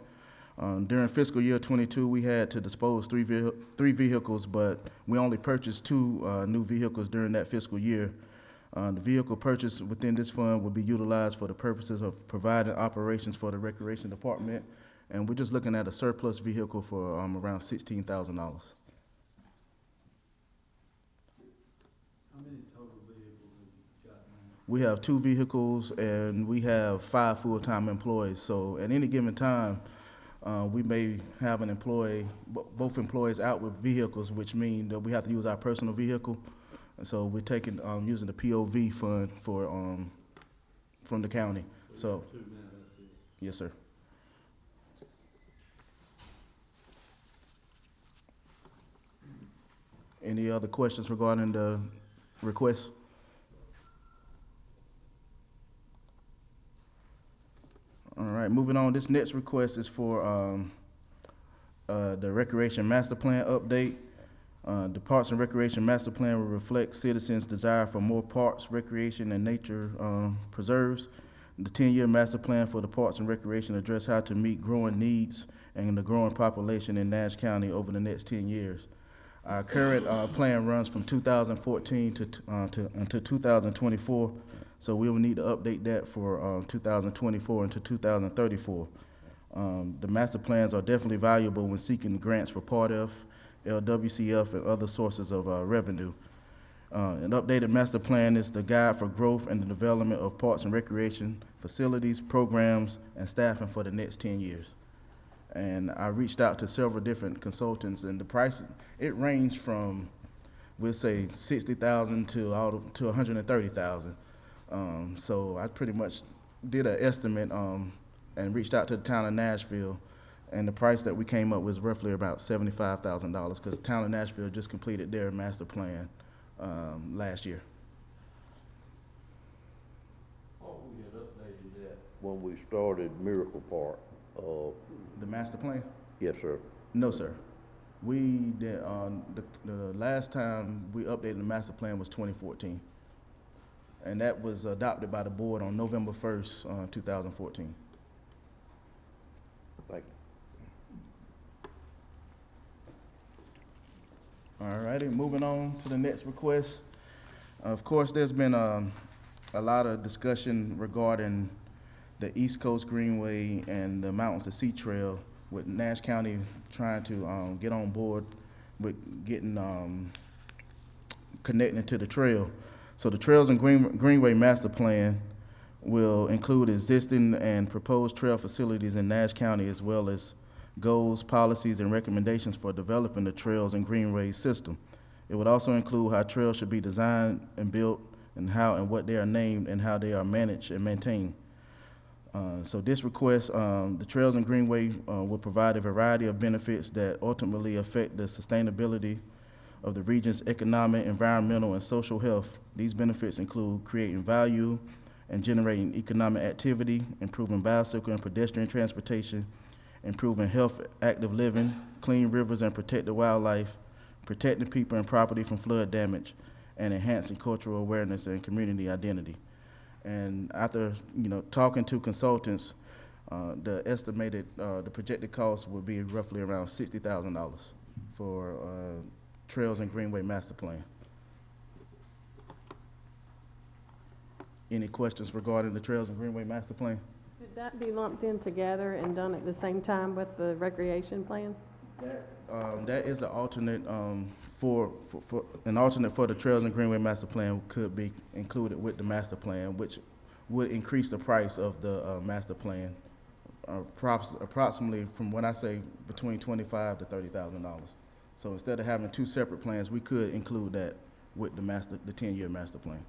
During fiscal year '22, we had to dispose three vehicles, but we only purchased 2 new vehicles during that fiscal year. The vehicle purchased within this fund will be utilized for the purposes of providing operations for the recreation department, and we're just looking at a surplus vehicle for around $16,000. How many total vehicles have you got now? We have 2 vehicles and we have 5 full-time employees. So at any given time, we may have an employee, both employees out with vehicles, which mean that we have to use our personal vehicle. And so we're taking, using the POV fund for, from the county. So, yes, sir. Any other questions regarding the request? All right, moving on. This next request is for the Recreation Master Plan update. The Parks and Recreation Master Plan will reflect citizens' desire for more parks, recreation, and nature preserves. The 10-year master plan for the Parks and Recreation address how to meet growing needs and the growing population in Nash County over the next 10 years. Our current plan runs from 2014 until 2024, so we will need to update that for 2024 into 2034. The master plans are definitely valuable when seeking grants for Part F, LWCF, and other sources of revenue. An updated master plan is the guide for growth and the development of parks and recreation facilities, programs, and staffing for the next 10 years. And I reached out to several different consultants, and the price, it ranged from, we'll say, $60,000 to $130,000. So I pretty much did an estimate and reached out to the town of Nashville, and the price that we came up with was roughly about $75,000 because the town of Nashville just completed their master plan last year. Oh, we had updated that when we started Miracle Park. The master plan? Yes, sir. No, sir. We did, the last time we updated the master plan was 2014. And that was adopted by the board on November 1st, 2014. Thank you. All righty, moving on to the next request. Of course, there's been a lot of discussion regarding the East Coast Greenway and the Mountains to Sea Trail, with Nash County trying to get on board with getting connecting to the trail. So the Trails and Greenway Master Plan will include existing and proposed trail facilities in Nash County, as well as goals, policies, and recommendations for developing the Trails and Greenways system. It would also include how trails should be designed and built, and how and what they are named, and how they are managed and maintained. So this request, the Trails and Greenway will provide a variety of benefits that ultimately affect the sustainability of the region's economic, environmental, and social health. These benefits include creating value and generating economic activity, improving bicycle and pedestrian transportation, improving health, active living, clean rivers and protected wildlife, protecting people and property from flood damage, and enhancing cultural awareness and community identity. And after, talking to consultants, the estimated, the projected cost would be roughly around $60,000 for Trails and Greenway Master Plan. Any questions regarding the Trails and Greenway Master Plan? Could that be lumped in together and done at the same time with the recreation plan? That is an alternate for an alternate for the Trails and Greenway Master Plan could be included with the master plan, which would increase the price of the master plan approximately, from what I say, between $25,000 to $30,000. So instead of having 2 separate plans, we could include that with the 10-year master plan.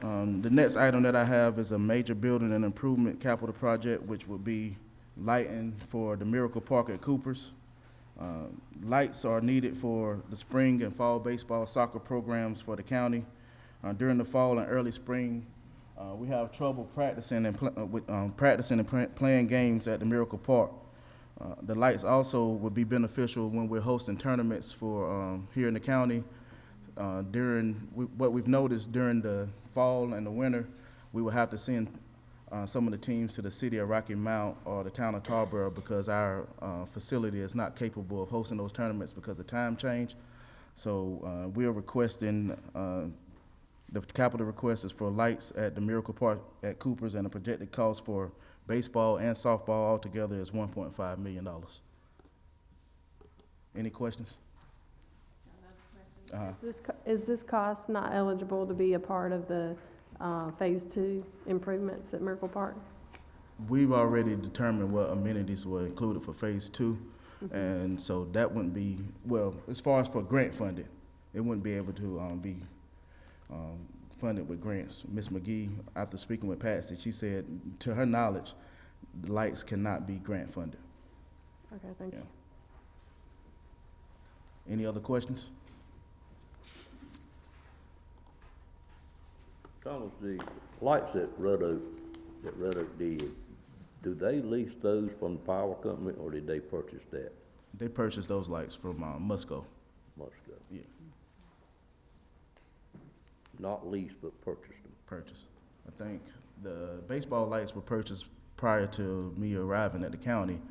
The next item that I have is a major building and improvement capital project, which will be lighting for the Miracle Park at Coopers. Lights are needed for the spring and fall baseball soccer programs for the county. During the fall and early spring, we have trouble practicing and playing games at the Miracle Park. The lights also would be beneficial when we're hosting tournaments for here in the county. What we've noticed during the fall and the winter, we will have to send some of the teams to the city of Rocky Mount or the town of Tarboro because our facility is not capable of hosting those tournaments because of time change. So we are requesting, the capital request is for lights at the Miracle Park at Coopers, and the projected cost for baseball and softball altogether is $1.5 million. Any questions? Is this cost not eligible to be a part of the Phase 2 improvements at Miracle Park? We've already determined what amenities were included for Phase 2, and so that wouldn't be, well, as far as for grant funding, it wouldn't be able to be funded with grants. Ms. McGee, after speaking with Patsy, she said, to her knowledge, the lights cannot be grant funded. Okay, thank you. Any other questions? Thomas, the lights at Red Oak did, do they lease those from the power company, or did they purchase that? They purchased those lights from Musco. Musco. Yeah. Not leased, but purchased them. Purchased. I think the baseball lights were purchased prior to me arriving at the county,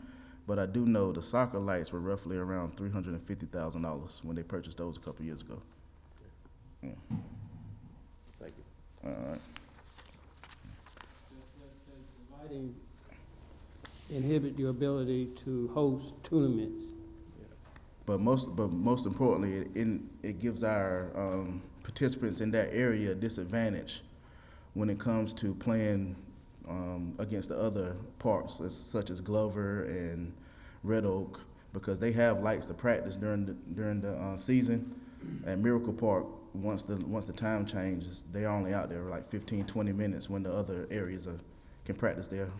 but I do know the soccer lights were roughly around $350,000 when they purchased those a couple years ago. Yeah. Thank you. All right. Lighting inhibit your ability to host tournaments. But most importantly, it gives our participants in that area a disadvantage when it comes to playing against the other parks, such as Glover and Red Oak, because they have lights to practice during the season. At Miracle Park, once the time changes, they're only out there like 15, 20 minutes when the other areas can practice their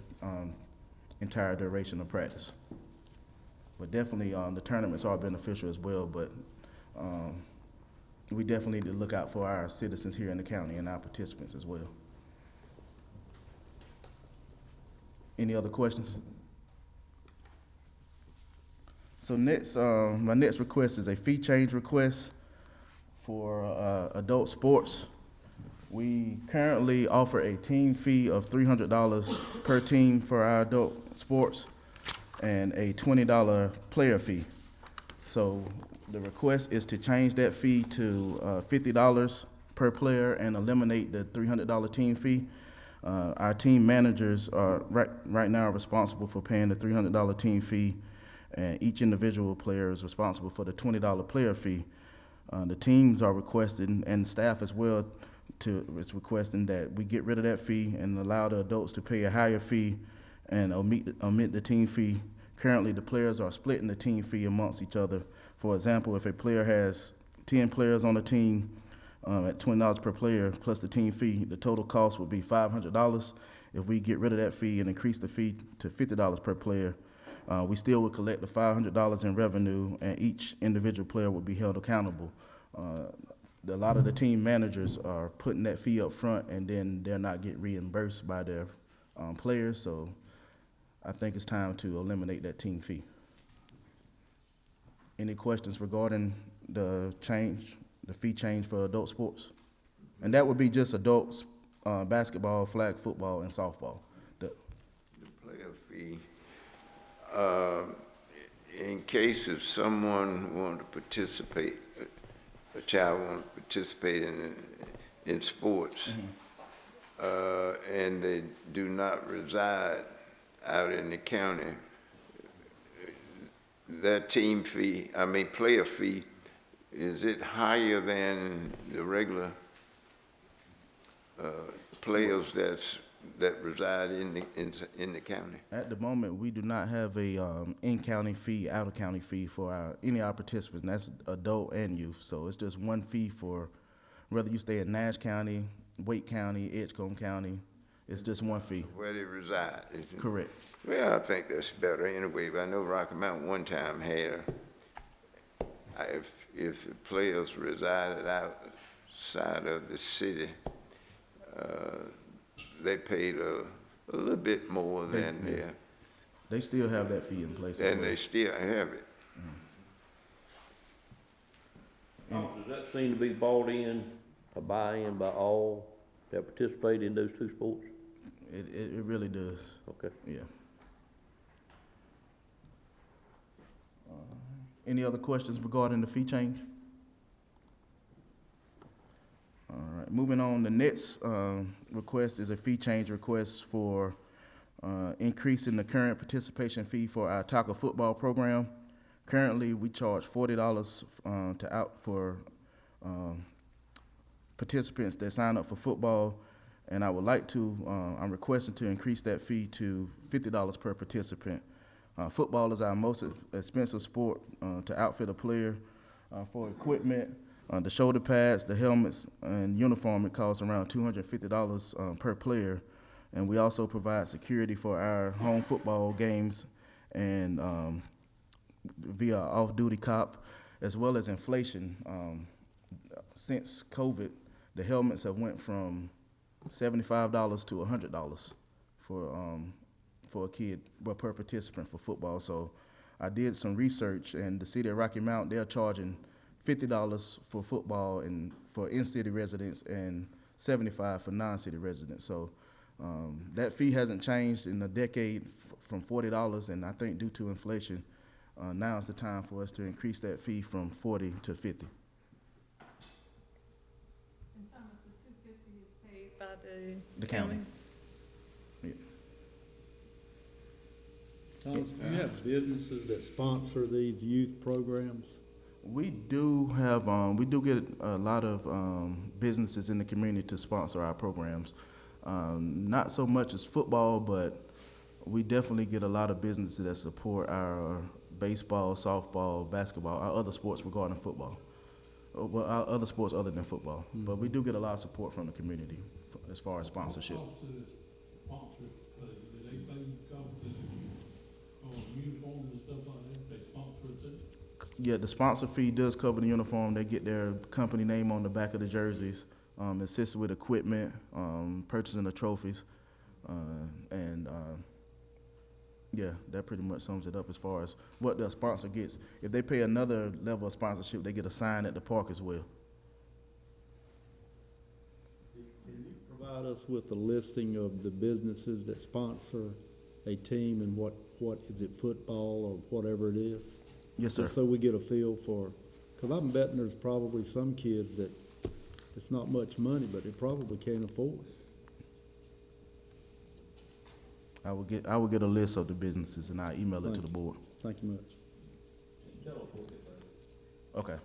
entire duration of practice. But definitely the tournaments are beneficial as well, but we definitely need to look out for our citizens here in the county and our participants as well. Any other questions? So next, my next request is a fee change request for adult sports. We currently offer a team fee of $300 per team for our adult sports and a $20 player fee. So the request is to change that fee to $50 per player and eliminate the $300 team fee. Our team managers are right now responsible for paying the $300 team fee, and each individual player is responsible for the $20 player fee. The teams are requesting, and staff as well, is requesting that we get rid of that fee and allow the adults to pay a higher fee and omit the team fee. Currently, the players are splitting the team fee amongst each other. For example, if a player has 10 players on the team at $20 per player plus the team fee, the total cost would be $500. If we get rid of that fee and increase the fee to $50 per player, we still would collect the $500 in revenue, and each individual player would be held accountable. A lot of the team managers are putting that fee up front, and then they're not getting reimbursed by their players, so I think it's time to eliminate that team fee. Any questions regarding the fee change for adult sports? And that would be just adults, basketball, flag football, and softball. The player fee, in case if someone wanted to participate, a child wanted to participate in sports, and they do not reside out in the county, that team fee, player fee, is it higher than the regular players that reside in the county? At the moment, we do not have a in-county fee, out-of-county fee for any of our participants, and that's adult and youth. So it's just one fee for whether you stay in Nash County Wake County, Edgecombe County. It's just one fee. Where they reside, isn't it? Correct. Well, I think that's better anyway, but I know Rocky Mountain one time had, if the players resided outside of the city, they paid a little bit more than Yes. They still have that fee in place. as and well. they still have it. Does that seem to be bought in, a buy-in by all that participate in those two sports? It really does. Okay. Yeah. Any other questions regarding the fee change? All right, moving on, the next request is a fee change request for increasing the current participation fee for our tackle football program. Currently, we charge $40 for participants that sign up for football, and I would like to, I'm requesting to increase that fee to $50 per participant. Football is our most expensive sport to outfit a player. For equipment, the shoulder pads, the helmets, and uniform, it costs around $250 per player. And we also provide security for our home football games and via off-duty cop, as well as inflation. Since COVID, the helmets have went from $75 to $100 for a kid, but per participant for football. So I did some research, and the city of Rocky Mount, they're charging $50 for football and for in-city residents and $75 for non-city residents. So that fee hasn't changed in a decade from $40, and I think due to inflation, now is the time for us to increase that fee from $40 to $50. And Thomas, the $250 is paid by The county. Yeah. Thomas, do you have businesses that sponsor these youth programs? We do have, we do get a lot of businesses in the community to sponsor our programs. Not so much as football, but we definitely get a lot of businesses that support our baseball, softball, basketball, our other sports regarding football. Well, our other sports other than football. But we do get a lot of support from the community as far as sponsorship. Yeah, the sponsor fee does cover the uniform. They get their company name on the back of the jerseys, assist with equipment, purchasing the trophies, and yeah, that pretty much sums it up as far as what the sponsor gets. If they pay another level of sponsorship, they get a sign at the park as well. Can you provide us with a listing of the businesses that sponsor a team and what is it, football or whatever it is? Yes, sir. Just so we get a feel for, because I'm betting there's probably some kids that it's not much money, but they probably can't afford it. I will get a list of the businesses and I'll email it to the board. Thank you much. Okay.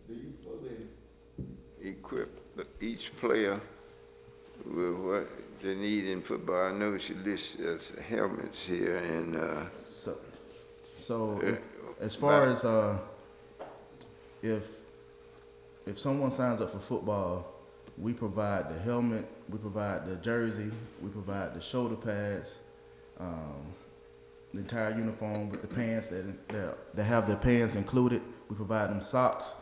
Do you fully equip each player with what they need in football? I know she lists helmets here and So as far as if someone signs up for football, we provide the helmet, we provide the jersey, we provide the shoulder pads, the entire uniform with the pants that have the pants included. We provide them socks,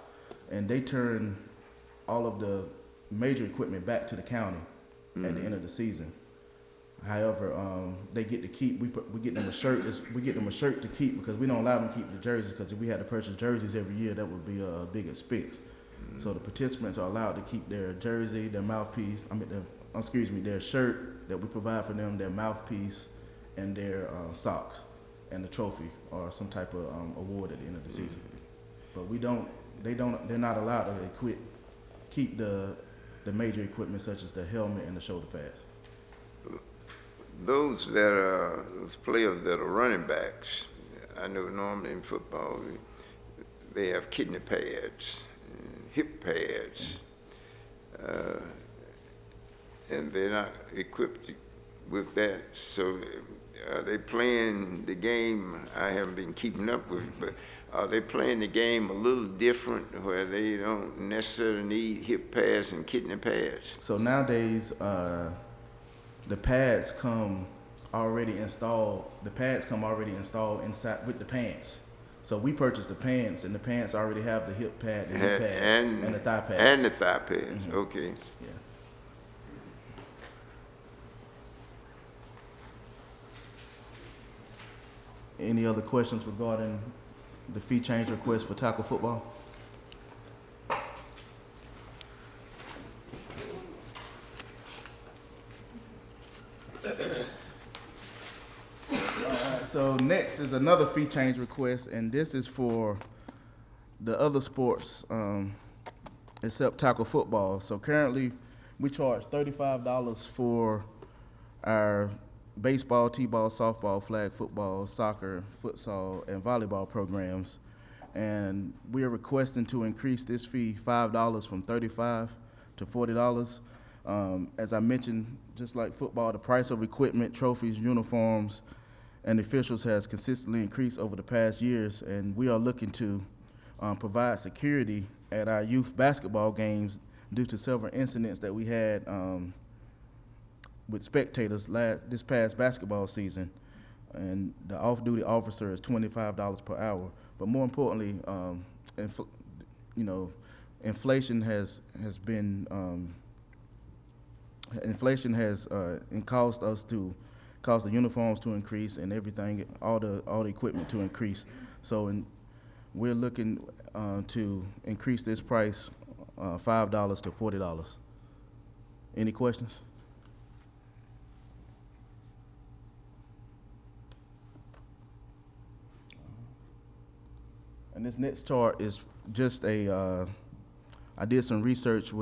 and they turn all of the major equipment back to the county at the end of the season. However, they get to keep. We get them a shirt. We get them a shirt to keep because we don't allow them to keep the jerseys because if we had to purchase jerseys every year, that would be a big expense. So the participants are allowed to keep their jersey, their mouthpiece. Their shirt that we provide for them, their mouthpiece, and their socks, and the trophy or some type of award at the end of the season. But they're not allowed to keep the major equipment such as the helmet and the shoulder pads. those players that are running backs, I know normally in football, they have kidney pads, hip pads, and they're not equipped with that. So are they playing the game? I haven't been keeping up with it, but Are they playing the game a little different where they don't necessarily need hip pads and kidney pads? So nowadays, the pads come already installed. The pads come already installed inside with the pants. So we purchased the pants, and the pants already have the hip pad, the knee pad, and the thigh pads. And the thigh pads, okay. Yeah. Any other questions regarding the fee change request for tackle football? So next is another fee change request, and this is for the other sports except tackle football. So currently, we charge $35 for our baseball, t-ball, softball, flag football, soccer, futsal, and volleyball programs. And we are requesting to increase this fee $5 from $35 to $40. As I mentioned, just like football, the price of equipment, trophies, uniforms, and officials has consistently increased over the past years, and we are looking to provide security at our youth basketball games due to several incidents that we had with spectators this past basketball season. And the off-duty officer is $25 per hour. But more importantly, inflation has caused the uniforms to increase and everything, all the equipment to increase. So we're looking to increase this price $5 to $40. Any questions? And this next chart is just I did some research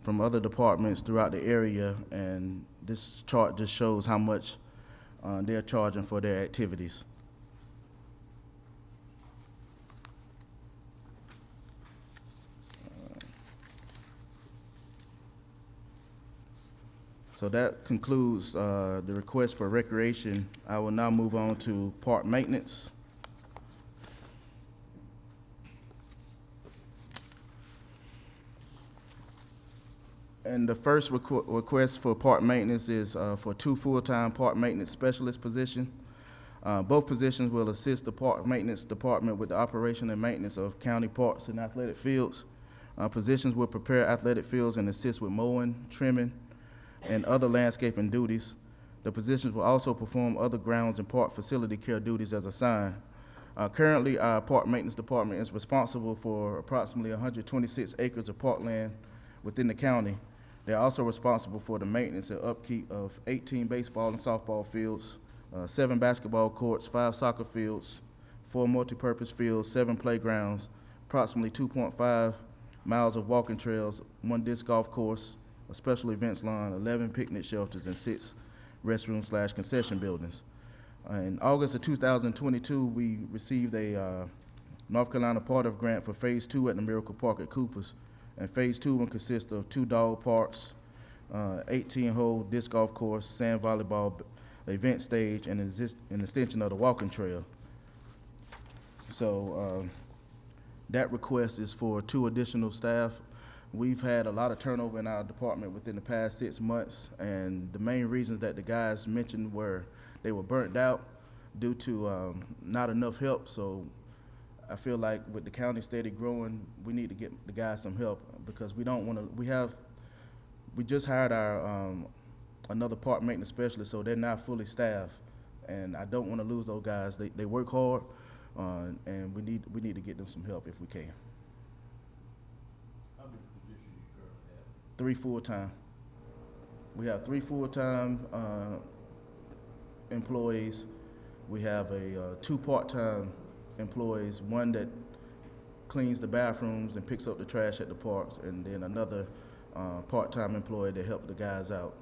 from other departments throughout the area, and this chart just shows how much they're charging for their activities. So that concludes the request for recreation. I will now move on to park maintenance. And the first request for park maintenance is for 2 full-time park maintenance specialist positions. Both positions will assist the park maintenance department with the operation and maintenance of county parks and athletic fields. Positions will prepare athletic fields and assist with mowing, trimming, and other landscaping duties. The positions will also perform other grounds and park facility care duties as assigned. Currently, our park maintenance department is responsible for approximately 126 acres of parkland within the county. They're also responsible for the maintenance and upkeep of 18 baseball and softball fields, 7 basketball courts, 5 soccer fields, 4 multipurpose fields, 7 playgrounds, approximately 2.5 miles of walking trails, 1 disc golf course, a special events lawn, 11 picnic shelters, and 6 restroom/concession buildings. In August of 2022, we received a North Carolina Part of grant for Phase 2 at the Miracle Park at Coopers. And Phase 2 will consist of 2 dog parks, 18-hole disc golf course, sand volleyball event stage, and an extension of the walking trail. So that request is for 2 additional staff. We've had a lot of turnover in our department within the past 6 months, and the main reasons that the guys mentioned were they were burnt out due to not enough help. So I feel like with the county steady growing, we need to get the guys some help because we don't want to. We just hired our another park maintenance specialist, so they're not fully staffed, and I don't want to lose those guys. They work hard, and we need to get them some help if we can. How many positions you currently have? 3 full-time. We have 3 full-time employees. We have 2 part-time employees, 1 that cleans the bathrooms and picks up the trash at the parks, and then another part-time employee to help the guys out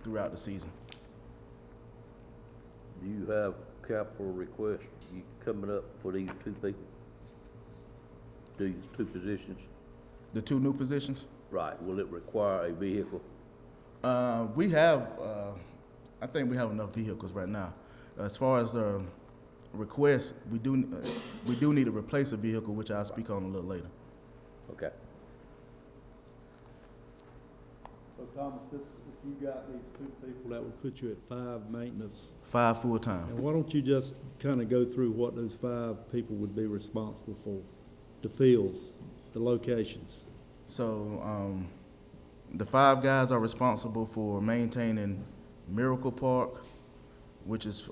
throughout the season. Do you have capital requests coming up for these 2 people? These 2 positions? The 2 new positions? Right. Will it require a vehicle? We have, I think we have enough vehicles right now. As far as request, we do need to replace a vehicle, which I'll speak on a little later. Okay. So Thomas, if you got these two people, that would put you at 5 maintenance. 5 full-time. And why don't you just kind of go through what those 5 people would be responsible for? The fields, the locations. So, the 5 guys are responsible for maintaining Miracle Park, which is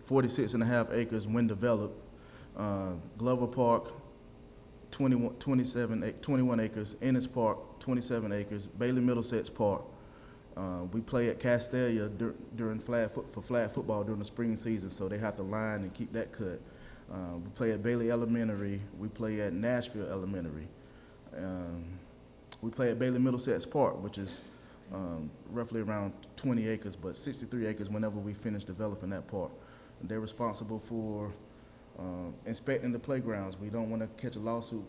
46.5 acres when developed. Glover Park, 21 acres. Ennis Park, 27 acres. Bailey Middlesex Park. We play at Castelia during flag football during the spring season, so they have to line and keep that cut. We play at Bailey Elementary. We play at Nashville Elementary. We play at Bailey Middlesex Park, which is roughly around 20 acres, but 63 acres whenever we finish developing that park. And they're responsible for inspecting the playgrounds. We don't want to catch a lawsuit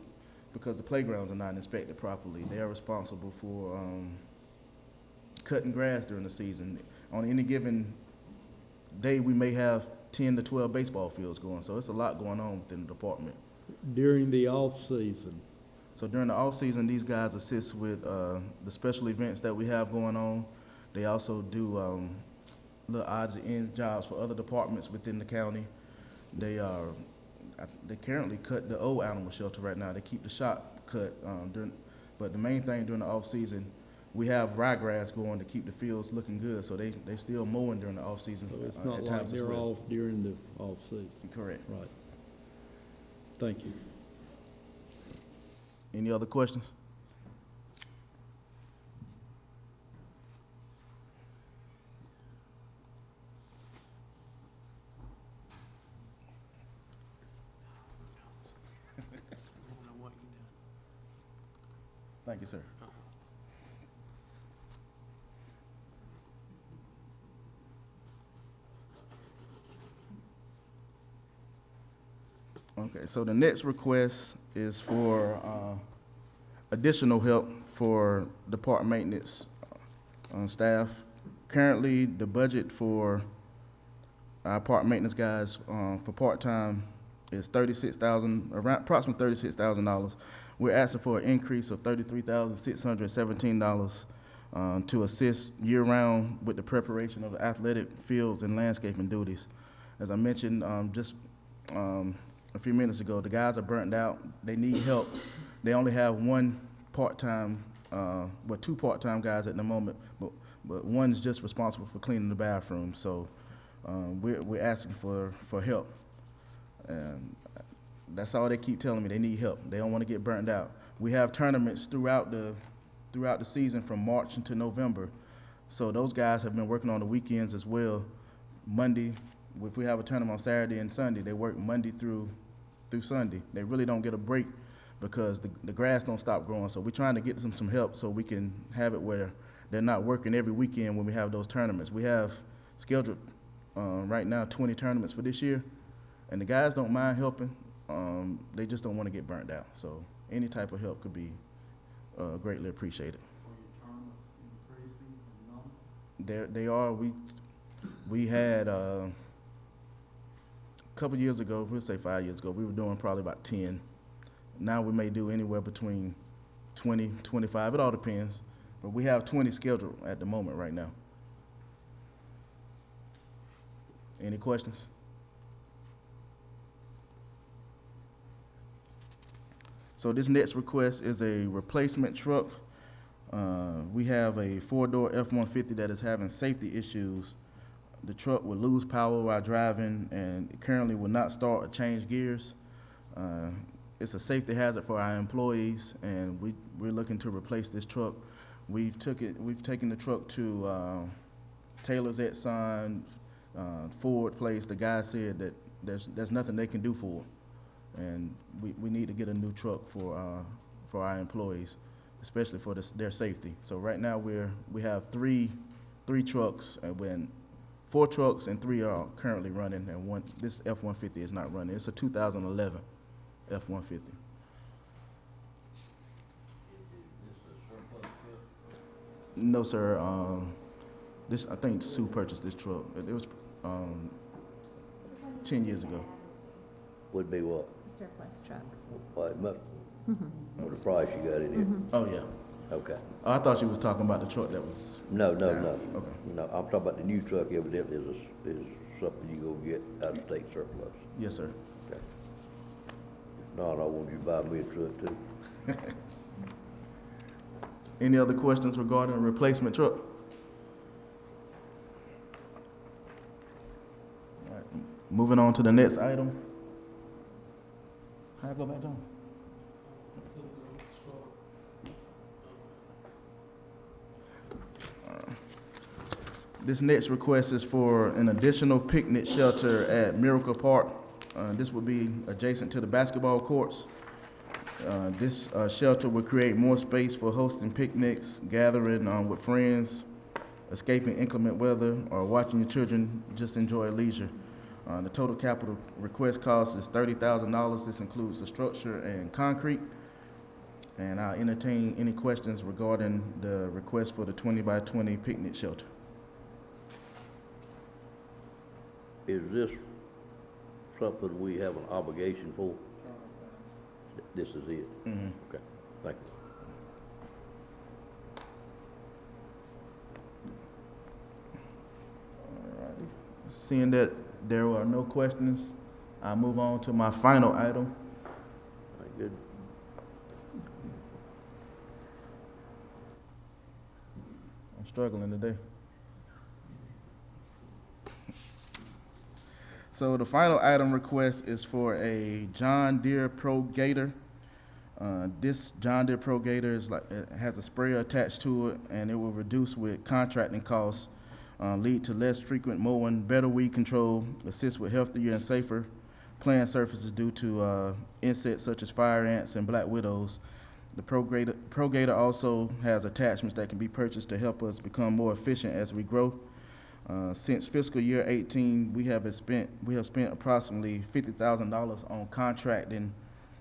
because the playgrounds are not inspected properly. They are responsible for cutting grass during the season. On any given day, we may have 10 to 12 baseball fields going, so it's a lot going on within the department. During the off-season. So during the off-season, these guys assist with the special events that we have going on. They also do little odds and ends jobs for other departments within the county. They currently cut the old animal shelter right now. They keep the shop cut but the main thing during the off-season, we have ryegrass going to keep the fields looking good, so they still mowing during the off-season. So it's not at like times as they're well. off during the off-season. Correct. Right. Thank you. Any other questions? Thank you, sir. Okay, so the next request is for additional help for the park maintenance staff. Currently, the budget for our park maintenance guys for part-time is approximately $36,000. We're asking for an increase of $33,617 to assist year-round with the preparation of the athletic fields and landscaping duties. As I mentioned just a few minutes ago, the guys are burnt out. They need help. They only have one part-time, two part-time guys at the moment, but one is just responsible for cleaning the bathroom. So we're asking for help. And that's all they keep telling me. They need help. They don't want to get burnt out. We have tournaments throughout the season from March into November. So those guys have been working on the weekends as well. Monday, if we have a tournament on Saturday and Sunday, they work Monday through Sunday. They really don't get a break because the grass don't stop growing. So we're trying to get them some help so we can have it where they're not working every weekend when we have those tournaments. We have scheduled right now 20 tournaments for this year, and the guys don't mind helping. They just don't want to get burnt out. So any type of help could be greatly appreciated. They are. We had a couple years ago, we'll say 5 years ago, we were doing probably about 10. Now we may do anywhere between 20, 25. It all depends. But we have 20 scheduled at the moment right now. Any questions? So this next request is a replacement truck. We have a 4-door F-150 that is having safety issues. The truck will lose power while driving and it currently will not start or change gears. It's a safety hazard for our employees, and we're looking to replace this truck. We've taken the truck to Taylor's Exxon, Ford place. The guy said that there's nothing they can do for it. And we need to get a new truck for our employees, especially for their safety. So right now we have three trucks, and 4 trucks and 3 are currently running, and this F-150 is not running. It's a 2011 F-150. No, sir. I think Sue purchased this truck. It was 10 years ago. Would be what? Surplus truck. Well, it must, or the price you got it in. Oh, yeah. Okay. Oh, I thought you was talking about the truck that was. No. Okay. No, I'm talking about the new truck evidently is something you go get out of state surplus. Yes, sir. Okay. If not, I want you to buy me a truck too. Any other questions regarding a replacement truck? All right, moving on to the next item. How I go back down? This next request is for an additional picnic shelter at Miracle Park. This would be adjacent to the basketball courts. This shelter would create more space for hosting picnics, gathering with friends, escaping inclement weather, or watching your children just enjoy leisure. The total capital request cost is $30,000. This includes the structure and concrete. And I'll entertain any questions regarding the request for the 20 by 20 picnic shelter. Is this something we have an obligation for? This is it? Mm-hmm. Okay, thank you. Alrighty. Seeing that there are no questions, I'll move on to my final item. All right, good. I'm struggling today. So the final item request is for a John Deere Pro Gator. This John Deere Pro Gator is it has a sprayer attached to it, and it will reduce with contracting costs, lead to less frequent mowing, better weed control, assist with healthier and safer plant surfaces due to insects such as fire ants and black widows. The Pro Gator also has attachments that can be purchased to help us become more efficient as we grow. Since fiscal year 18, we have spent approximately $50,000 on contracting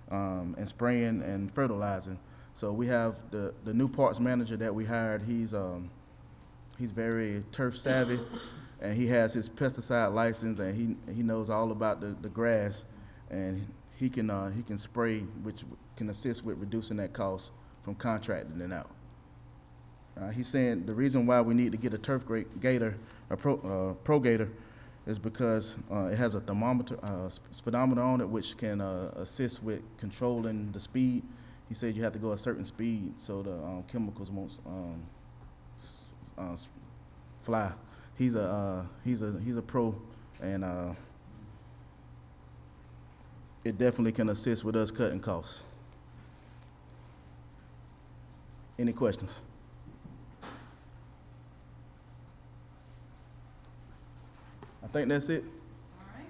and spraying and fertilizing. So we have the new parts manager that we hired. He's very turf savvy, and he has his pesticide license, and he knows all about the grass, and he can spray, which can assist with reducing that cost from contracting it out. He's saying the reason why we need to get a turf gator, a Pro Gator, is because it has a thermometer, speedometer on it, which can assist with controlling the speed. He said you have to go a certain speed so the chemicals won't fly. He's a pro, and it definitely can assist with us cutting costs. Any questions? I think that's it. All right,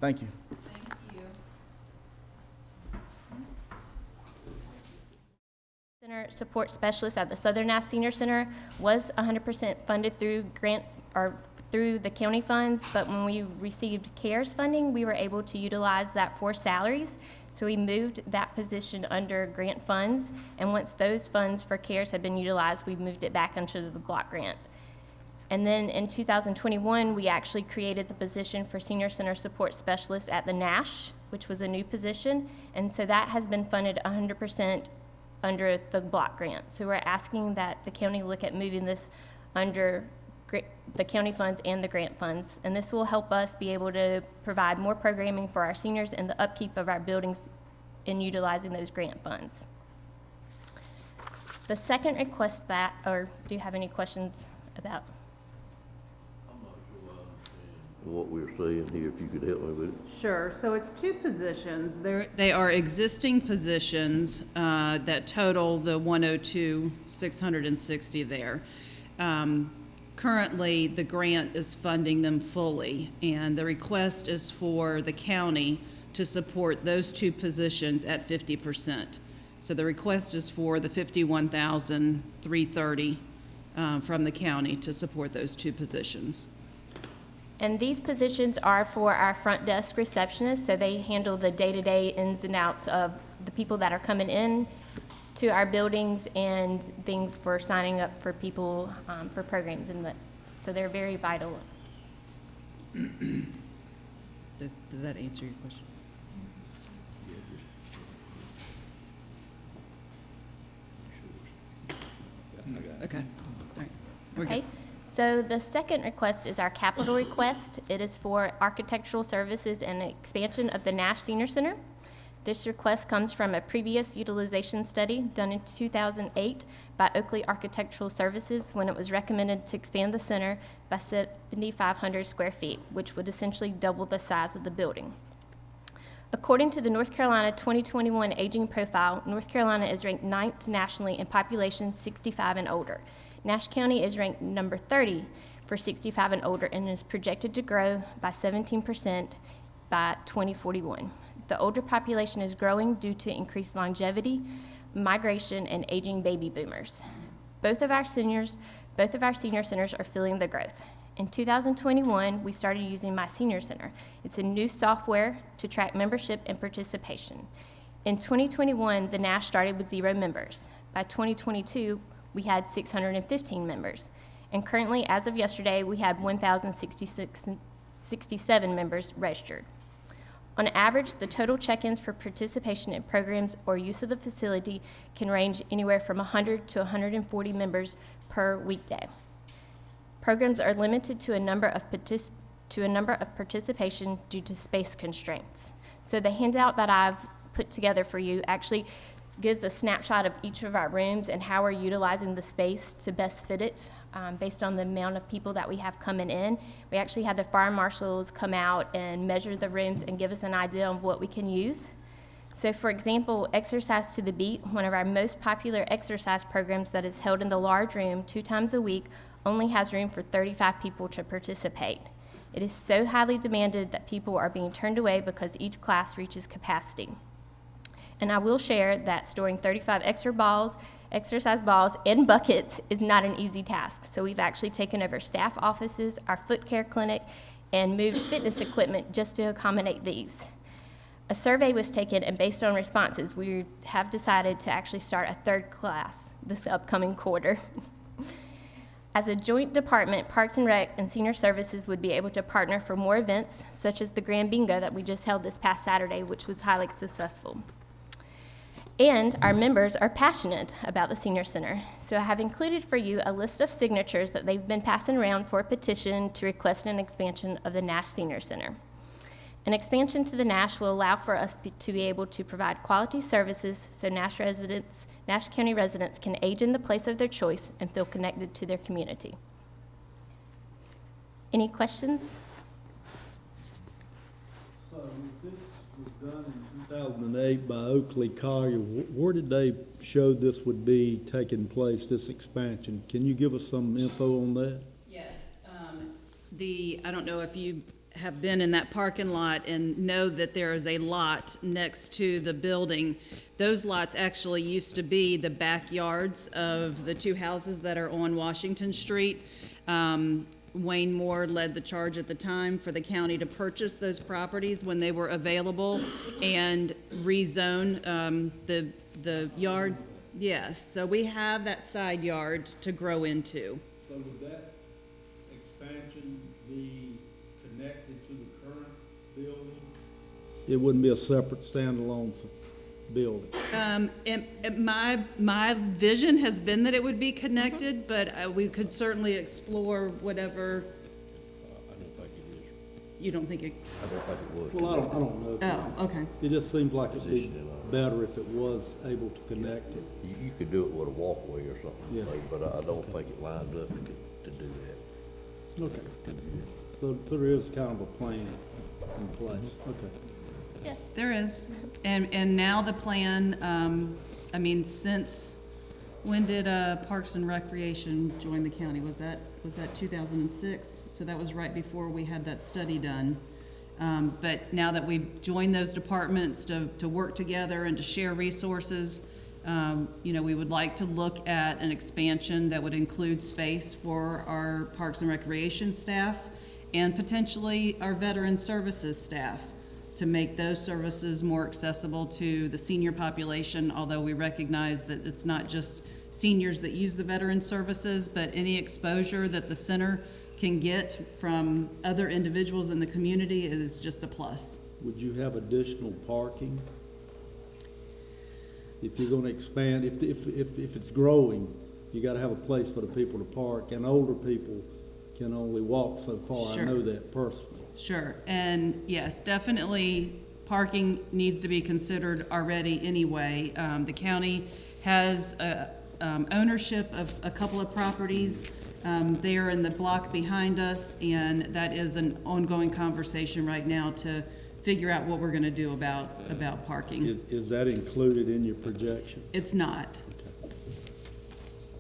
Thank you. thank you. Center support specialist at the Southern Nass Senior Center was 100% funded through grant or through the county funds, but when we received CARES funding, we were able to utilize that for salaries. So we moved that position under grant funds, and once those funds for CARES had been utilized, we moved it back into the block grant. And then in 2021, we actually created the position for Senior Center Support Specialist at the Nash, which was a new position, and so that has been funded 100% under the block grant. So we're asking that the county look at moving this under the county funds and the grant funds, and this will help us be able to provide more programming for our seniors and the upkeep of our buildings in utilizing those grant funds. The second request do you have any questions about? What we're saying here, if you could help me with it. Sure, so it's two positions. They are existing positions that total the 102,660 there. Currently, the grant is funding them fully, and the request is for the county to support those two positions at 50%. So the request is for the $51,330 from the county to support those two positions. And these positions are for our front desk receptionists, so they handle the day-to-day ins and outs of the people that are coming in to our buildings and things for signing up for people for programs, so they're very vital. Does that answer your question? Okay, all right. We're good. Okay, so the second request is our capital request. It is for architectural services and expansion of the Nash Senior Center. This request comes from a previous utilization study done in 2008 by Oakley Architectural Services when it was recommended to expand the center by 7,500 square feet, which would essentially double the size of the building. According to the North Carolina 2021 Aging Profile, North Carolina is ranked 9th nationally in population 65 and older. Nash County is ranked number 30 for 65 and older and is projected to grow by 17% by 2041. The older population is growing due to increased longevity, migration, and aging baby boomers. Both of our senior centers are feeling the growth. In 2021, we started using My Senior Center. It's a new software to track membership and participation. In 2021, the Nash started with 0 members. By 2022, we had 615 members. And currently, as of yesterday, we had 1,067 members registered. On average, the total check-ins for participation in programs or use of the facility can range anywhere from 100 to 140 members per weekday. Programs are limited to a number of participation due to space constraints. So the handout that I've put together for you actually gives a snapshot of each of our rooms and how we're utilizing the space to best fit it based on the amount of people that we have coming in. We actually had the fire marshals come out and measure the rooms and give us an idea of what we can use. So for example, Exercise to the Beat, one of our most popular exercise programs that is held in the large room 2 times a week, only has room for 35 people to participate. It is so highly demanded that people are being turned away because each class reaches capacity. And I will share that storing 35 exercise balls and buckets is not an easy task. So we've actually taken over staff offices, our foot care clinic, and moved fitness equipment just to accommodate these. A survey was taken, and based on responses, we have decided to actually start a 3rd class this upcoming quarter. As a joint department, Parks and Rec and Senior Services would be able to partner for more events, such as the Grand Bingo that we just held this past Saturday, which was highly successful. And our members are passionate about the Senior Center. So I have included for you a list of signatures that they've been passing around for a petition to request an expansion of the Nash Senior Center. An expansion to the Nash will allow for us to be able to provide quality services so Nash County residents can age in the place of their choice and feel connected to their community. Any questions? So this was done in 2008 by Oakley Collier. Where did they show this would be taking place, this expansion? Can you give us some info on that? Yes. I don't know if you have been in that parking lot and know that there is a lot next to the building. Those lots actually used to be the backyards of the 2 houses that are on Washington Street. Wayne Moore led the charge at the time for the county to purchase those properties when they were available and rezone the yard. Yes, so we have that side yard to grow into. So would that expansion be connected to the current building? It wouldn't be a separate standalone building? My vision has been that it would be connected, but we could certainly explore whatever. I don't think it is. You don't think it? I don't think it was. Well, I don't know. Oh, okay. It just seems like it'd be better if it was able to connect it. You could do it with a walkway or something, Yeah. but I don't think it lined up to do that. Okay. So there is kind of a plan in place, okay. Yeah, there is. And now the plan, since, when did Parks and Recreation join the county? Was that 2006? So that was right before we had that study done. But now that we've joined those departments to work together and to share resources, we would like to look at an expansion that would include space for our Parks and Recreation staff and potentially our Veteran Services staff, to make those services more accessible to the senior population, although we recognize that it's not just seniors that use the veteran services, but any exposure that the center can get from other individuals in the community is just a plus. Would you have additional parking? If you're gonna expand, if it's growing, you gotta have a place for the people to park, and older people can only walk so far. I Sure. know that personally. Sure, and yes, definitely parking needs to be considered already anyway. The county has ownership of a couple of properties there in the block behind us, and that is an ongoing conversation right now to figure out what we're gonna do about parking. Is that included in your projection? It's not.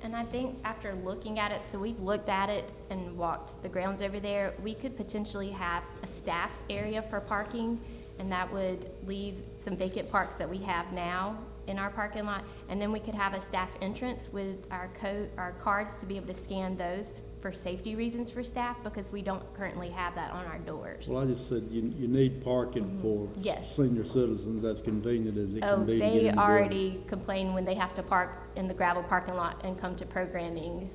And I think after looking at it, so we've looked at it and walked the grounds over there, we could potentially have a staff area for parking, and that would leave some vacant parks that we have now in our parking lot, and then we could have a staff entrance with our cards to be able to scan those for safety reasons for staff, because we don't currently have that on our doors. Well, I just said you need parking for Yes. senior citizens, as convenient as it Oh, can be to get they in the building. already complain when they have to park in the gravel parking lot and come to programming.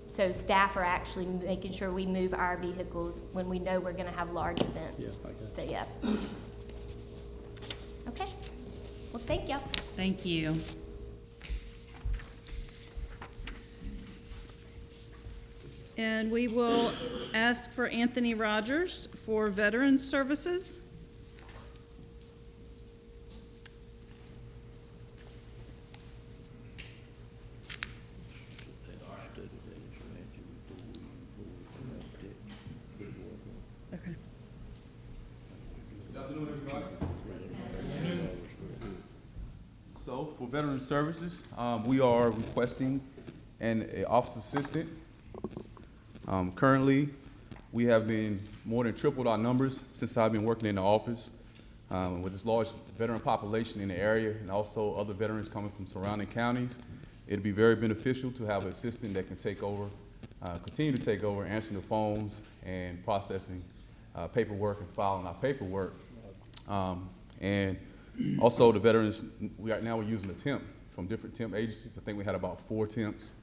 So staff are actually making sure we move our vehicles when we know we're gonna have large events. Yeah, I got So, yeah. Okay, well, thank you. Thank you. And we will ask for Anthony Rogers for Veterans Services. Okay. Good afternoon, everybody. So, for Veteran Services, we are requesting an office assistant. Currently, we have been more than tripled our numbers since I've been working in the office. With this large veteran population in the area and also other veterans coming from surrounding counties, it'd be very beneficial to have an assistant that can take over, continue to take over answering the phones and processing paperwork and filing our paperwork. And also the veterans, right now we're using a temp from different temp agencies. I think we had about 4 temps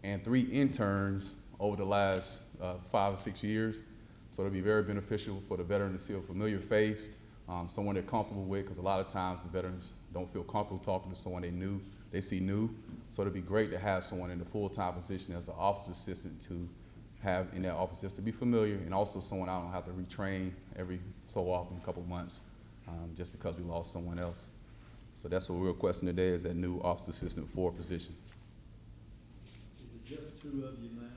and 3 interns over the last 5 or 6 years. So it'll be very beneficial for the veteran to see a familiar face, someone they're comfortable with, because a lot of times the veterans don't feel comfortable talking to someone they see new. So it'd be great to have someone in the full-time position as an office assistant to have in that office just to be familiar, and also someone I don't have to retrain every so often, a couple of months, just because we lost someone else. So that's what we're requesting today, is that new office assistant 4 position. Is it just 2 of you now?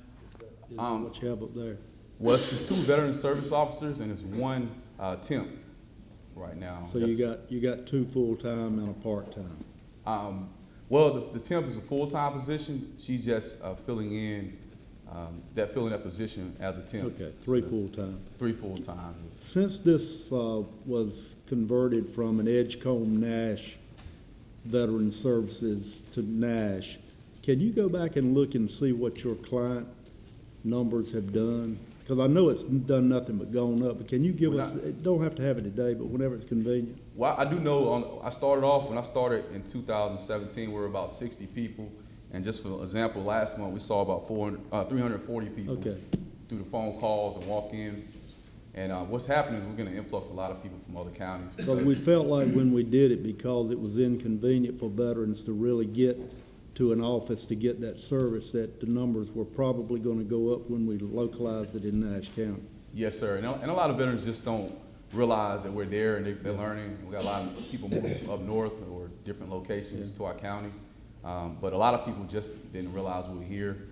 Is that what you have up there? Well, it's 2 veteran service officers and it's 1 temp right now. So you got 2 full-time and a part-time? Well, the temp is a full-time position. She's just filling that position as a temp. Okay, 3 full-time. 3 full-time. Since this was converted from an Edgecombe Nash Veteran Services to Nash, can you go back and look and see what your client numbers have done? Because I know it's done nothing but gone up, but can you give us, it don't have to have it today, but whenever it's convenient? Well, I do know, when I started in 2017, we were about 60 people. And just for example, last month we saw about 340 people through the phone calls and walk-in. And what's happening is we're going to influx a lot of people from other counties. Because we felt like when we did it, because it was inconvenient for veterans to really get to an office to get that service, that the numbers were probably going to go up when we localized it in Nash County. Yes, sir. And a lot of veterans just don't realize that we're there and they're learning. We got a lot of people moving up north or different locations to our county. But a lot of people just didn't realize we were here,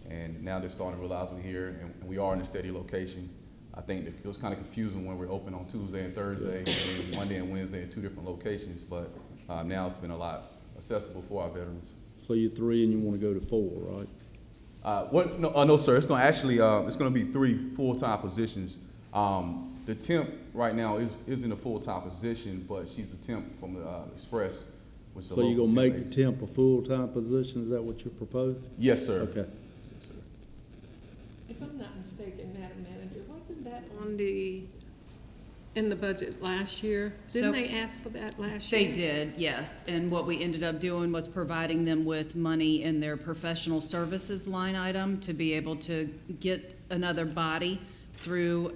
and now they're starting to realize we're here, and we are in a steady location. I think it was kind of confusing when we're open on Tuesday and Thursday, and then Monday and Wednesday in 2 different locations, but now it's been a lot accessible for our veterans. So you're 3 and you want to go to 4, right? No, sir. It's going to actually it's going to be 3 full-time positions. The temp right now is in a full-time position, but she's a temp from the Express. So you're going to make the temp a full-time position? Is that what you're proposing? Yes, sir. Okay. Yes, sir. If I'm not mistaken, Madam Manager, wasn't that in the budget last year? Didn't they ask for that last year? They did, yes. And what we ended up doing was providing them with money in their professional services line item to be able to get another body through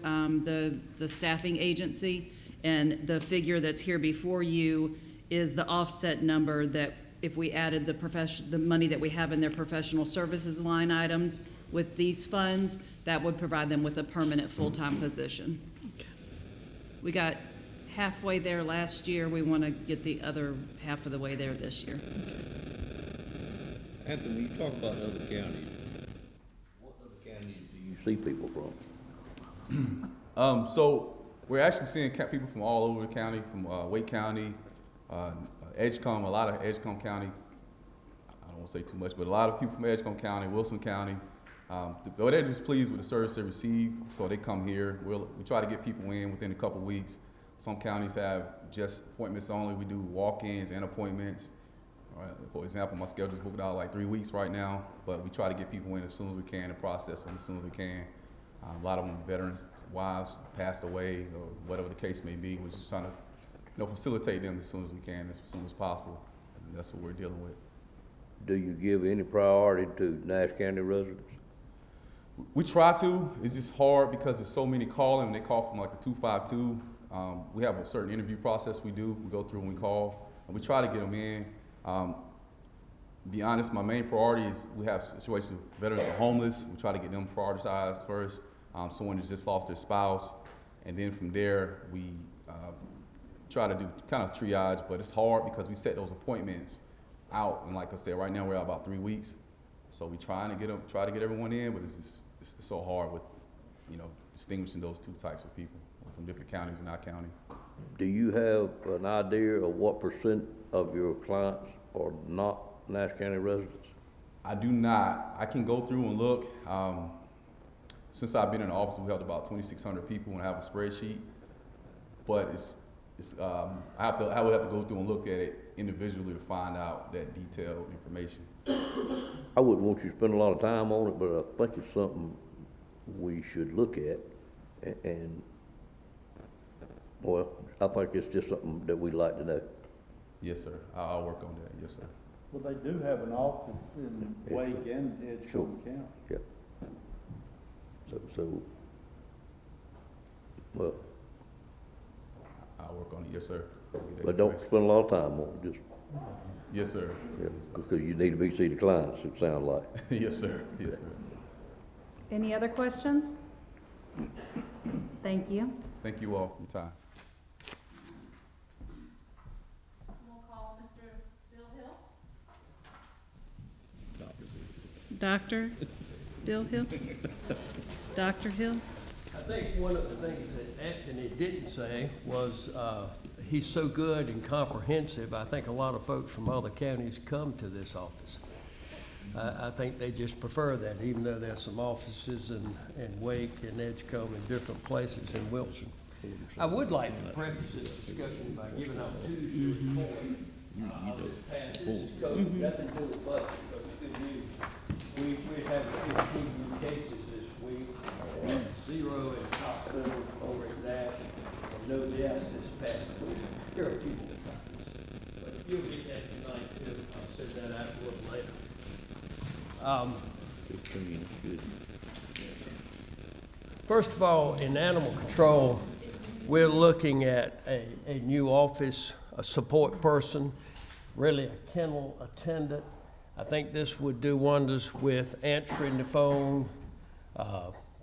the staffing agency. And the figure that's here before you is the offset number that if we added the money that we have in their professional services line item with these funds, that would provide them with a permanent full-time position. We got halfway there last year. We want to get the other half of the way there this year. Anthony, you talk about other counties. What other counties do you see people from? So we're actually seeing people from all over the county, from Wake County, Edgecombe, a lot of Edgecombe County. I don't want to say too much, but a lot of people from Edgecombe County, Wilson County. They're just pleased with the service they receive, so they come here. We try to get people in within a couple weeks. Some counties have just appointments only. We do walk-ins and appointments. For example, my schedule's booked out like 3 weeks right now, but we try to get people in as soon as we can and process them as soon as we can. A lot of them veterans' wives passed away or whatever the case may be. We're just trying to facilitate them as soon as we can, as soon as possible. And that's what we're dealing with. Do you give any priority to Nash County residents? We try to. It's just hard because there's so many calling. They call from like a 252. We have a certain interview process we do. We go through and we call, and we try to get them in. Be honest, my main priority is we have situations of veterans are homeless. We try to get them prioritized first. Someone who's just lost their spouse, and then from there we try to do kind of triage. But it's hard because we set those appointments out, and like I said, right now we're at about 3 weeks. So we try to get everyone in, but it's so hard with distinguishing those two types of people from different counties in our county. Do you have an idea of what % of your clients are not Nash County residents? I do not. I can go through and look. Since I've been in the office, we helped about 2,600 people and I have a spreadsheet. But I would have to go through and look at it individually to find out that detailed information. I wouldn't want you to spend a lot of time on it, but I think it's something we should look at. And well, I think it's just something that we'd like to know. Yes, sir. I'll work on that. Yes, sir. Well, they do have an office in Wake and Edgecombe County. Yeah. So, well. I'll work on it. Yes, sir. But don't spend a lot of time on it, just. Yes, sir. Yeah, because you need to see the clients, it sounds like. Yes, sir. Yes, sir. Any other questions? Thank you. Thank you all for your time. We'll call Mr. Bill Hill. Dr. Bill Hill? Dr. Hill? I think one of the things that Anthony didn't say was he's so good and comprehensive. I think a lot of folks from other counties come to this office. I think they just prefer that, even though there's some offices in Wake and Edgecombe and different places in Wilson. I would like to preface this discussion by giving out two report this past. This is COVID, nothing to do with budget, but it's good news. We had 15 new cases this week, 0 in hospital over at Nash, and no deaths this past week. There are a few more copies, but you'll get that tonight too. I'll send that out a little later. First of all, in animal control, we're looking at a new office, a support person, really a kennel attendant. I think this would do wonders with answering the phone,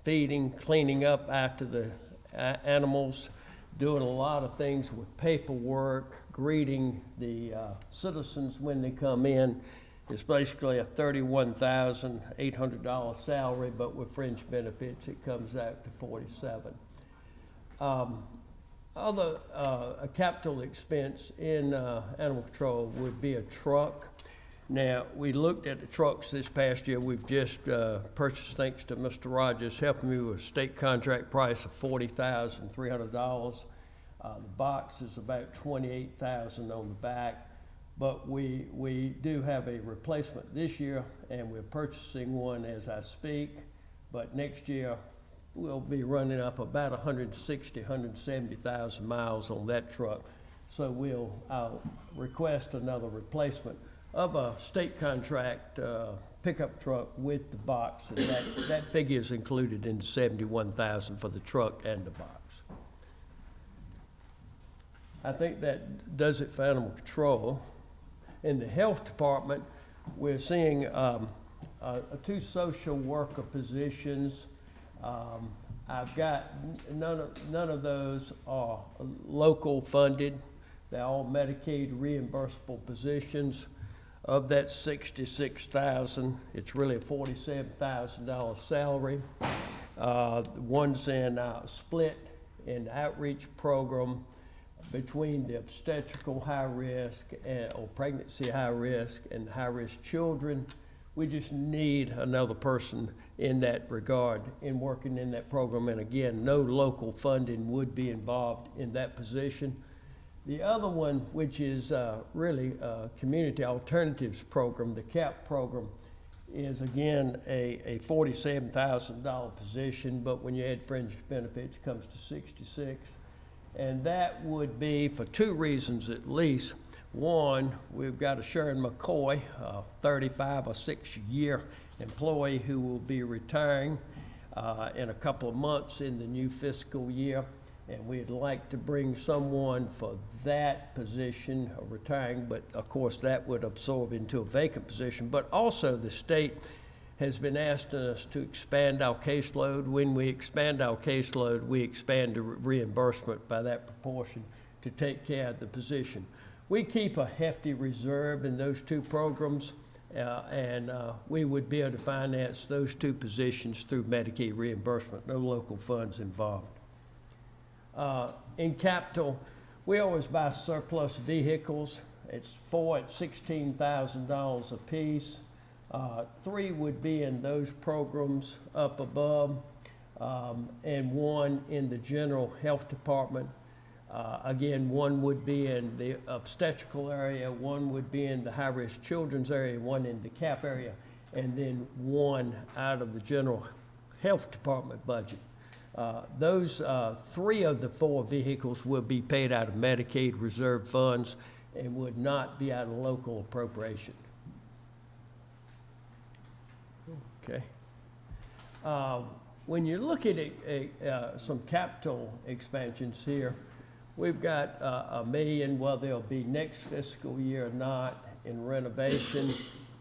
feeding, cleaning up after the animals, doing a lot of things with paperwork, greeting the citizens when they come in. It's basically a $31,800 salary, but with fringe benefits, it comes out to $47,000. A capital expense in animal control would be a truck. Now, we looked at the trucks this past year. We've just purchased, thanks to Mr. Rogers, helping me with a state contract price of $40,300. The box is about $28,000 on the back. But we do have a replacement this year, and we're purchasing one as I speak. But next year, we'll be running up about 160,000, 170,000 miles on that truck. So I'll request another replacement of a state contract pickup truck with the box, and that figure is included in the $71,000 for the truck and the box. I think that does it for animal control. In the health department, we're seeing 2 social worker positions. I've got, none of those are local funded. They're all Medicaid reimbursable positions. Of that $66,000, it's really a $47,000 salary. One's in split in outreach program between the obstetrical high risk or pregnancy high risk and high risk children. We just need another person in that regard in working in that program. And again, no local funding would be involved in that position. The other one, which is really a community alternatives program, the CAP program, is again a $47,000 position, but when you add fringe benefits, it comes to $66,000. And that would be for 2 reasons at least. One, we've got a Sharon McCoy, a 35 or 6 year employee who will be retiring in a couple of months in the new fiscal year. And we'd like to bring someone for that position, retiring, but of course that would absorb into a vacant position. But also the state has been asking us to expand our caseload. When we expand our caseload, we expand the reimbursement by that proportion to take care of the position. We keep a hefty reserve in those 2 programs, and we would be able to finance those 2 positions through Medicaid reimbursement, no local funds involved. In capital, we always buy surplus vehicles. It's 4 at $16,000 a piece. 3 would be in those programs up above, and 1 in the general health department. Again, 1 would be in the obstetrical area, 1 would be in the high-risk children's area, 1 in the CAP area, and then 1 out of the general health department budget. Those 3 of the 4 vehicles will be paid out of Medicaid reserve funds and would not be out of local appropriation. Okay. When you look at some capital expansions here, we've got $1 million, well, they'll be next fiscal year or not, in renovation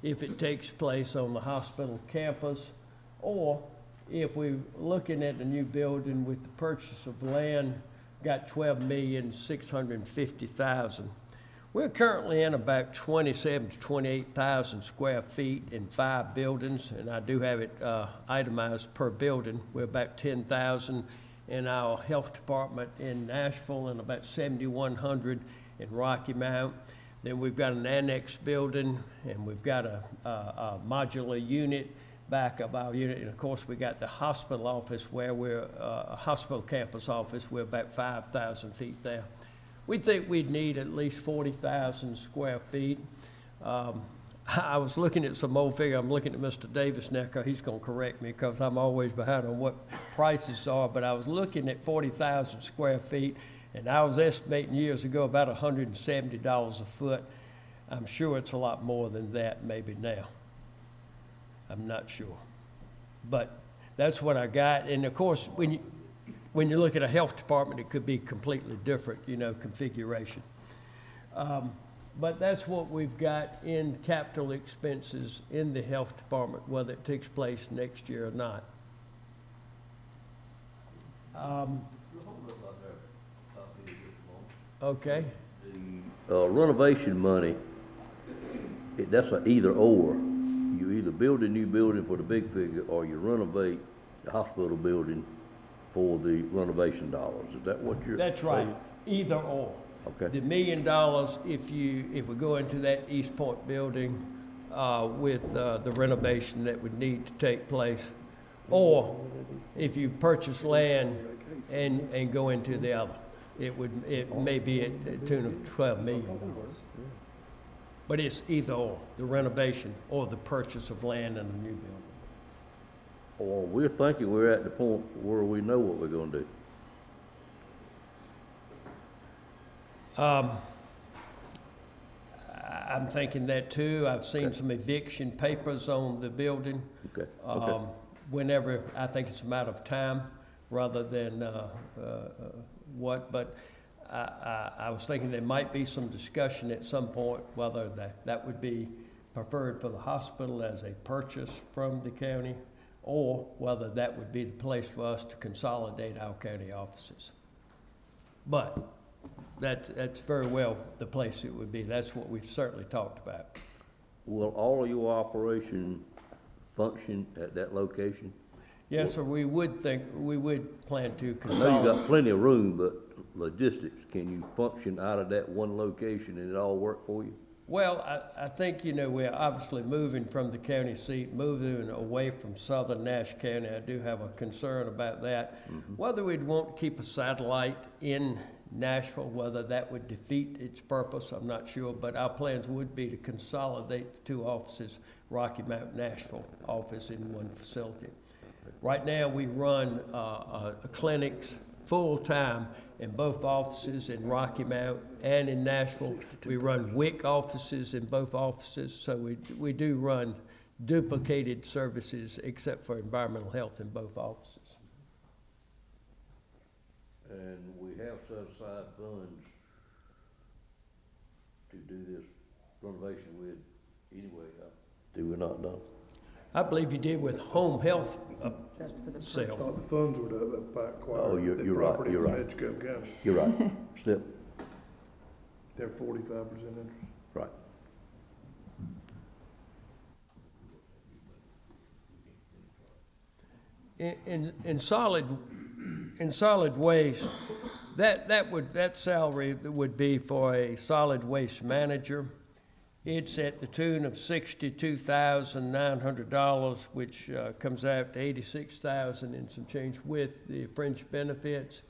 if it takes place on the hospital campus, or if we're looking at a new building with the purchase of land, got $12,650,000. We're currently in about 27,000 to 28,000 square feet in 5 buildings, and I do have it itemized per building. We're about 10,000 in our health department in Nashville and about 7,100 in Rocky Mount. Then we've got an annex building, and we've got a modular unit back of our unit. And of course, we got the hospital office where we're, a hospital campus office, we're about 5,000 feet there. We think we'd need at least 40,000 square feet. I was looking at some old figure. I'm looking at Mr. Davis now, because he's going to correct me because I'm always behind on what prices are. But I was looking at 40,000 square feet, and I was estimating years ago about $170 a foot. I'm sure it's a lot more than that maybe now. I'm not sure. But that's what I got. And of course, when you look at a health department, it could be completely different, you know, configuration. But that's what we've got in capital expenses in the health department, whether it takes place next year or not. Okay. The renovation money, that's an either or. You either build a new building for the big figure, or you renovate the hospital building for the renovation dollars. Is that what you're saying? That's right, either or. Okay. The $1 million, if we go into that East Point building with the renovation that would need to take place, or if you purchase land and go into the other, it may be at the tune of $12 million. But it's either or, the renovation or the purchase of land and a new building. Or we're thinking we're at the point where we know what we're gonna do. I'm thinking that too. I've seen some eviction papers on the building. Okay, Whenever, I think it's a matter of time rather than what, but I was thinking there might be some discussion at some point whether that would be preferred for the hospital as a purchase from the county, or whether that would be the place for us to consolidate our county offices. But that's very well the place it would be. That's what we've certainly talked about. Will all of your operation function at that location? Yes, sir, we would plan to I know consolidate. you got plenty of room, but logistics, can you function out of that one location and it all work for you? Well, I think, we're obviously moving from the county seat, moving away from southern Nash County. I do have a concern about that. Whether we'd want to keep a satellite in Nashville, whether that would defeat its purpose, I'm not sure, but our plans would be to consolidate the two offices, Rocky Mount, Nashville office in one facility. Right now, we run clinics full-time in both offices in Rocky Mount and in Nashville. We run WIC offices in both offices, so we do run duplicated services except for environmental health in both offices. And we have set aside funds to do this renovation with anyway, do we not, Don? I believe you did with home health sales. The funds would have back quite. Oh, you're right, you're right. Edgecombe County. You're right. Step. They're 45% interest. Right. In solid waste, that salary would be for a solid waste manager. It's at the tune of $62,900, which comes out to $86,000 and some change with the fringe benefits.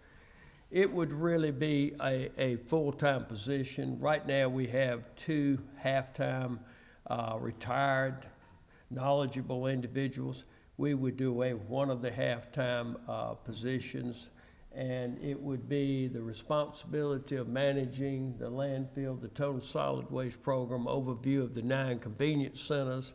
It would really be a full-time position. Right now, we have 2 half-time retired, knowledgeable individuals. We would do away with one of the half-time positions, and it would be the responsibility of managing the landfill, the total solid waste program, overview of the 9 convenience centers,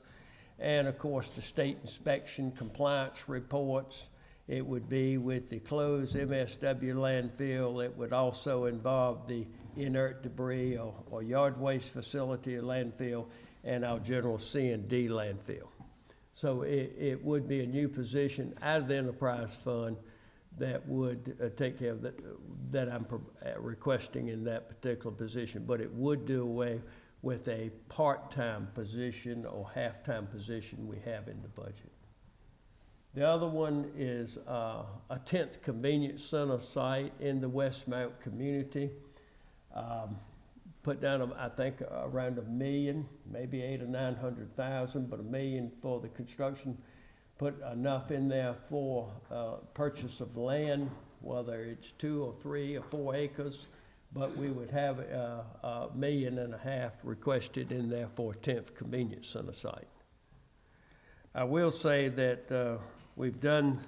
and of course the state inspection compliance reports. It would be with the closed MSW landfill. It would also involve the inert debris or yard waste facility or landfill and our general C&D landfill. So it would be a new position out of the enterprise fund that would take care of that I'm requesting in that particular position. But it would do away with a part-time position or half-time position we have in the budget. The other one is a 10th convenience center site in the Westmount community. Put down, I think, around $1 million, maybe $800,000 or $900,000, but $1 million for the construction. Put enough in there for purchase of land, whether it's 2 or 3 or 4 acres, but we would have $1.5 million requested in there for a 10th convenience center site. I will say that we've done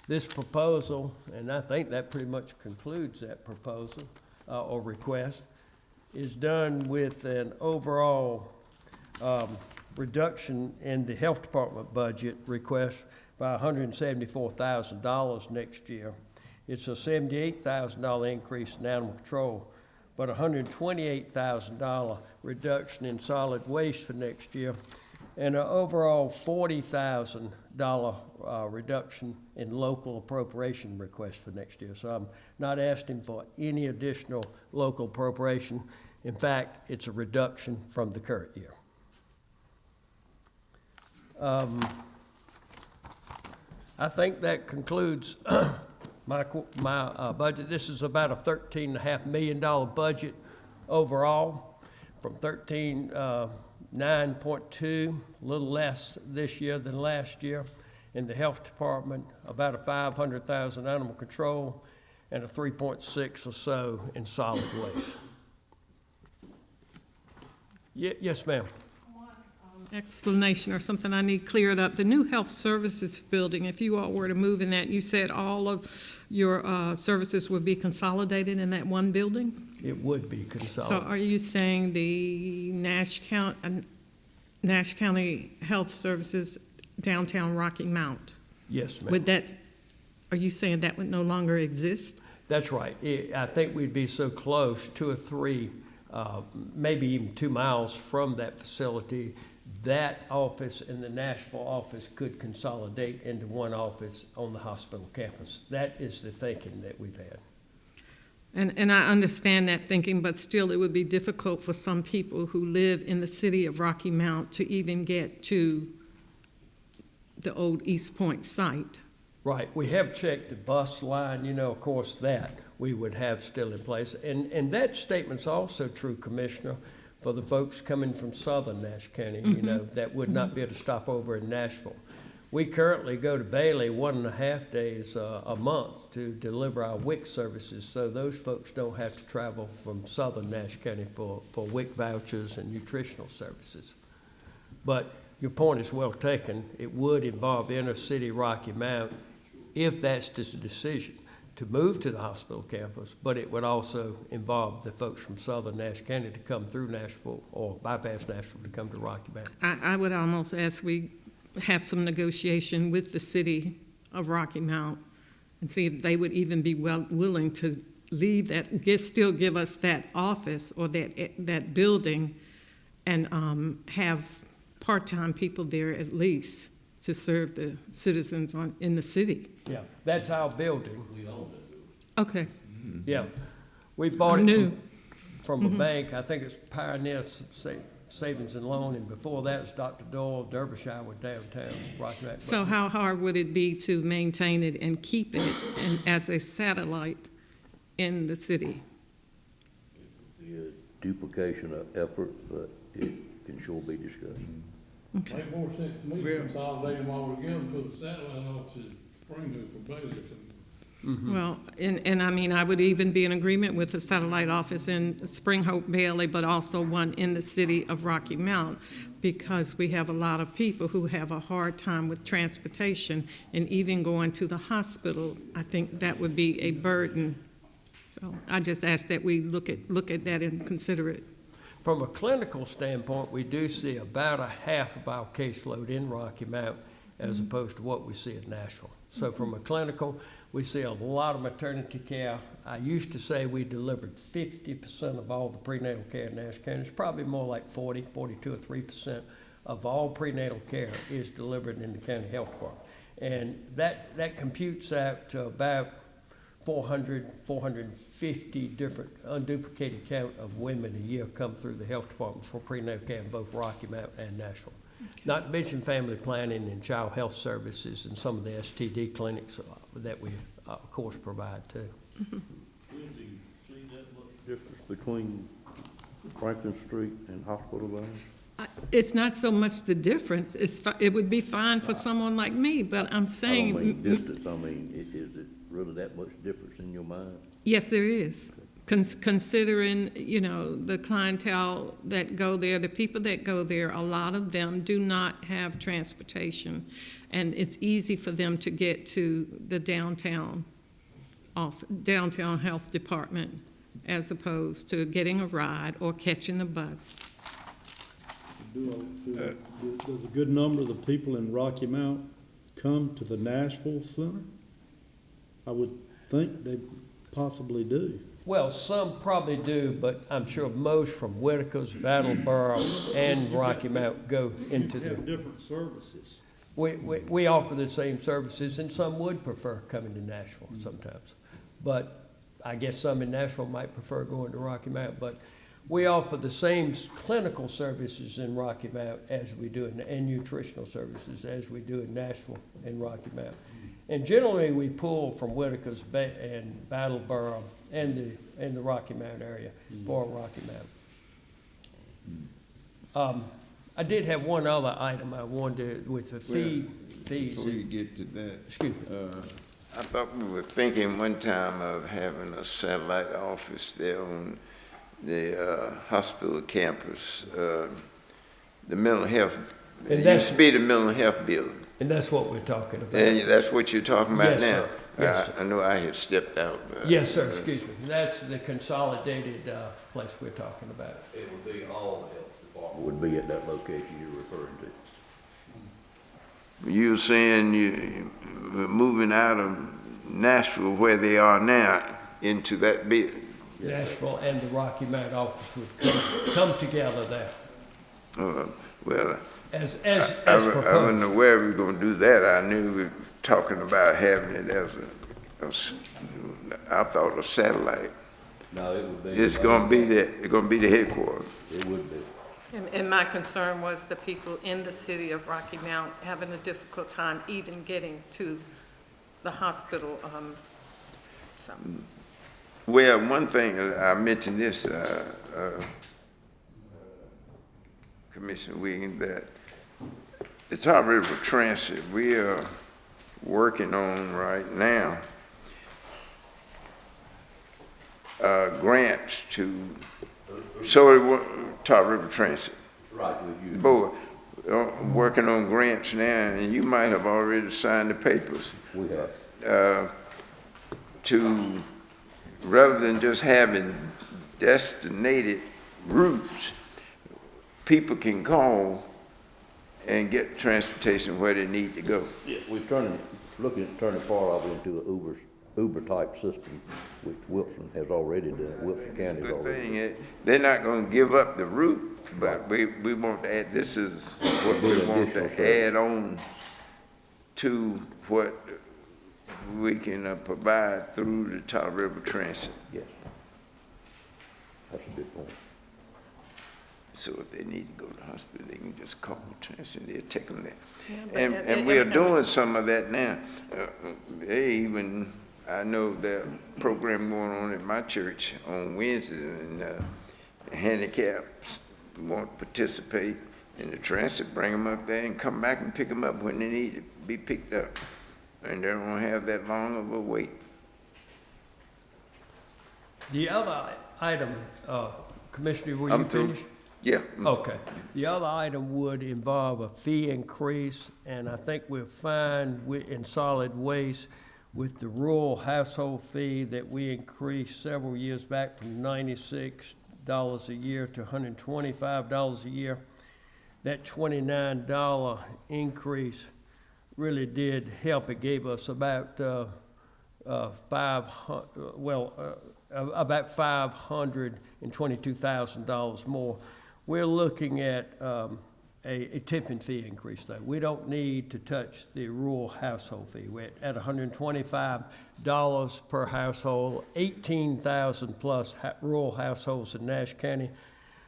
this proposal, and I think that pretty much concludes that proposal or request, is done with an overall reduction in the health department budget request by $174,000 next year. It's a $78,000 increase in animal control, but $128,000 reduction in solid waste for next year, and an overall $40,000 reduction in local appropriation request for next year. So I'm not asking for any additional local appropriation. In fact, it's a reduction from the current year. I think that concludes my budget. This is about a $13.5 million budget overall, from 9.2, a little less this year than last year. In the health department, about a $500,000 animal control, and a 3.6 or so in solid waste. Yes, ma'am. Explanation or something I need cleared up. The new health services building, if you all were to move in that, you said all of your services would be consolidated in that one building? It would be So consolidated. are you saying the Nash County Health Services downtown Rocky Mount. Yes, ma'am. Would that, are you saying that would no longer exist? That's right. I think we'd be so close, 2 or 3, maybe even 2 miles from that facility, that office and the Nashville office could consolidate into one office on the hospital campus. That is the thinking that we've had. And I understand that thinking, but still it would be difficult for some people who live in the city of Rocky Mount to even get to the old East Point site. Right. We have checked the bus line, of course, that we would have still in place. And that statement's also true, Commissioner, for the folks coming from southern Nash County, that would not be able to stop over in Nashville. We currently go to Bailey 1.5 days a month to deliver our WIC services, so those folks don't have to travel from southern Nash County for WIC vouchers and nutritional services. But your point is well taken. It would involve inner city Rocky Mount if that's just a decision to move to the hospital campus, but it would also involve the folks from southern Nash County to come through Nashville or bypass Nashville to come to Rocky Mount. I would almost ask we have some negotiation with the city of Rocky Mount and see if they would even be willing to leave that, still give us that office or that building and have part-time people there at least to serve the citizens in the city. Yeah, that's our building. We own that building. Okay. Yeah. We bought it from a bank. I think it's Pioneer Savings and Loan, and before that it's Dr. Doyle, Derbyshire with downtown Rocky Mount. So how hard would it be to maintain it and keep it as a satellite in the city? It would be a duplication of effort, but it can sure be discussed. Okay. Make more sense to me to consolidate them all together and put the satellite offices, Springfield for Bailey or something. Well, and I mean, I would even be in agreement with a satellite office in Spring Hope Bailey, but also one in the city of Rocky Mount, because we have a lot of people who have a hard time with transportation and even going to the hospital. I think that would be a burden. So I just ask that we look at that and consider it. From a clinical standpoint, we do see about a half of our caseload in Rocky Mount as opposed to what we see at Nashville. So from a clinical, we see a lot of maternity care. I used to say we delivered 50% of all the prenatal care in Nash County. It's probably more like 42 or 3% of all prenatal care is delivered in the county health department. And that computes out to about 450 different unduplicated count of women a year come through the health departments for prenatal care in both Rocky Mount and Nashville. Not to mention family planning and child health services and some of the STD clinics that we, of course, provide too. Do you see that much difference between Franklin Street and Hospital Lane? It's not so much the difference. It would be fine for someone like me, but I'm saying. I don't mean distance, I mean, is it really that much difference in your mind? Yes, there is. Considering, the clientele that go there, the people that go there, a lot of them do not have transportation. And it's easy for them to get to the downtown health department as opposed to getting a ride or catching a bus. Does a good number of the people in Rocky Mount come to the Nashville Center? I would think they possibly do. Well, some probably do, but I'm sure most from Whitaker's, Battleboro, and Rocky Mount go into We have different services. We offer the same services, and some would prefer coming to Nashville sometimes. But I guess some in Nashville might prefer going to Rocky Mount. But we offer the same clinical services in Rocky Mount as we do and nutritional services as we do in Nashville and Rocky Mount. And generally, we pull from Whitaker's and Battleboro and the Rocky Mount area for Rocky Mount. I did have one other item I wanted to, with the fees. Before you get to that. Excuse me. I thought we were thinking one time of having a satellite office there on the hospital campus, the mental health. It used to be the mental health building. And that's what we're talking about. And that's what you're talking about Yes, now? sir. Yes, sir. I know I had stepped out. Yes, sir, excuse me. That's the consolidated place we're talking about. It would be all health would be at that location you're referring to. You're saying we're moving out of Nashville where they are now into that bit. Nashville and the Rocky Mount office would come together there, Well, as I wasn't proposed. aware we were gonna do that. I knew we were talking about having it as I thought a satellite. No, it would be. It's gonna be the headquarters. It would be. And my concern was the people in the city of Rocky Mount having a difficult time even getting to the hospital. So. Well, one thing, I mentioned this, Commissioner Wiggins, that the Tar River Transit, we are working on right now grants to, Tar River Transit. Right, with you. Boy, working on grants now, and you might have already signed the papers. We have. To, rather than just having designated routes, people can call and get transportation where they need to go. Yeah, we're looking at turning part of it into an Uber-type system, which Wilson has already done, Wilson County has Good already thing done. is, they're not gonna give up the route, but we want to add, this is what we want to add on to what we can provide through the Tar River Transit. Yes. That's a good point. So if they need to go to the hospital, they can just call the transit, they'll take them there. Yeah, And we are doing some of that now. I know there's a program going on at my church on Wednesday, and handicaps want to participate in the transit, bring them up there and come back and pick them up when they need to be picked up. And they don't have that long of a wait. The other item, Commissioner, were you I'm through. finished? Yeah. Okay. The other item would involve a fee increase, and I think we're fine in solid waste with the rural household fee that we increased several years back from $96 a year to $125 a year. That $29 increase really did help. It gave us about about $522,000 more. We're looking at a tipping fee increase, though. We don't need to touch the rural household fee. We're at $125 per household, 18,000 plus rural households in Nash County.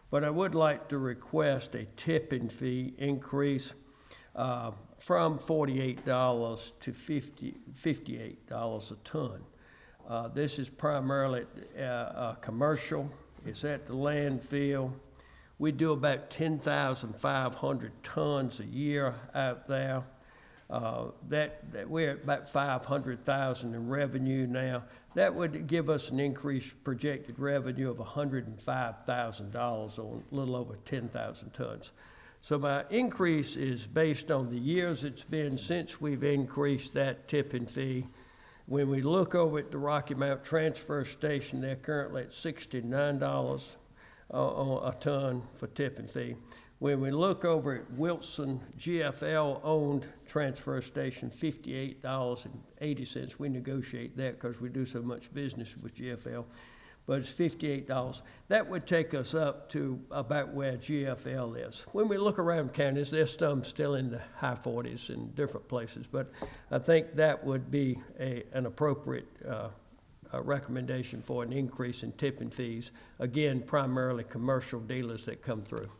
But I would like to request a tipping fee increase from $48 to $58 a ton. This is primarily commercial. It's at the landfill. We do about 10,500 tons a year out there. That we're at about 500,000 in revenue now. That would give us an increased projected revenue of $105,000 on a little over 10,000 tons. So my increase is based on the years it's been since we've increased that tipping fee. When we look over at the Rocky Mount Transfer Station, they're currently at $69 a ton for tipping fee. When we look over at Wilson GFL-owned transfer station, $58.80. We negotiate that because we do so much business with GFL, but it's $58. That would take us up to about where GFL is. When we look around counties, there's some still in the high 40s in different places, but I think that would be an appropriate recommendation for an increase in tipping fees. Again, primarily commercial dealers that come through.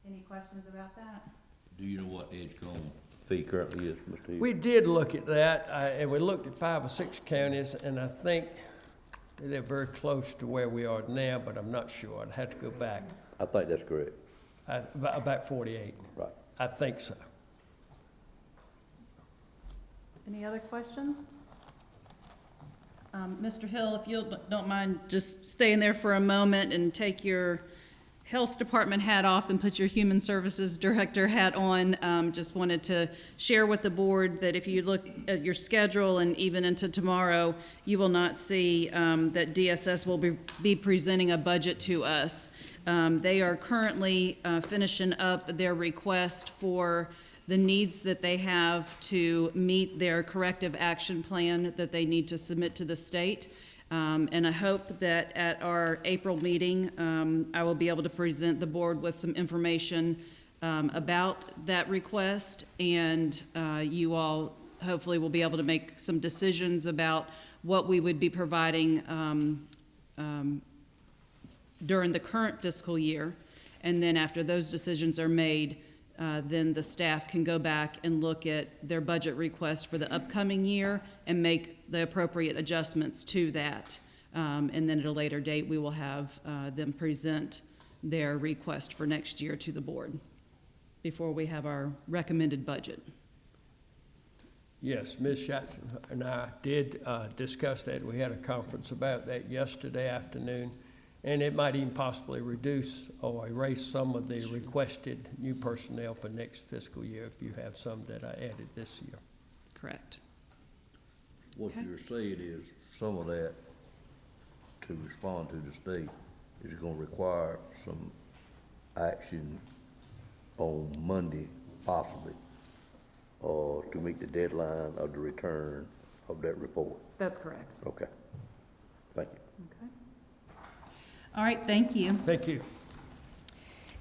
Any questions about that? Do you know what Edgecombe fee currently is, Mr. Hughes? We did look at that, and we looked at 5 or 6 counties, and I think they're very close to where we are now, but I'm not sure. I'd have to go back. I think that's correct. About 48. Right. I think so. Any other questions? Mr. Hill, if you don't mind just staying there for a moment and take your Health Department hat off and put your Human Services Director hat on. Just wanted to share with the board that if you look at your schedule and even into tomorrow, you will not see that DSS will be presenting a budget to us. They are currently finishing up their request for the needs that they have to meet their corrective action plan that they need to submit to the state. And I hope that at our April meeting, I will be able to present the board with some information about that request, and you all hopefully will be able to make some decisions about what we would be providing during the current fiscal year. And then after those decisions are made, then the staff can go back and look at their budget request for the upcoming year and make the appropriate adjustments to that. And then at a later date, we will have them present their request for next year to the board before we have our recommended budget. Yes, Ms. Shatson and I did discuss that. We had a conference about that yesterday afternoon, and it might even possibly reduce or erase some of the requested new personnel for next fiscal year if you have some that I added this year. Correct. What you're saying is some of that, to respond to the state, is gonna require some action on Monday, possibly, or to meet the deadline of the return of that report. That's correct. Okay. Thank you. Okay. All right, thank you. Thank you.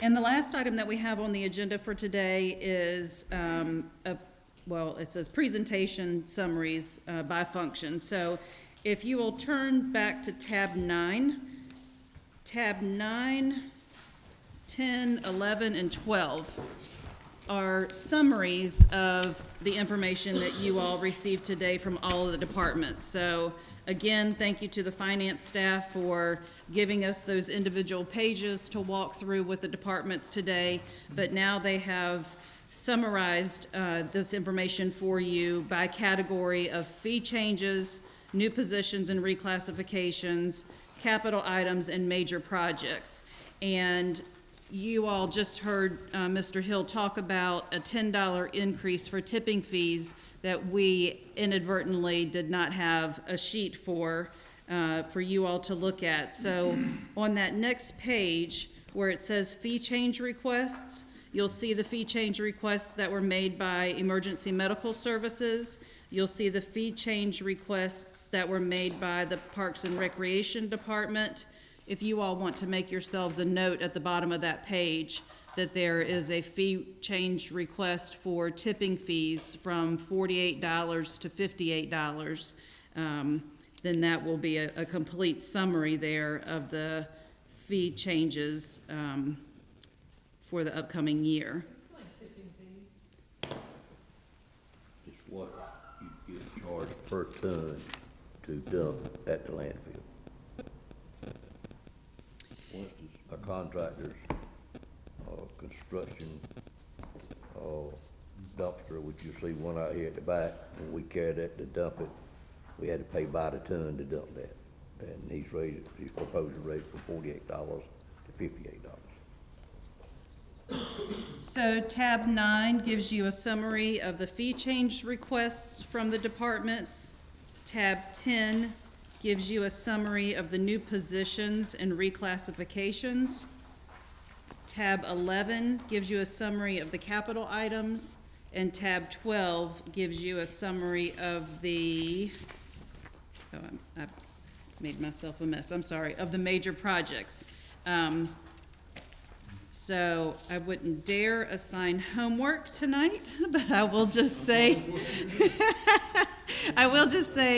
And the last item that we have on the agenda for today is, it says presentation summaries by function. So if you will turn back to tab 9, 10, 11, and 12 are summaries of the information that you all received today from all of the departments. So again, thank you to the finance staff for giving us those individual pages to walk through with the departments today. But now they have summarized this information for you by category of fee changes, new positions and reclassifications, capital items, and major projects. And you all just heard Mr. Hill talk about a $10 increase for tipping fees that we inadvertently did not have a sheet for you all to look at. So on that next page where it says fee change requests, you'll see the fee change requests that were made by Emergency Medical Services. You'll see the fee change requests that were made by the Parks and Recreation Department. If you all want to make yourselves a note at the bottom of that page that there is a fee change request for tipping fees from $48 to $58, then that will be a complete summary there of the fee changes for the upcoming year. It's what you get charged per ton to dump at the landfill. For instance, a contractor's construction dumpster, which you see one out here at the back, when we carried that to dump it, we had to pay by the ton to dump that. And he's proposed to raise from $48 to $58. So tab 9 gives you a summary of the fee change requests from the departments. Tab 10 gives you a summary of the new positions and reclassifications. Tab 11 gives you a summary of the capital items, and tab 12 gives you a summary of the, I made myself a mess, I'm sorry, of the major projects. So I wouldn't dare assign homework tonight, but I will just say,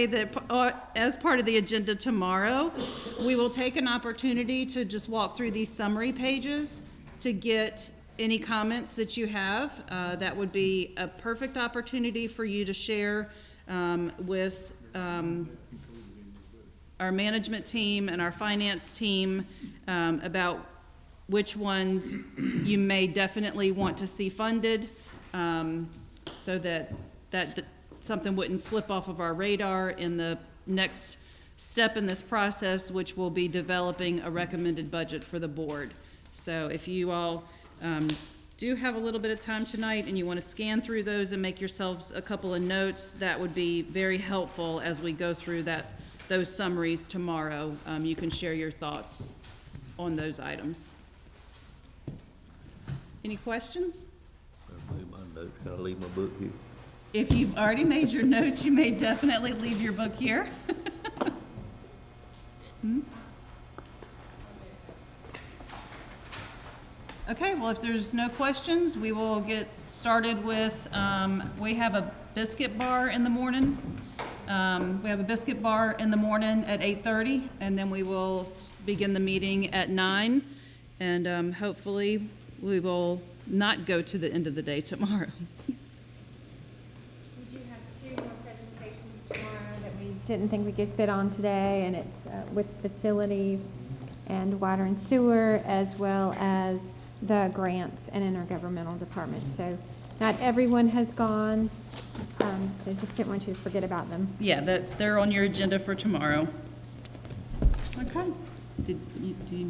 that as part of the agenda tomorrow, we will take an opportunity to just walk through these summary pages to get any comments that you have. That would be a perfect opportunity for you to share with our management team and our finance team about which ones you may definitely want to see funded, so that something wouldn't slip off of our radar in the next step in this process, which will be developing a recommended budget for the board. So if you all do have a little bit of time tonight and you want to scan through those and make yourselves a couple of notes, that would be very helpful as we go through those summaries tomorrow. You can share your thoughts on those items. Any questions? I'll leave my notes. Can I leave my book here? If you've already made your notes, you may definitely leave your book here. Okay, well, if there's no questions, we will get started with, we have a biscuit bar in the morning. We have a biscuit bar in the morning at 8:30, and then we will begin the meeting at 9. And hopefully, we will not go to the end of the day tomorrow. We do have 2 more presentations tomorrow that we didn't think we could fit on today, and it's with facilities and water and sewer, as well as the grants and intergovernmental department. So not everyone has gone, so just didn't want you to forget about them. Yeah, they're on your agenda for tomorrow. Okay. Do you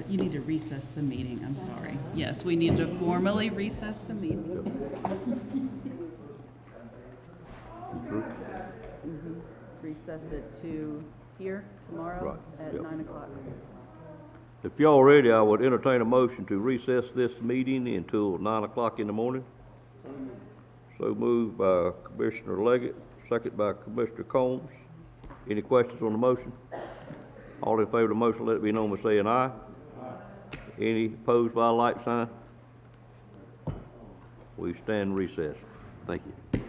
need to recess the meeting? I'm sorry. Yes, we need to formally recess the meeting. Recess it to here tomorrow Right, at yep. 9 o'clock. If y'all ready, I would entertain a motion to recess this meeting until 9 o'clock in the morning. So moved by Commissioner Leggett, second by Commissioner Combs. Any questions on the motion? All in favor of the motion, let it be known by saying aye. Any opposed by a like sign? We stand recessed. Thank you.